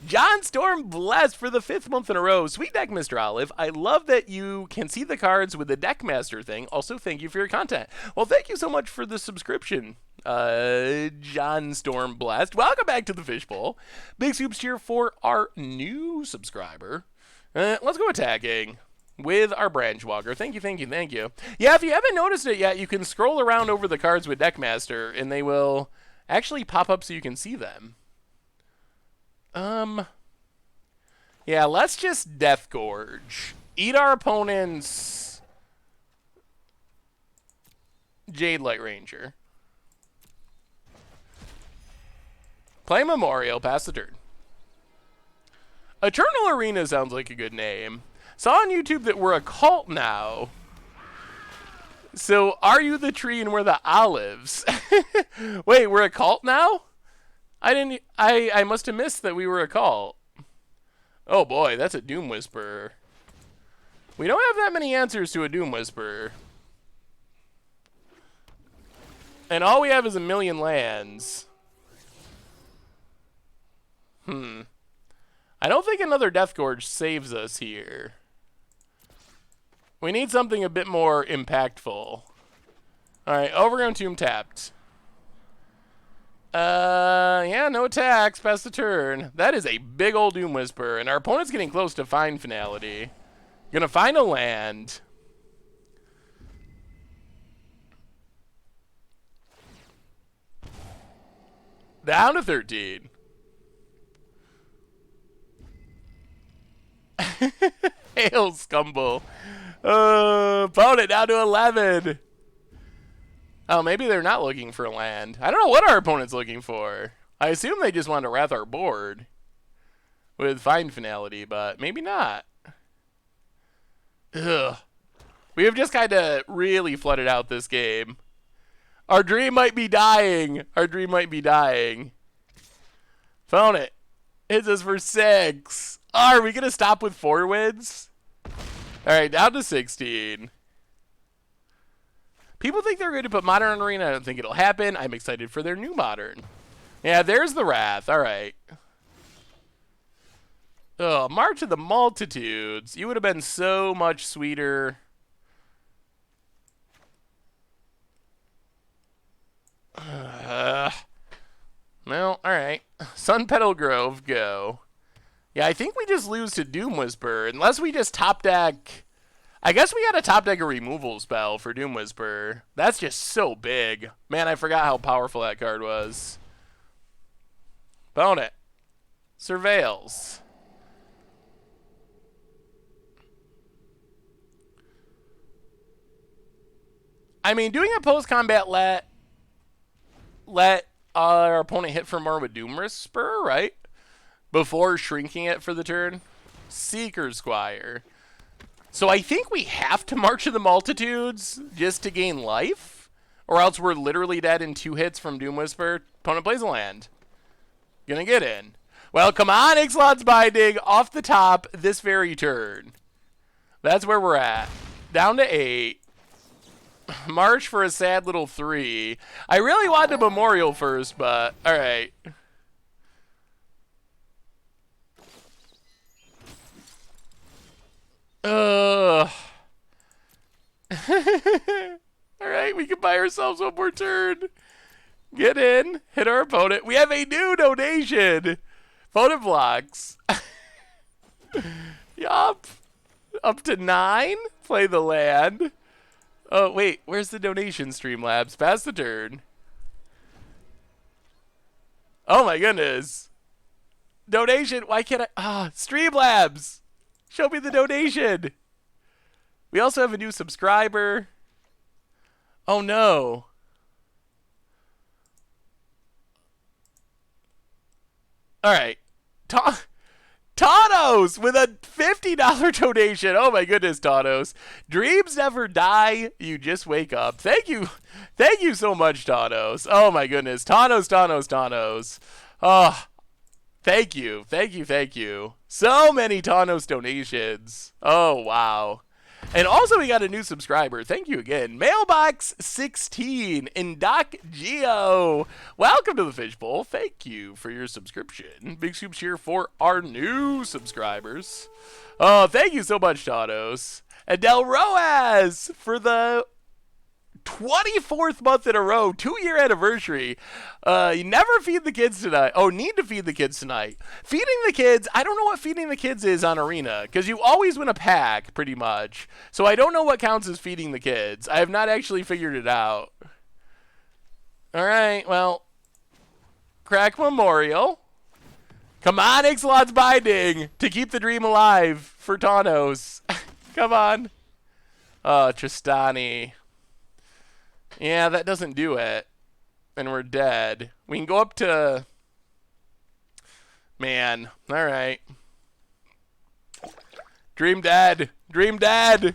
John Storm blessed for the 5th month in a row. Sweet deck, Mr. Olive. I love that you can see the cards with the deck master thing. Also, thank you for your content. Well, thank you so much for the subscription, John Storm blessed. Welcome back to the Fishbowl. Big soups here for our new subscriber. Let's go attacking with our Branch Walker. Thank you. Yeah, if you haven't noticed it yet, you can scroll around over the cards with Deckmaster, and they will actually pop up so you can see them. Yeah, let's just Death Gorge. Eat our opponent's Jade Light Ranger. Play Memorial, pass the turn. Eternal Arena sounds like a good name. Saw on YouTube that we're a cult now. So, are you the tree and we're the olives? Wait, we're a cult now? I must have missed that we were a cult. Oh boy, that's a Doom Whisperer. We don't have that many answers to a Doom Whisperer. And all we have is a million lands. I don't think another Death Gorge saves us here. We need something a bit more impactful. Alright, Overgrown Tomb tapped. Yeah, no attacks. Pass the turn. That is a big old Doom Whisper, and our opponent's getting close to Find Finality. Gonna find a land. Down to 13. Hail Scumble. Opponent down to 11. Oh, maybe they're not looking for land. I don't know what our opponent's looking for. I assume they just want to wrath our board with Find Finality, but maybe not. Ugh. We have just kind of really flooded out this game. Our dream might be dying. Phone it. Hits us for 6. Oh, are we going to stop with 4 wins? All right, down to 16. People think they're going to put Modern Arena. I don't think it'll happen. I'm excited for their new Modern. Yeah, there's the Wrath. All right. Oh, March of the Multitudes. You would have been so much sweeter. Well, all right. Sun Petal Grove, go. Yeah, I think we just lose to Doom Whisper. Unless we just top deck... I guess we got a top deck a removal spell for Doom Whisper. That's just so big. Man, I forgot how powerful that card was. Bone it. Surveils. I mean, doing a post-combat let our opponent hit for more with Doom Whisper, right? Before shrinking it for the turn. Seeker Squire. So I think we have to March of the Multitudes just to gain life, or else we're literally dead in 2 hits from Doom Whisper. Opponent plays a land. Gonna get in. Well, come on, Ixalan's Binding off the top this very turn. That's where we're at. Down to 8. March for a sad little 3. I really wanted a Memorial first, but all right. Ugh. All right, we can buy ourselves one more turn. Get in, hit our opponent. We have a new donation. Opponent blocks. Yup. Up to 9. Play the land. Oh, wait. Where's the donation, Streamlabs? Pass the turn. Oh, my goodness. Donation. Why can't I? Ah, Streamlabs. Show me the donation. We also have a new subscriber. Oh, no. All right. Tanos with a $50 donation. Oh my goodness, Tanos. Dreams never die. You just wake up. Thank you. Thank you so much, Tanos. Oh my goodness. Tanos. Oh, thank you. Thank you. So many Tanos donations. Oh, wow. And also, we got a new subscriber. Thank you again. Mailbox 16 in Doc Geo. Welcome to the Fishbowl. Thank you for your subscription. Big soup cheer for our new subscribers. Oh, thank you so much, Tanos. And Del Roaz for the 24th month in a row, 2-year anniversary. You never feed the kids tonight. Oh, need to feed the kids tonight. Feeding the kids, I don't know what feeding the kids is on Arena, because you always win a pack, pretty much. So I don't know what counts as feeding the kids. I have not actually figured it out. All right, well, crack Memorial. Come on, Ixalan's Binding to keep the dream alive for Tanos. Come on. Oh, Tristani. Yeah, that doesn't do it. And we're dead. We can go up to... Man. All right. Dream dead. Besetta,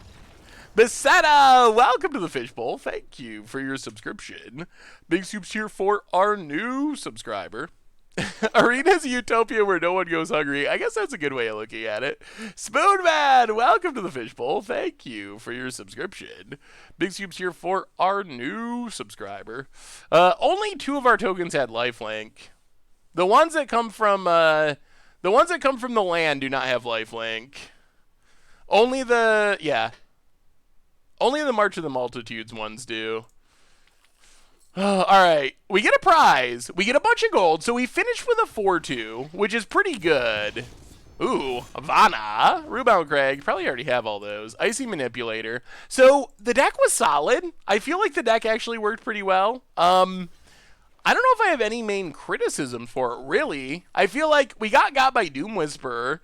welcome to the Fishbowl. Thank you for your subscription. Big soups here for our new subscriber. Arena's a utopia where no one goes hungry. I guess that's a good way of looking at it. Spoonman, welcome to the Fishbowl. Thank you for your subscription. Big soups here for our new subscriber. Only 2 of our tokens had lifelink. The ones that come from the land do not have lifelink. Only the March of the Multitudes ones do. All right, we get a prize. We get a bunch of gold, so we finished with a 4-2, which is pretty good. Ooh, Ivana, Rebound Craig, probably already have all those. Icy Manipulator. So the deck was solid. I feel like the deck actually worked pretty well. I don't know if I have any main criticism for it, really. I feel like we got by Doom Whisperer.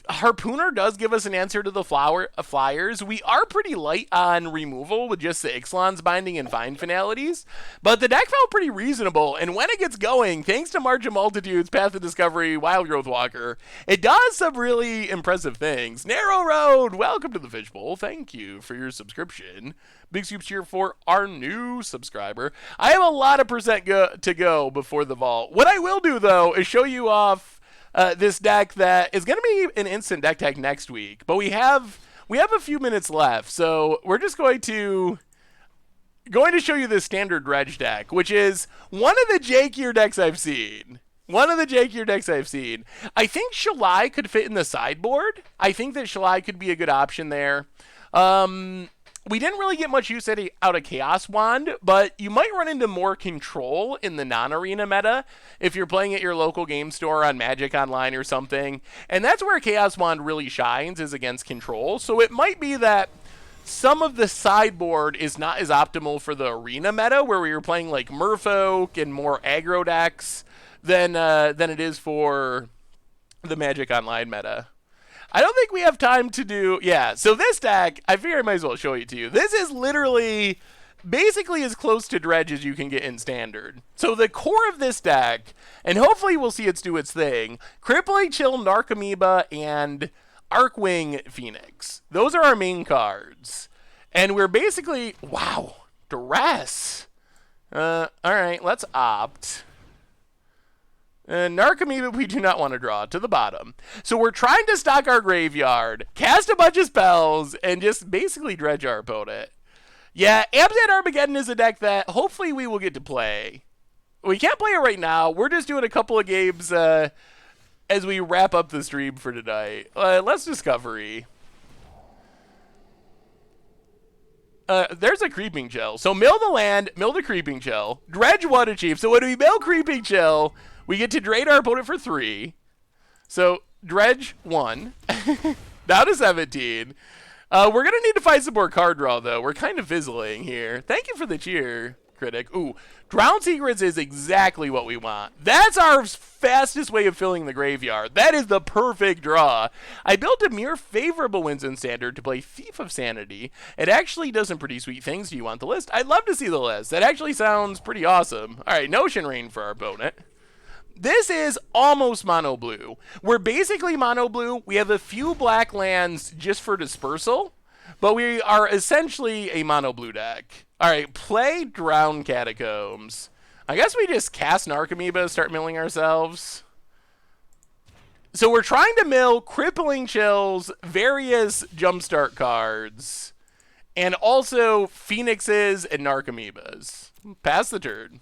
Harpooner does give us an answer to the flyers. We are pretty light on removal with just the Ixalan's Binding and Find Finalities, but the deck felt pretty reasonable, and when it gets going, thanks to March of Multitudes, Path of Discovery, Wild Growth Walker, it does some really impressive things. Narrow Road, welcome to the Fishbowl. Thank you for your subscription. Big soups here for our new subscriber. I have a lot of percent to go before the vault. What I will do, though, is show you off this deck that is going to be an instant deck tag next week, but we have a few minutes left, so we're just going to show you this standard Reg deck, which is one of the jankier decks I've seen. I think Shalai could fit in the sideboard. I think that Shalai could be a good option there. We didn't really get much use out of Chaos Wand, but you might run into more control in the non-arena meta if you're playing at your local game store on Magic Online or something. And that's where Chaos Wand really shines, is against control. So it might be that some of the sideboard is not as optimal for the arena meta, where we were playing like Merfolk and more aggro decks than it is for the Magic Online meta. I don't think we have time to do... Yeah, so this deck, I figure I might as well show it to you. This is literally basically as close to Dredge as you can get in Standard. So the core of this deck, and hopefully we'll see it do its thing, Crippling Chill, Narcomoeba, and Arcwing Phoenix. Those are our main cards. And we're basically... Wow, Duress. Alright, let's opt. Narcomoeba we do not want to draw to the bottom. So we're trying to stock our graveyard, cast a bunch of spells, and just basically dredge our opponent. Yeah, Abzan Armageddon is a deck that hopefully we will get to play. We can't play it right now. We're just doing a couple of games as we wrap up the stream for tonight. Let's Discovery. There's a Creeping Chill. So mill the land, mill the Creeping Chill, dredge one achieve. So when we mill Creeping Chill, we get to drain our opponent for 3. So dredge 1. Down to 17. We're going to need to find some more card draw, though. We're kind of fizzling here. Thank you for the cheer, Critic. Ooh, Drowned Secrets is exactly what we want. That's our fastest way of filling the graveyard. That is the perfect draw. I built a mere favorable wins in Standard to play Thief of Sanity. It actually does some pretty sweet things. Do you want the list? I'd love to see the list. That actually sounds pretty awesome. All right, Notion Rain for our opponent. This is almost mono blue. We're basically mono blue. We have a few black lands just for dispersal, but we are essentially a mono blue deck. All right, play Drowned Catacombs. I guess we just cast Narcomoeba, start milling ourselves. So we're trying to mill Crippling Chills, various jumpstart cards, and also Phoenixes and Narcomoebas. Pass the turn.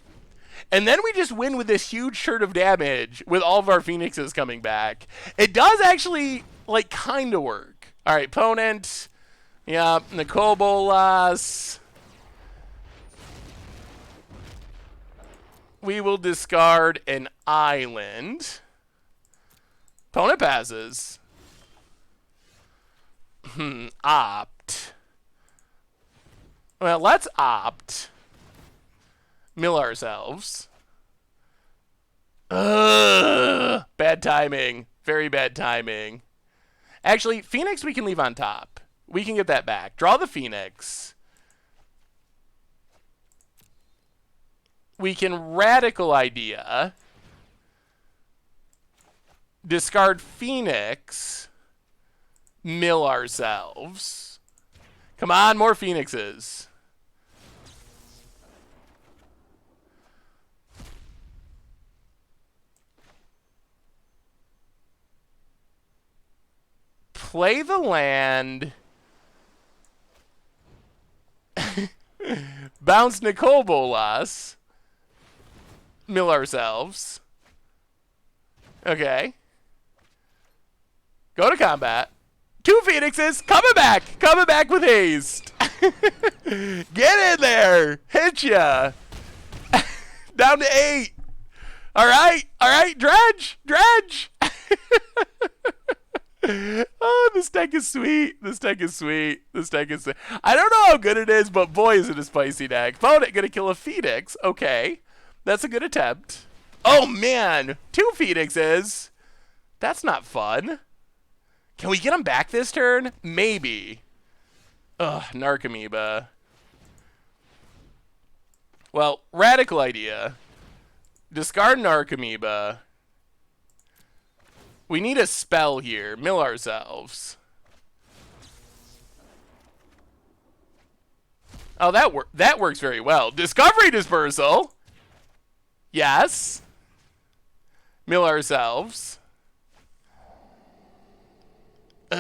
And then we just win with this huge churn of damage with all of our Phoenixes coming back. It does actually, like, kind of work. All right, opponent. Yeah, Nicobolas. We will discard an island. Opponent passes. Opt. Well, let's opt. Mill ourselves. Ugh, bad timing. Very bad timing. Actually, Phoenix we can leave on top. We can get that back. Draw the Phoenix. We can Radical Idea. Discard Phoenix. Mill ourselves. Come on, more Phoenixes. Play the land. Bounce Nicobolas. Mill ourselves. Okay. Go to combat. 2 Phoenixes. Coming back. Coming back with haste. Get in there. Hit ya. Down to 8. All right. All right. Dredge. Dredge. Oh, this deck is sweet. This deck is sweet. This deck is sweet. I don't know how good it is, but boy, is it a spicy deck. Opponent gonna kill a Phoenix. Okay. That's a good attempt. Oh, man. 2 Phoenixes. That's not fun. Can we get them back this turn? Maybe. Ugh, Narcomoeba. Well, Radical Idea. Discard Narcomoeba. We need a spell here. Mill ourselves. Oh, that works very well. Discovery Dispersal. Yes. Mill ourselves. We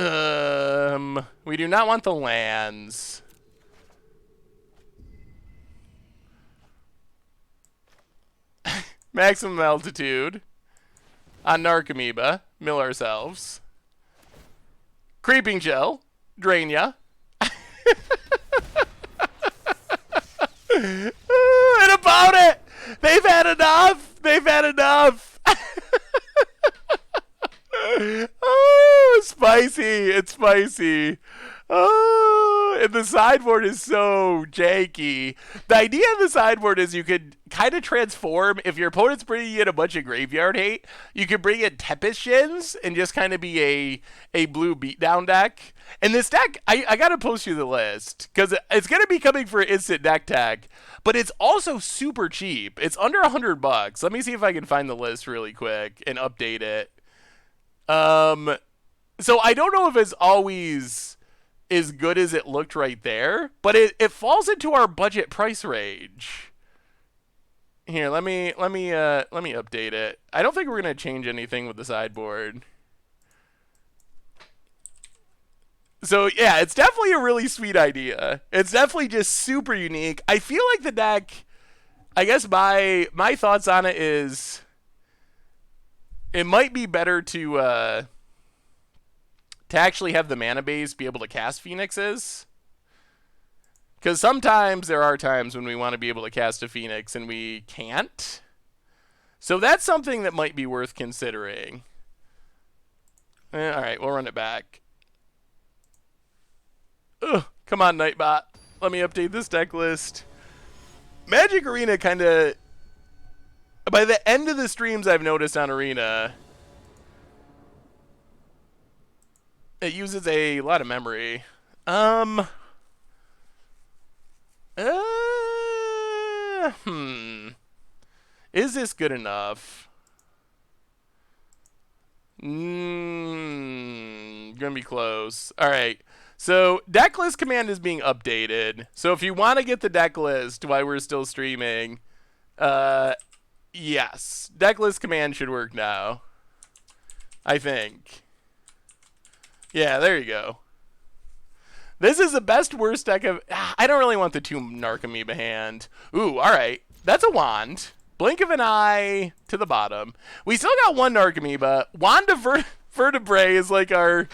do not want the lands. Maximum altitude. On Narcomoeba. Mill ourselves. Creeping Chill. Drain ya. And about it! They've had enough! They've had enough! Oh, spicy! It's spicy. Oh, and the sideboard is so janky. The idea of the sideboard is you could kind of transform. If your opponent's bringing in a bunch of graveyard hate, you could bring in Tempest Shins and just kind of be a blue beatdown deck. And this deck, I got to post you the list because it's going to be coming for instant deck tag, but it's also super cheap. It's under $100. Let me see if I can find the list really quick and update it. So I don't know if it's always as good as it looked right there, but it falls into our budget price range. Here, let me update it. I don't think we're gonna change anything with the sideboard. So yeah, it's definitely a really sweet idea. It's definitely just super unique. I feel like the deck, I guess my thoughts on it is it might be better to actually have the mana base be able to cast Phoenixes. Because sometimes there are times when we want to be able to cast a Phoenix and we can't. So that's something that might be worth considering. Alright, we'll run it back. Ugh, come on, Nightbot. Let me update this deck list. Magic Arena kind of... By the end of the streams I've noticed on Arena, it uses a lot of memory. Is this good enough? Gonna be close. Alright. So, deck list command is being updated. So, if you want to get the deck list while we're still streaming, yes. Deck list command should work now. I think. Yeah, there you go. This is the best worst deck of... I don't really want the 2 Narcomoeba hand. Ooh, alright. That's a wand. Blink of an eye to the bottom. We still got 1 Narcomoeba. Wand of Vertebrae is like our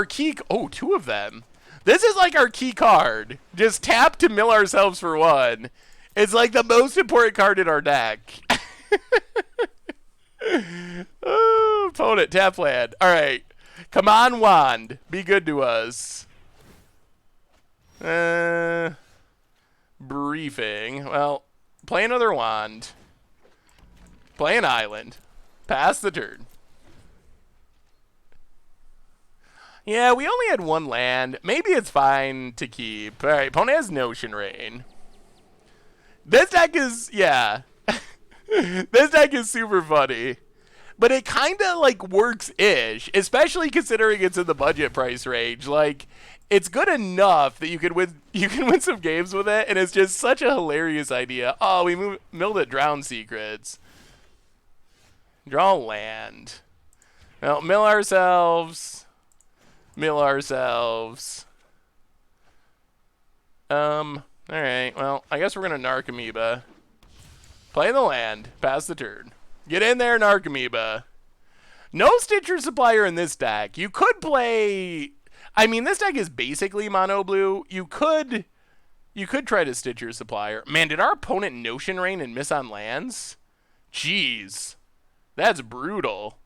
key... Oh, 2 of them. This is like our key card. Just tap to mill ourselves for 1. It's like the most important card in our deck. Oh, opponent, tap land. Alright. Come on, Wand. Be good to us. Briefing. Well, play another Wand. Play an island. Pass the turn. Yeah, we only had 1 land. Maybe it's fine to keep. Alright, opponent has Notion Rain. This deck is... Yeah. This deck is super funny. But it kind of, like, works-ish. Especially considering it's in the budget price range. Like... It's good enough that you can win some games with it, and it's just such a hilarious idea. Oh, we milled it Drown Secrets. Draw land. Well, mill ourselves. Mill ourselves. Alright, well, I guess we're gonna Narcomoeba. Play the land. Pass the turn. Get in there, Narcomoeba. No Stitcher Supplier in this deck. You could play... I mean, this deck is basically mono blue. You could try to Stitcher Supplier. Man, did our opponent Notion Rain and miss on lands? Jeez. That's brutal.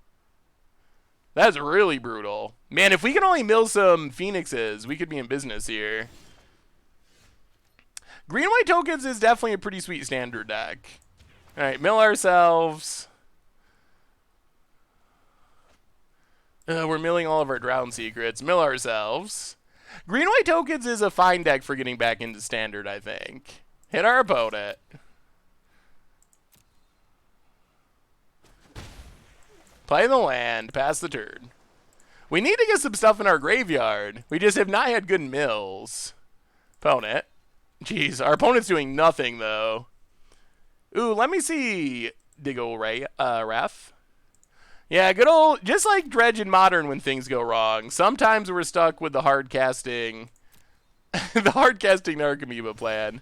That's really brutal. Man, if we can only mill some Phoenixes, we could be in business here. Green-white tokens is definitely a pretty sweet standard deck. Alright, mill ourselves. We're milling all of our Drown Secrets. Mill ourselves. Green-white tokens is a fine deck for getting back into standard, I think. Hit our opponent. Play the land. Pass the turn. We need to get some stuff in our graveyard. We just have not had good mills. Opponent. Jeez, our opponent's doing nothing, though. Ooh, let me see. Diggle Ref. Yeah, good old, just like Dredge in Modern when things go wrong. Sometimes we're stuck with the hard casting, the hard casting Narcomoeba plan.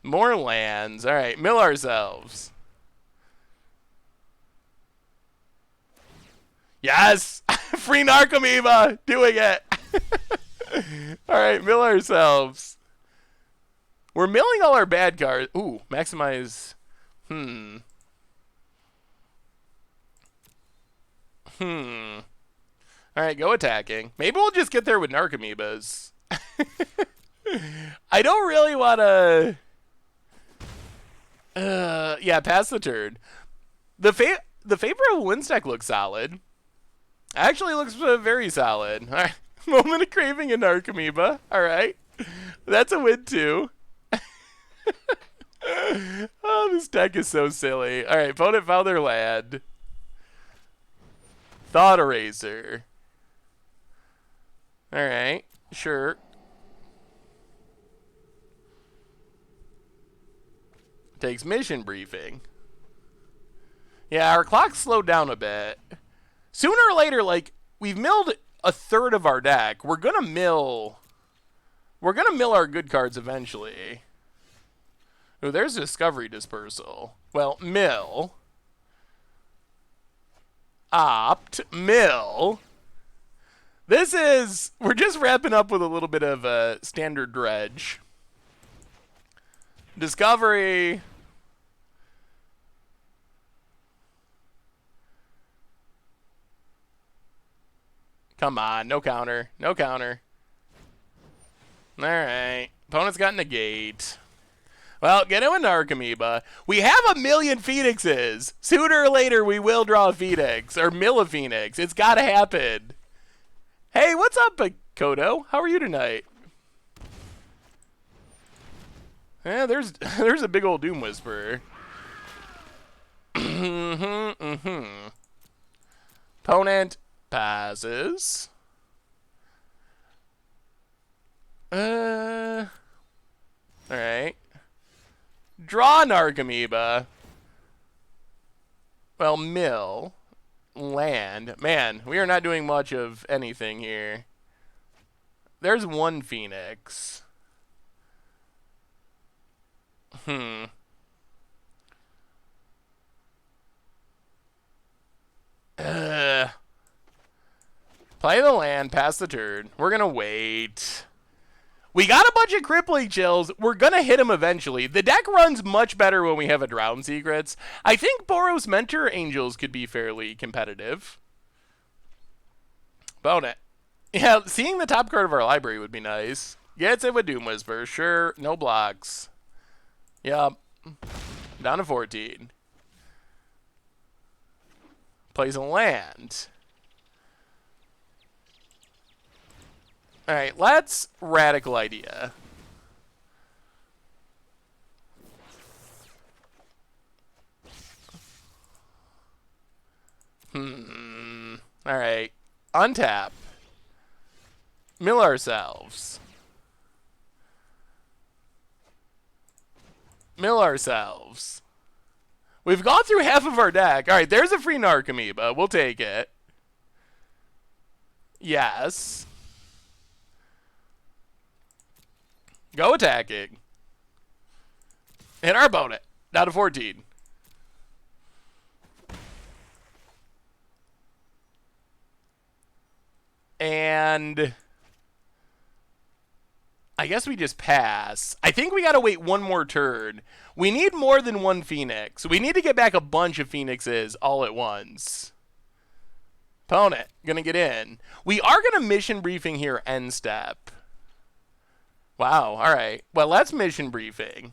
More lands. All right, mill ourselves. Yes, free Narcomoeba, doing it. All right, mill ourselves. We're milling all our bad cards. Ooh, maximize. Alright, go attacking. Maybe we'll just get there with Narcomoebas. I don't really want to... yeah, pass the turn. The favorable win stack looks solid. Actually looks very solid. Alright, moment of craving in Narcomoeba. Alright. That's a win too. Oh, this deck is so silly. Alright, opponent found their land. Thought Eraser. Alright, sure. Takes mission briefing. Yeah, our clock's slowed down a bit. Sooner or later, like, we've milled a third of our deck. We're gonna mill our good cards eventually. Oh, there's Discovery Dispersal. Well, mill. Opt. Mill. We're just wrapping up with a little bit of standard dredge. Discovery. Come on, no counter. No counter. Alright. Opponent's got negate. Well, get him a Narcomoeba. We have a million Phoenixes. Sooner or later, we will draw a Phoenix. Or mill a Phoenix. It's gotta happen. Hey, what's up, Kodo? How are you tonight? Yeah, there's a big old Doom Whisperer. Opponent passes. Alright. Draw Narcomoeba. Well, mill. Land. Man, we are not doing much of anything here. There's one Phoenix. Play the land, pass the turn. We're gonna wait. We got a bunch of crippling chills. We're gonna hit them eventually. The deck runs much better when we have a Drown Secrets. I think Boros Mentor Angels could be fairly competitive. Bone it. Yeah, seeing the top card of our library would be nice. Gets it with Doom Whisper. Sure, no blocks. Yup. Down to 14. Plays a land. Alright, let's Radical Idea. Alright. Untap. Mill ourselves. Mill ourselves. We've gone through half of our deck. Alright, there's a free Narcomoeba. We'll take it. Yes. Go attacking. Hit our opponent. Down to 14. And I guess we just pass. I think we gotta wait one more turn. We need more than one Phoenix. We need to get back a bunch of Phoenixes all at once. Opponent, gonna get in. We are gonna mission briefing here end step. Wow, alright. Well, let's mission briefing.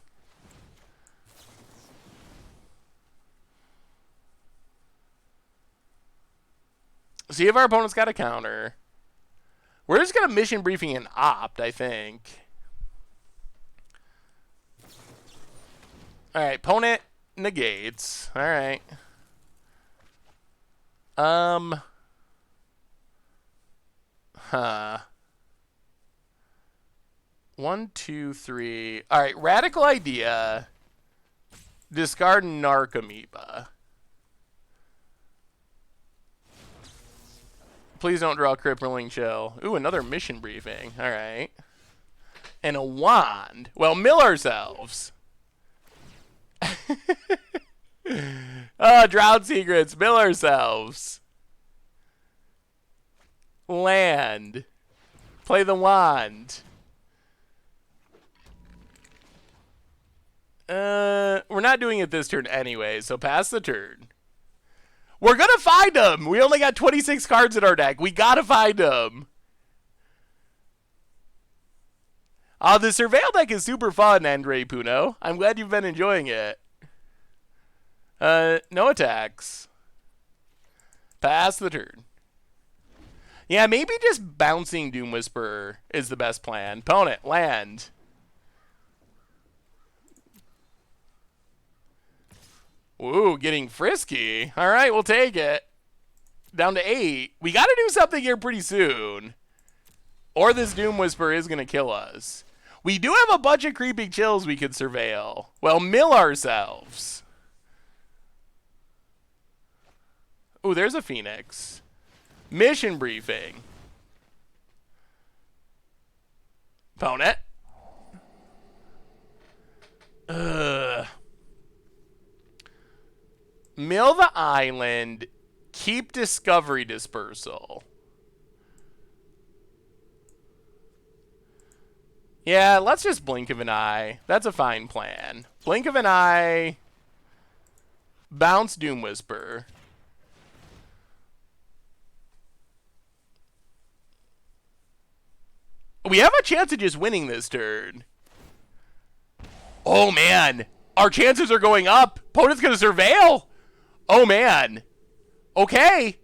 See if our opponent's got a counter. We're just going to mission briefing and opt, I think. Alright, opponent negates. Alright. Huh. 1, 2, 3. Alright, Radical Idea. Discard Narcomoeba. Please don't draw Crippling Chill. Ooh, another mission briefing. Alright. And a wand. Well, mill ourselves. Oh, Drown Secrets. Mill ourselves. Land. Play the wand. We're not doing it this turn anyway, so pass the turn. We're gonna find them! We only got 26 cards in our deck. We gotta find them. The Surveil deck is super fun, Andre Puno. I'm glad you've been enjoying it. No attacks. Pass the turn. Yeah, maybe just bouncing Doom Whisperer is the best plan. Opponent, land. Ooh, getting frisky. All right, we'll take it. Down to 8. We got to do something here pretty soon. Or this Doom Whisperer is going to kill us. We do have a bunch of creeping chills we could surveil. Well, mill ourselves. Ooh, there's a Phoenix. Mission briefing. Opponent. Mill the island. Keep discovery dispersal. Yeah, let's just blink of an eye. That's a fine plan. Blink of an eye. Bounce Doom Whisper. We have a chance of just winning this turn. Oh, man. Our chances are going up. Opponent's going to surveil. Oh, man. Okay.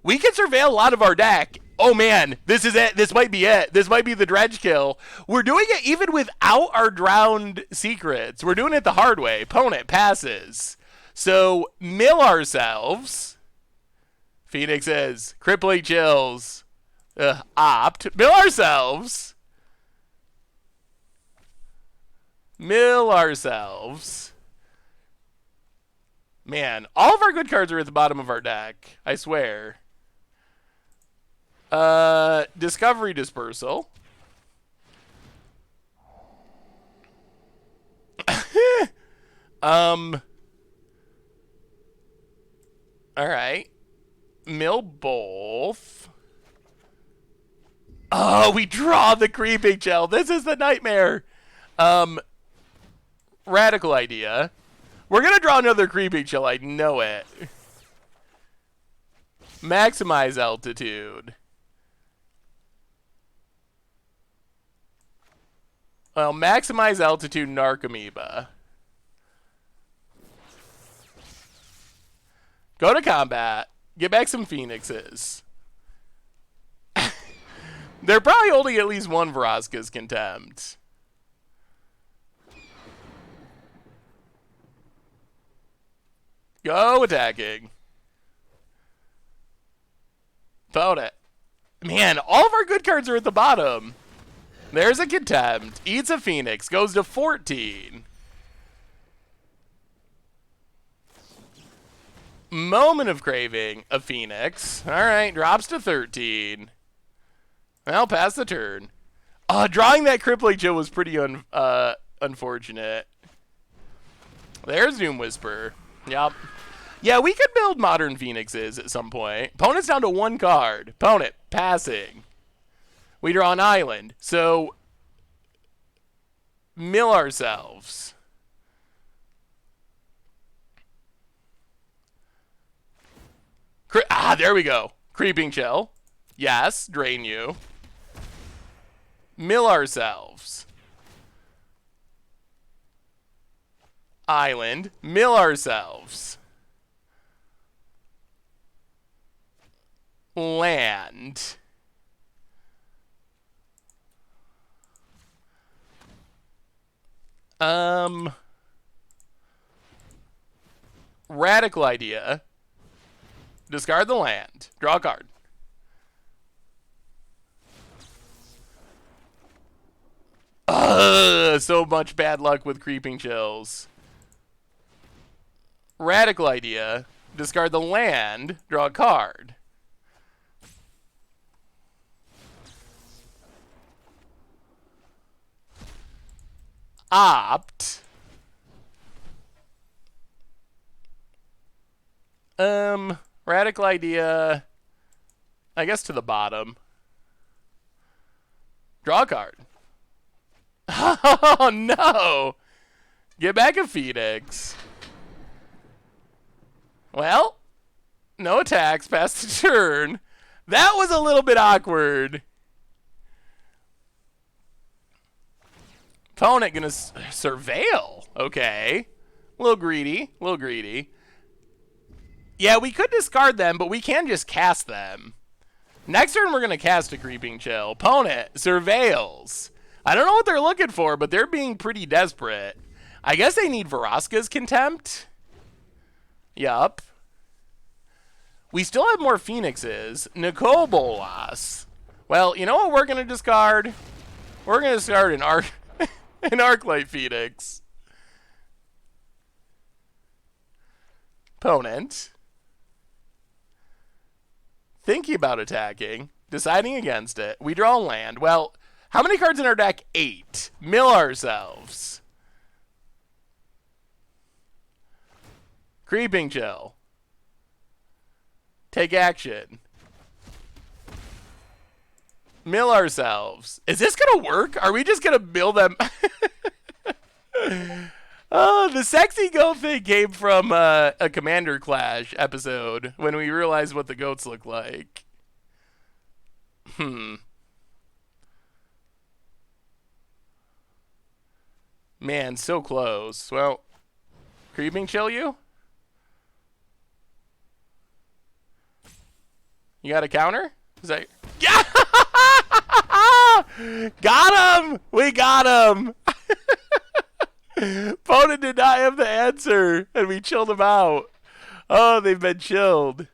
We can surveil a lot of our deck. Oh, man. This is it. This might be it. This might be the dredge kill. We're doing it even without our drowned secrets. We're doing it the hard way. Opponent passes. So, mill ourselves. Phoenix says, crippling chills. Opt. Mill ourselves. Mill ourselves. Man, all of our good cards are at the bottom of our deck. I swear. Discovery Dispersal. Alright. Mill both. Oh, we draw the creeping gel. This is the nightmare. Radical idea. We're going to draw another creeping chill. I know it. Maximize altitude. Well, maximize altitude Narcomoeba. Go to combat. Get back some Phoenixes. They're probably holding at least one Vraska's Contempt. Go attacking. Opponent. Man, all of our good cards are at the bottom. There's a Contempt. Eats a Phoenix. Goes to 14. Moment of Craving. A Phoenix. Alright, drops to 13. Well, pass the turn. Drawing that crippling chill was pretty unfortunate. There's Doom Whisper. Yep. Yeah, we could build modern Phoenixes at some point. Opponent's down to one card. Opponent, passing. We draw an island. So, mill ourselves. There we go. Creeping Chill. Yes, drain you. Mill ourselves. Island. Mill ourselves. Land. Radical idea. Discard the land. Draw a card. So much bad luck with creeping chills. Radical idea. Discard the land. Draw a card. Opt. Radical idea. I guess to the bottom. Draw a card. Oh, no. Get back a Phoenix. Well, no attacks past the turn. That was a little bit awkward. Opponent gonna surveil. Okay. A little greedy. A little greedy. Yeah, we could discard them, but we can just cast them. Next turn, we're going to cast a Creeping Chill. Opponent surveils. I don't know what they're looking for, but they're being pretty desperate. I guess they need Vraska's Contempt. Yup. We still have more Phoenixes. Nicobolas. Well, you know what we're going to discard? We're going to discard an An Arclight Phoenix. Opponent. Thinking about attacking. Deciding against it. We draw land. Well, how many cards in our deck? 8. Mill ourselves. Creeping Chill. Take action. Mill ourselves. Is this gonna work? Are we just gonna mill them? Oh, the sexy goat thing came from a Commander Clash episode when we realized what the goats look like. Man, so close. Well, Creeping Chill you? You got a counter? Is that... Yeah! Got him! We got him! Opponent did not have the answer, and we chilled him out. Oh, they've been chilled.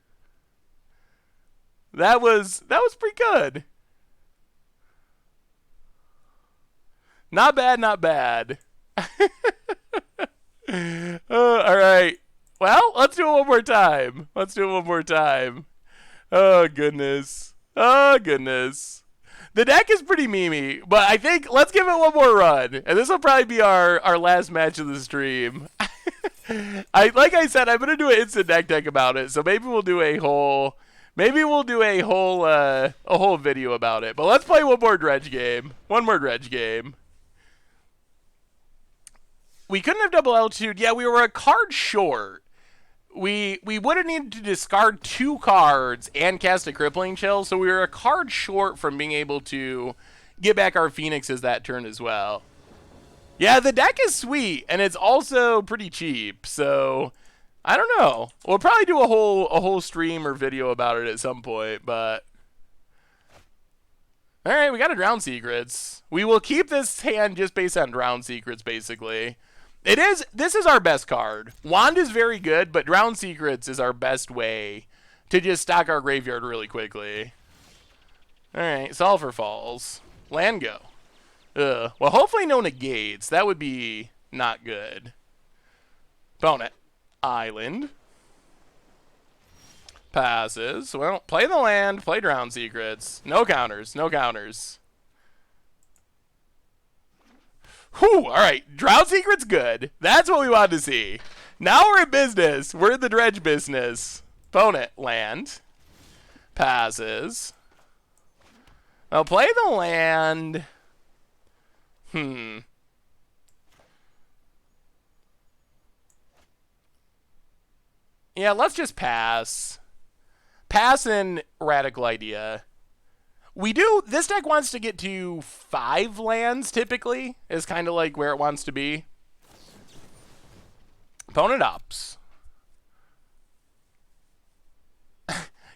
That was pretty good. Not bad, not bad. All right. Well, let's do it one more time. Oh, goodness. Oh, goodness. The deck is pretty memey, but I think let's give it one more run. And this will probably be our last match of the stream. Like I said, I'm gonna do an instant deck about it. So maybe we'll do a whole a whole video about it. But let's play one more dredge game. We couldn't have double altitude. Yeah, we were a card short. We would have needed to discard 2 cards and cast a Crippling Chill, so we were a card short from being able to get back our Phoenixes that turn as well. Yeah, the deck is sweet, and it's also pretty cheap, so I don't know. We'll probably do a whole stream or video about it at some point, but... Alright, we got a Drown Secrets. We will keep this hand just based on Drown Secrets, basically. This is our best card. Wand is very good, but Drown Secrets is our best way to just stock our graveyard really quickly. Alright, Sulfur Falls. Land go. Ugh. Well, hopefully no negates. That would be not good. Opponent. Island. Passes. Well, play the land, play Drown Secrets. No counters, no counters. Whew, alright. Drown Secret's good. That's what we wanted to see. Now we're in business. We're in the dredge business. Opponent, land. Passes. I'll play the land. Yeah, let's just pass. Pass in Radical Idea. This deck wants to get to 5 lands, typically, is kind of like where it wants to be. Opponent ups.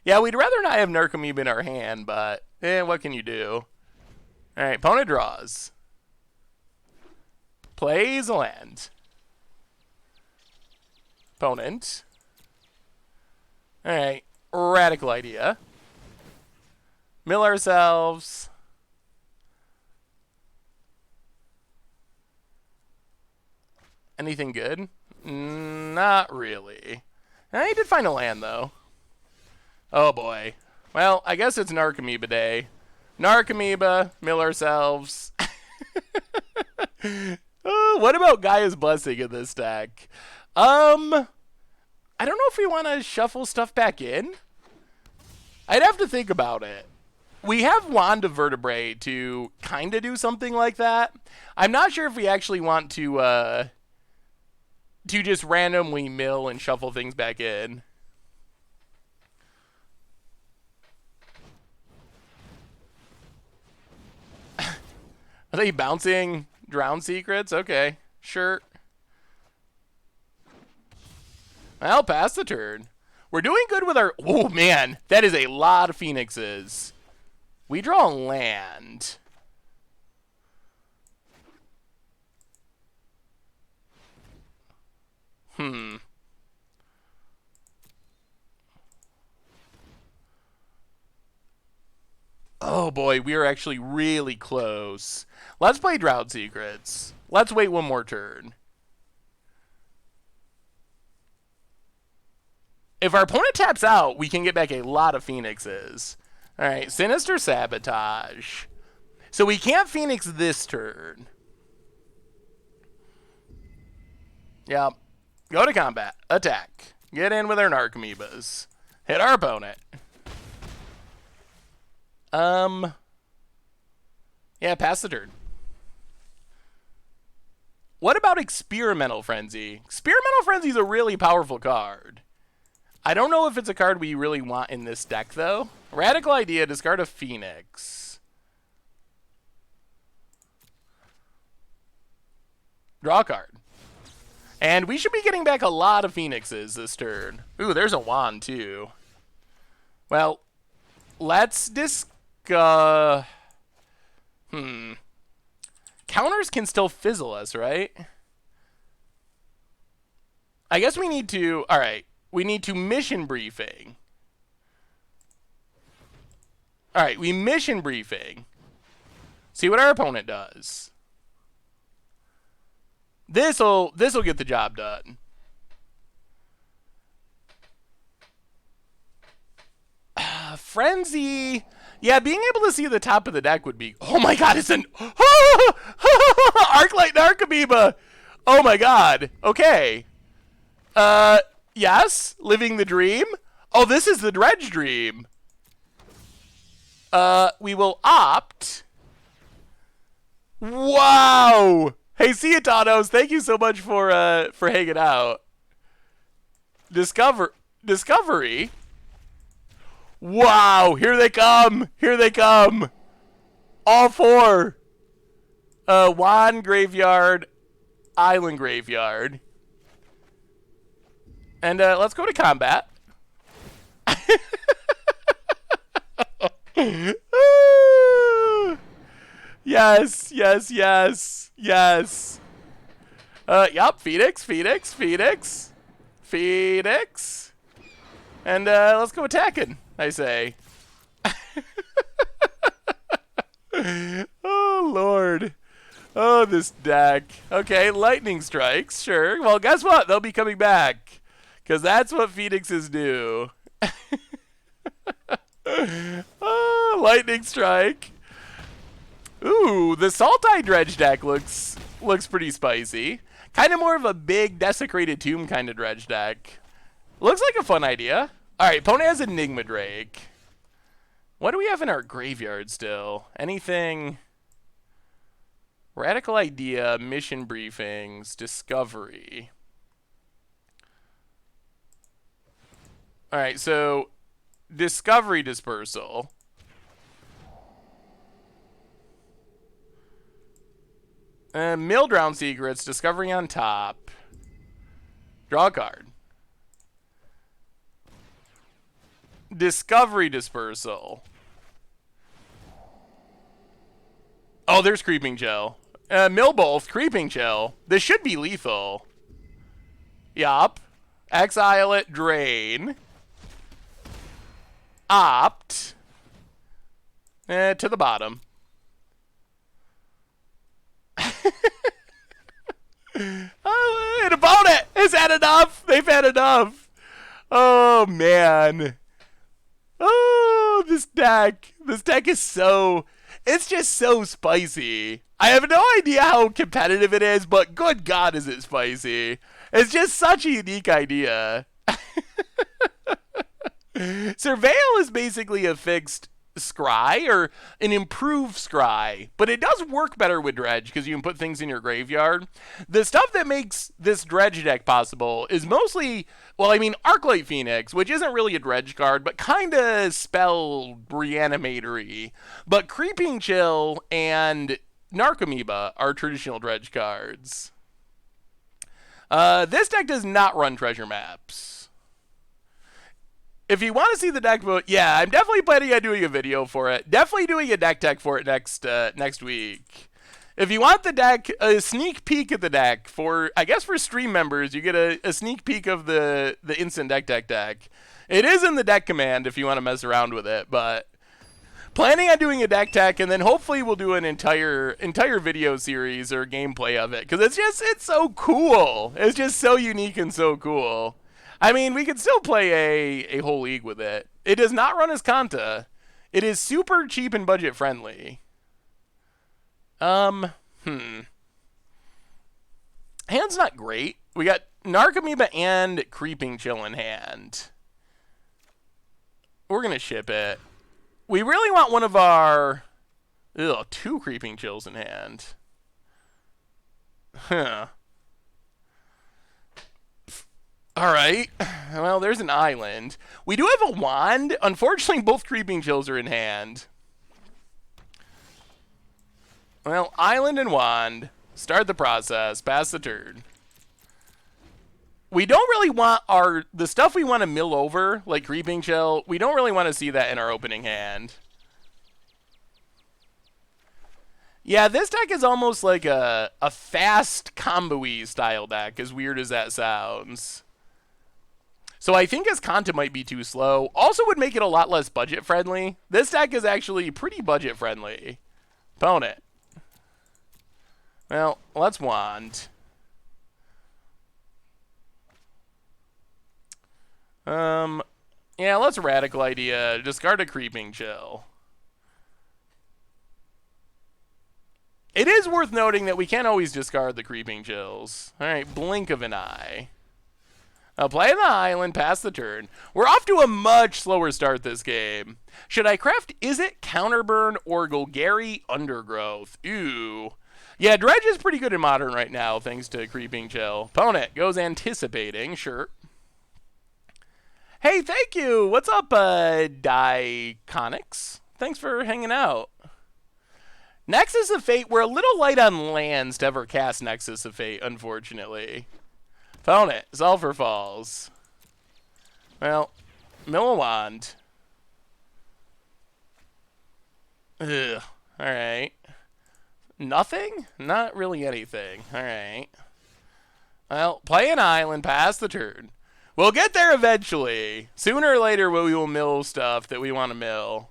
Yeah, we'd rather not have Narcomoeba in our hand, but, what can you do? Alright, opponent draws. Plays a land. Opponent. Alright, Radical Idea. Mill ourselves. Anything good? Not really. I did find a land, though. Oh, boy. Well, I guess it's Narcomoeba day. Narcomoeba, mill ourselves. What about Gaia's Blessing in this deck? I don't know if we want to shuffle stuff back in. I'd have to think about it. We have Wand of Vertebrae to kind of do something like that. I'm not sure if we actually want to just randomly mill and shuffle things back in. Are they bouncing Drown Secrets? Okay, sure. Well, pass the turn. We're doing good with our... Oh, man. That is a lot of Phoenixes. We draw land. Oh boy, we are actually really close. Let's play Drought Secrets. Let's wait one more turn. If our opponent taps out, we can get back a lot of Phoenixes. All right, Sinister Sabotage. So we can't Phoenix this turn. Yep. Go to combat. Attack. Get in with our Narcomoebas. Hit our opponent. Yeah, pass the turn. What about Experimental Frenzy? Experimental Frenzy is a really powerful card. I don't know if it's a card we really want in this deck, though. Radical Idea, discard a Phoenix. Draw a card. And we should be getting back a lot of Phoenixes this turn. Ooh, there's a wand, too. Well, let's discuss... Counters can still fizzle us, right? I guess we need to... Alright. We need to mission briefing. Alright, we mission briefing. See what our opponent does. This'll get the job done. Frenzy. Yeah, being able to see the top of the deck would be... Oh my god, it's an... Arclight Narcomoeba. Oh my god. Okay. Yes, living the dream. Oh, this is the Dredge Dream. We will opt. Wow. Hey, see you, Tanos. Thank you so much for hanging out. Discovery. Wow, here they come. Here they come. All four. Wand Graveyard, Island Graveyard. And let's go to combat. Yes, yes, yes, yes. Yup, Phoenix. And let's go attacking, I say. Oh, Lord. Oh, this deck. Okay, lightning strikes, sure. Well, guess what? They'll be coming back. Because that's what Phoenixes do. Oh, lightning strike. Ooh, the Sultai Dredge deck looks pretty spicy. Kind of more of a big Desecrated Tomb kind of Dredge deck. Looks like a fun idea. Alright, opponent has Enigma Drake. What do we have in our graveyard still? Anything? Radical Idea, Mission Briefings, Discovery. Alright, so Discovery Dispersal. Mildrown Secrets, Discovery on top. Draw a card. Discovery Dispersal. Oh, there's Creeping Chill. Millbolt, Creeping Chill. This should be lethal. Yup. Exile it, drain. Opt. To the bottom. Oh, an opponent has had enough. They've had enough. Oh, man. Oh, this deck. This deck is so... It's just so spicy. I have no idea how competitive it is, but good God is it spicy. It's just such a unique idea. Surveil is basically a fixed scry, or an improved scry, but it does work better with Dredge because you can put things in your graveyard. The stuff that makes this Dredge deck possible is mostly, well, I mean, Arclight Phoenix, which isn't really a Dredge card, but kind of spell reanimatory. But Creeping Chill and Narcomoeba are traditional Dredge cards. This deck does not run treasure maps. If you want to see the deck vote, yeah, I'm definitely planning on doing a video for it. Definitely doing a deck tech for it next week. If you want the deck, a sneak peek at the deck for, I guess for stream members, you get a sneak peek of the instant deck. It is in the deck command if you want to mess around with it, but Planning on doing a deck tech, and then hopefully we'll do an entire video series or gameplay of it, because it's so cool. It's just so unique and so cool. I mean, we could still play a whole league with it. It does not run as Kanta. It is super cheap and budget friendly. Hand's not great. We got Narcomoeba and Creeping Chill in hand. We're gonna ship it. We really want one of our... Ugh, 2 Creeping Chills in hand. Huh. Alright. Well, there's an island. We do have a wand. Unfortunately, both Creeping Chills are in hand. Well, island and wand. Start the process. Pass the turn. We don't really want the stuff we want to mill over, like Creeping Chill, we don't really want to see that in our opening hand. Yeah, this deck is almost like a fast combo-y style deck, as weird as that sounds. So I think his Kanta might be too slow. Also would make it a lot less budget friendly. This deck is actually pretty budget friendly. Opponent. Well, let's wand. Yeah, let's Radical Idea. Discard a Creeping Chill. It is worth noting that we can't always discard the Creeping Chills. Alright, blink of an eye. I'll play the island, pass the turn. We're off to a much slower start this game. Should I craft Is It, Counterburn, or Golgari Undergrowth? Ooh. Yeah, Dredge is pretty good in Modern right now, thanks to Creeping Chill. Opponent goes Anticipating, sure. Hey, thank you. What's up, Diconics? Thanks for hanging out. Nexus of Fate. We're a little light on lands to ever cast Nexus of Fate, unfortunately. Opponent, Sulfur Falls. Well, mill a wand. Ugh. Alright. Nothing? Not really anything. Alright. Well, play an island, pass the turn. We'll get there eventually. Sooner or later, we will mill stuff that we want to mill.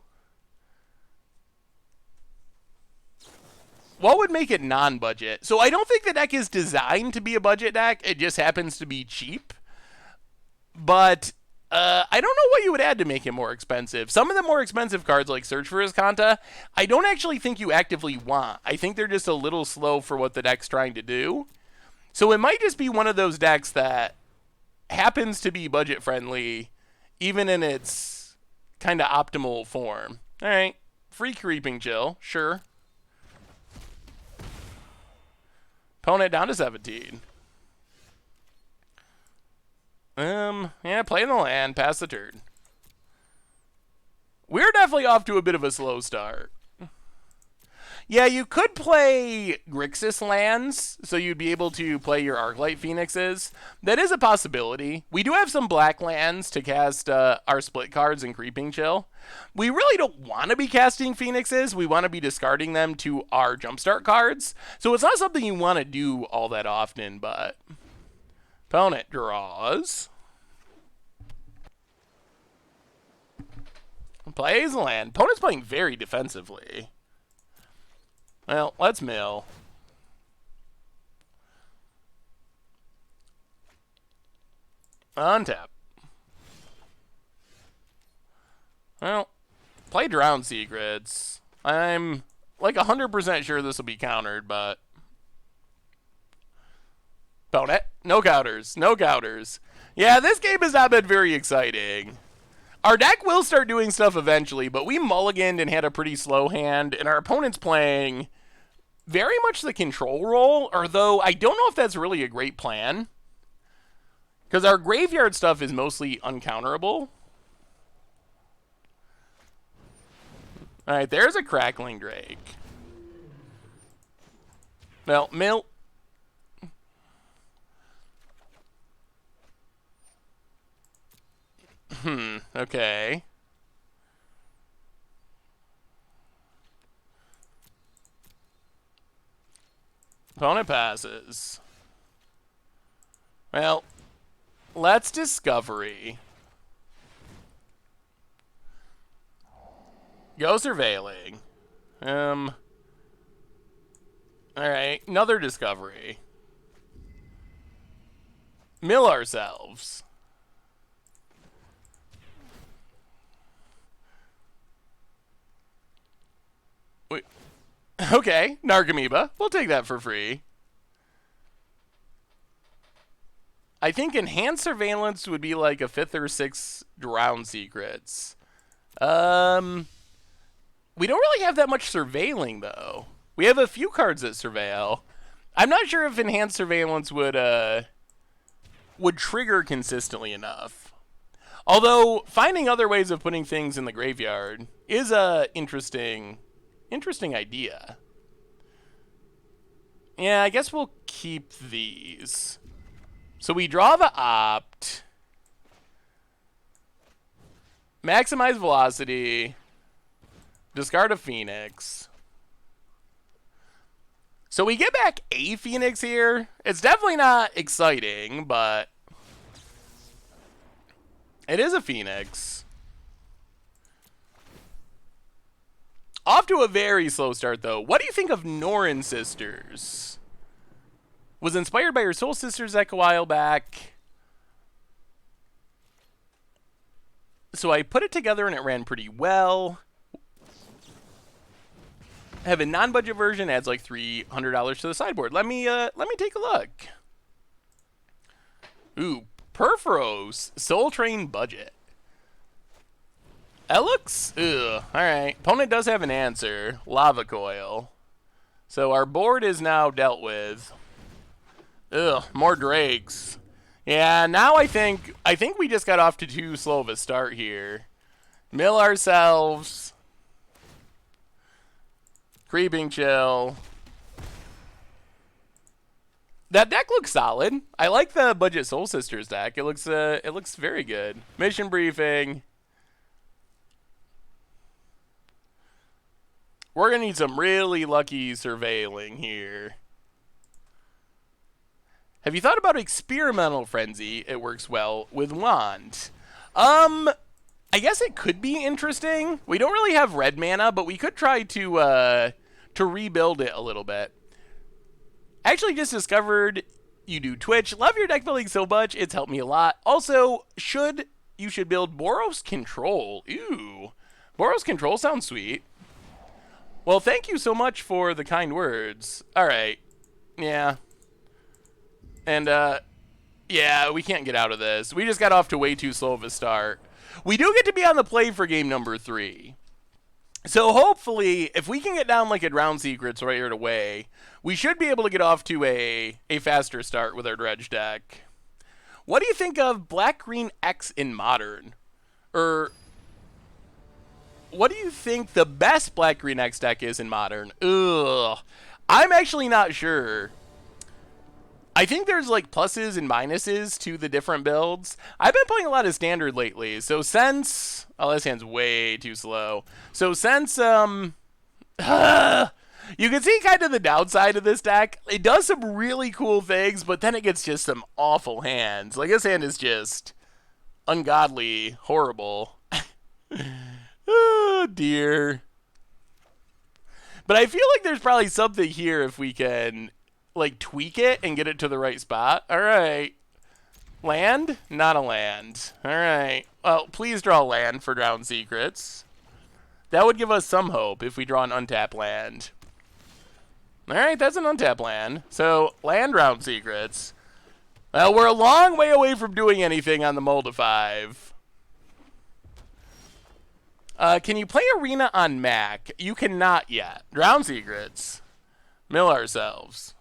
What would make it non-budget? So I don't think the deck is designed to be a budget deck. It just happens to be cheap. But I don't know what you would add to make it more expensive. Some of the more expensive cards, like Search for Iskanta, I don't actually think you actively want. I think they're just a little slow for what the deck's trying to do. So it might just be one of those decks that happens to be budget friendly, even in its kind of optimal form. All right, free Creeping Chill, sure. Opponent down to 17. Yeah, play in the land, pass the turn. We're definitely off to a bit of a slow start. Yeah, you could play Grixis lands, so you'd be able to play your Arclight Phoenixes. That is a possibility. We do have some black lands to cast our split cards and Creeping Chill. We really don't want to be casting Phoenixes. We want to be discarding them to our Jumpstart cards. So it's not something you want to do all that often, but... Opponent draws. Plays land. Opponent's playing very defensively. Well, let's mill. Untap. Well, play Drown Secrets. I'm like 100% sure this will be countered, but... Opponent. No counters. No counters. Yeah, this game has not been very exciting. Our deck will start doing stuff eventually, but we mulliganed and had a pretty slow hand, and our opponent's playing very much the control role, although I don't know if that's really a great plan, because our graveyard stuff is mostly uncounterable. Alright, there's a Crackling Drake. Well, mill. Okay. Opponent passes. Well, let's Discovery. Go surveilling. Alright, another discovery. Mill ourselves. Wait. Okay, Narcomoeba. We'll take that for free. I think enhanced surveillance would be like a 5th or 6th round secrets. We don't really have that much surveilling, though. We have a few cards that surveil. I'm not sure if enhanced surveillance would trigger consistently enough. Although, finding other ways of putting things in the graveyard is a interesting idea. Yeah, I guess we'll keep these. So we draw the opt. Maximize velocity. Discard a Phoenix. So we get back a Phoenix here. It's definitely not exciting, but it is a Phoenix. Off to a very slow start, though. What do you think of Norin Sisters? Was inspired by your Soul Sisters deck a while back. So I put it together and it ran pretty well. Have a non-budget version, adds like $300 to the sideboard. Let me take a look. Ooh, Perforos, Soul Train budget. That looks, ugh, alright. Opponent does have an answer, Lava Coil. So our board is now dealt with. Ugh, more Drakes. Yeah, now I think we just got off to too slow of a start here. Mill ourselves. Creeping Chill. That deck looks solid. I like the Budget Soul Sisters deck. It looks very good. Mission Briefing. We're gonna need some really lucky surveilling here. Have you thought about Experimental Frenzy? It works well with Wand. I guess it could be interesting. We don't really have red mana, but we could try to rebuild it a little bit. Actually just discovered you do Twitch. Love your deck building so much. It's helped me a lot. Also, you should build Boros Control. Ooh. Boros Control sounds sweet. Well, thank you so much for the kind words. All right. Yeah. And, yeah, we can't get out of this. We just got off to way too slow of a start. We do get to be on the play for game number 3. So hopefully, if we can get down like at round secrets right here away, we should be able to get off to a faster start with our dredge deck. What do you think of Black-Green X in Modern? Or what do you think the best Black-Green X deck is in Modern? Ugh. I'm actually not sure. I think there's like pluses and minuses to the different builds. I've been playing a lot of Standard lately, so since... Oh, this hand's way too slow. So since, you can see kind of the downside of this deck. It does some really cool things, but then it gets just some awful hands. Like, this hand is just ungodly, horrible. Oh, dear. But I feel like there's probably something here if we can, like, tweak it and get it to the right spot. All right. Land? Not a land. All right. Well, please draw land for Drowned Secrets. That would give us some hope if we draw an untapped land. All right, that's an untapped land. So, land Drowned Secrets. Well, we're a long way away from doing anything on the Mold 5. Can you play Arena on Mac? You cannot yet. Drowned Secrets. Mill ourselves.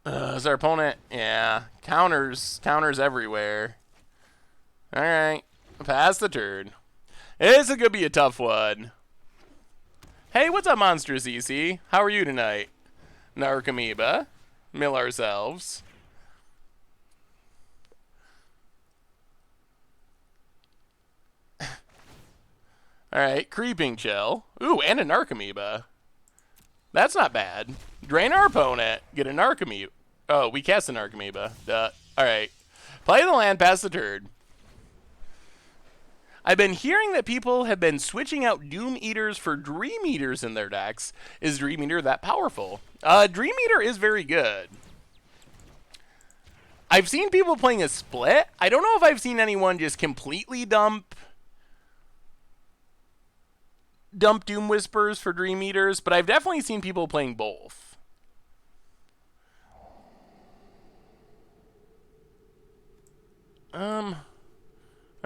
Is our opponent? Yeah. Counters everywhere. Alright. Pass the turn. This is going to be a tough one. Hey, what's up, Monsters EC? How are you tonight? Narcomoeba. Mill ourselves. Alright, Creeping Chill. Ooh, and a Narcomoeba. That's not bad. Drain our opponent. Get a Narcomoeba. Oh, we cast a Narcomoeba. Duh. Alright. Play the land, pass the turn. I've been hearing that people have been switching out Doom Eaters for Dream Eaters in their decks. Is Dream Eater that powerful? Dream Eater is very good. I've seen people playing a split. I don't know if I've seen anyone just completely dump Doom Whispers for Dream Eaters, but I've definitely seen people playing both.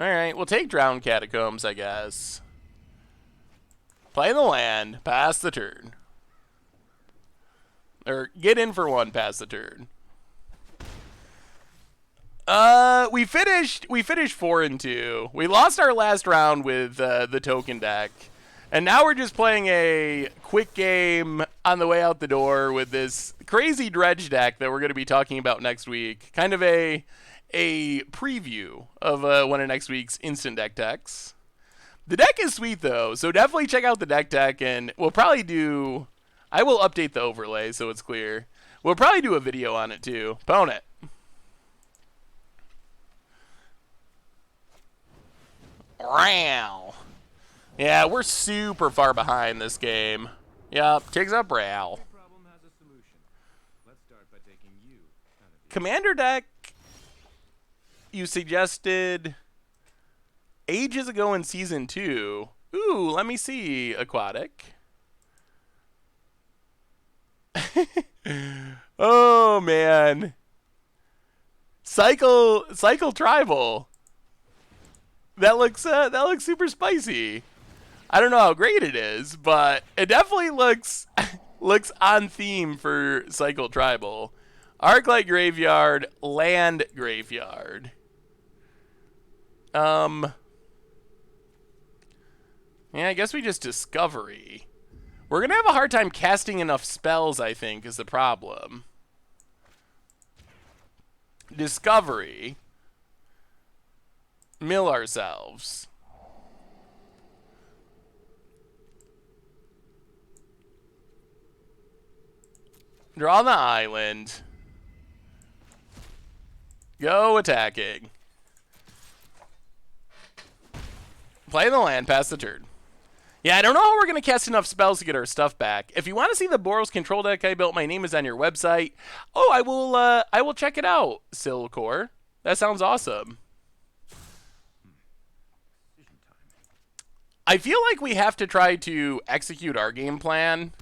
Alright, we'll take Drowned Catacombs, I guess. Play the land, pass the turn. Or get in for one, pass the turn. We finished 4-2. We lost our last round with the token deck. And now we're just playing a quick game on the way out the door with this crazy dredge deck that we're going to be talking about next week. Kind of a preview of one of next week's instant deck decks. The deck is sweet though, so definitely check out the deck, and we'll probably do... I will update the overlay so it's clear. We'll probably do a video on it too. Opponent. Wow. Yeah, we're super far behind this game. Yep, takes up Ral. Commander deck, you suggested ages ago in Season 2. Ooh, let me see, Aquatic. Oh, man. Cycle Tribal. That looks super spicy. I don't know how great it is, but it definitely looks on theme for Cycle Tribal. Arclight Graveyard, Land Graveyard. Yeah, I guess we just Discovery. We're gonna have a hard time casting enough spells, I think, is the problem. Discovery. Mill ourselves. Draw the island. Go attacking. Play the land, pass the turn. Yeah, I don't know how we're going to cast enough spells to get our stuff back. If you want to see the Boros control deck I built, my name is on your website. Oh, I will check it out, Silcore. That sounds awesome. I feel like we have to try to execute our game plan.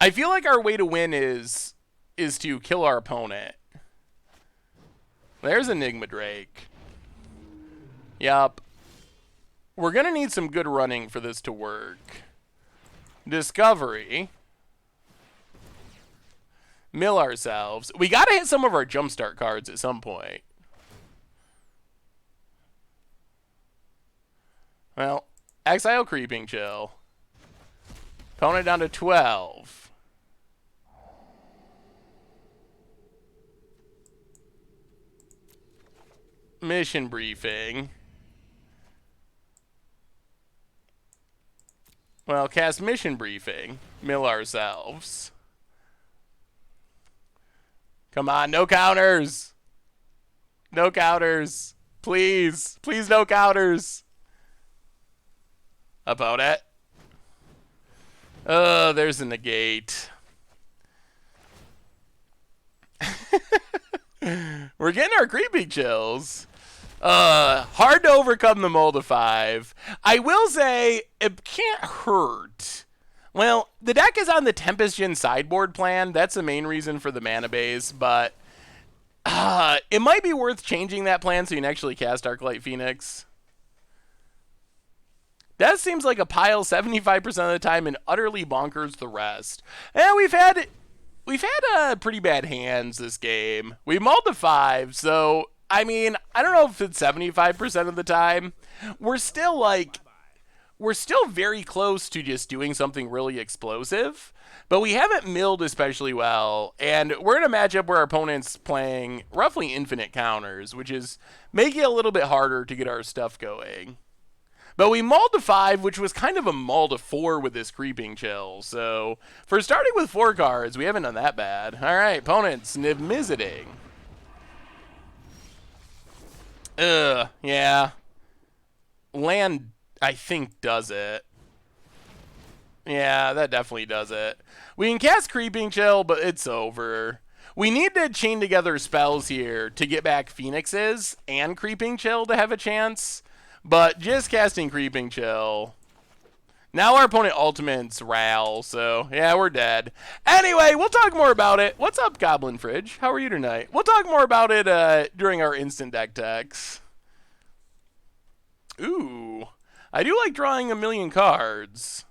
I feel like our way to win is to kill our opponent. There's Enigma Drake. Yup. We're going to need some good running for this to work. Discovery. Mill ourselves. We got to hit some of our jumpstart cards at some point. Well, exile Creeping Chill. Opponent down to 12. Mission briefing. Well, cast mission briefing. Mill ourselves. Come on, no counters. No counters. Please. Please, no counters. Opponent. Oh, there's a negate. We're getting our creeping chills. Hard to overcome the mold of 5. I will say, it can't hurt. Well, the deck is on the Tempest Gen sideboard plan. That's the main reason for the mana base, but it might be worth changing that plan so you can actually cast Arclight Phoenix. That seems like a pile 75% of the time and utterly bonkers the rest. And we've had pretty bad hands this game. We mulled to 5, so I mean, I don't know if it's 75% of the time. We're still very close to just doing something really explosive, but we haven't milled especially well, and we're in a matchup where our opponent's playing roughly infinite counters, which is making it a little bit harder to get our stuff going. But we mulled to 5, which was kind of a mull to 4 with this Creeping Chill. So for starting with 4 cards, we haven't done that bad. All right, opponents, Niv Mizzing. Yeah. Land, I think, does it. Yeah, that definitely does it. We can cast Creeping Chill, but it's over. We need to chain together spells here to get back Phoenixes and Creeping Chill to have a chance. But just casting Creeping Chill. Now our opponent ultimates Ral, so yeah, we're dead. Anyway, we'll talk more about it. What's up, Goblin Fridge? How are you tonight? We'll talk more about it during our instant deck techs. Ooh, I do like drawing a million cards.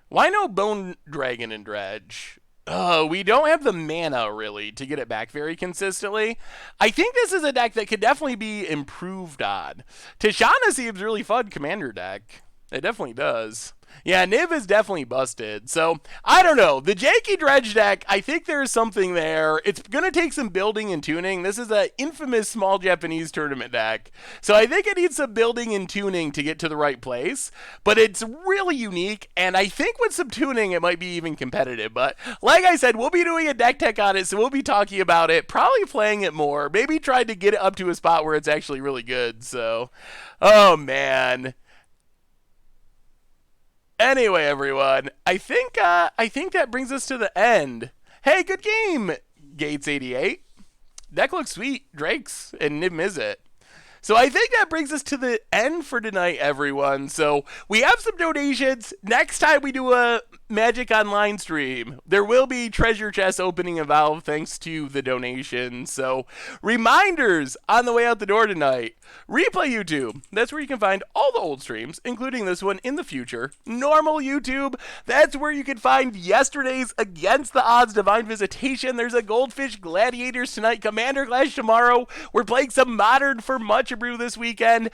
Why no Bone Dragon and Dredge? We don't have the mana, really, to get it back very consistently. I think this is a deck that could definitely be improved on. Tishana seems really fun commander deck. It definitely does. Yeah, Niv is definitely busted. So, I don't know. The Jakey Dredge deck, I think there's something there. It's going to take some building and tuning. This is an infamous small Japanese tournament deck. So, I think it needs some building and tuning to get to the right place. But it's really unique, and I think with some tuning, it might be even competitive. But, like I said, we'll be doing a deck tech on it, so we'll be talking about it, probably playing it more, maybe trying to get it up to a spot where it's actually really good. So, oh man. Anyway, everyone, I think that brings us to the end. Hey, good game, Gates88. Deck looks sweet, Drake's, and Nim is it. So I think that brings us to the end for tonight, everyone. So we have some donations. Next time we do a Magic Online stream, there will be treasure chest opening involved thanks to the donations. So reminders on the way out the door tonight. Replay YouTube. That's where you can find all the old streams, including this one in the future. Normal YouTube. That's where you can find yesterday's Against the Odds Divine Visitation. There's a Goldfish Gladiators tonight. Commander Clash tomorrow. We're playing some Modern for Much Brew this weekend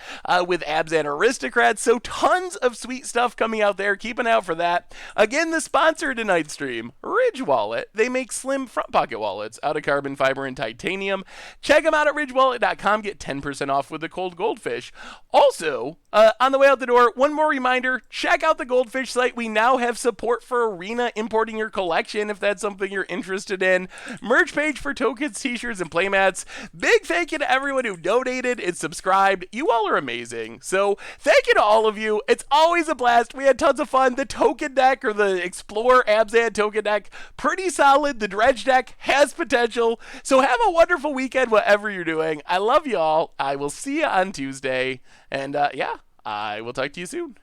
with Abzan Aristocrats. So tons of sweet stuff coming out there. Keep an eye out for that. Again, the sponsor of tonight's stream, Ridge Wallet. They make slim front pocket wallets out of carbon fiber and titanium. Check them out at ridgewallet.com. Get 10% off with the cold goldfish. Also, on the way out the door, one more reminder, check out the Goldfish site. We now have support for Arena importing your collection if that's something you're interested in. Merch page for tokens, t-shirts, and playmats. Big thank you to everyone who donated and subscribed. You all are amazing. So thank you to all of you. It's always a blast. We had tons of fun. The token deck, or the Explorer Abzan token deck, pretty solid. The Dredge deck has potential. So have a wonderful weekend, whatever you're doing. I love you all. I will see you on Tuesday. And yeah, I will talk to you soon.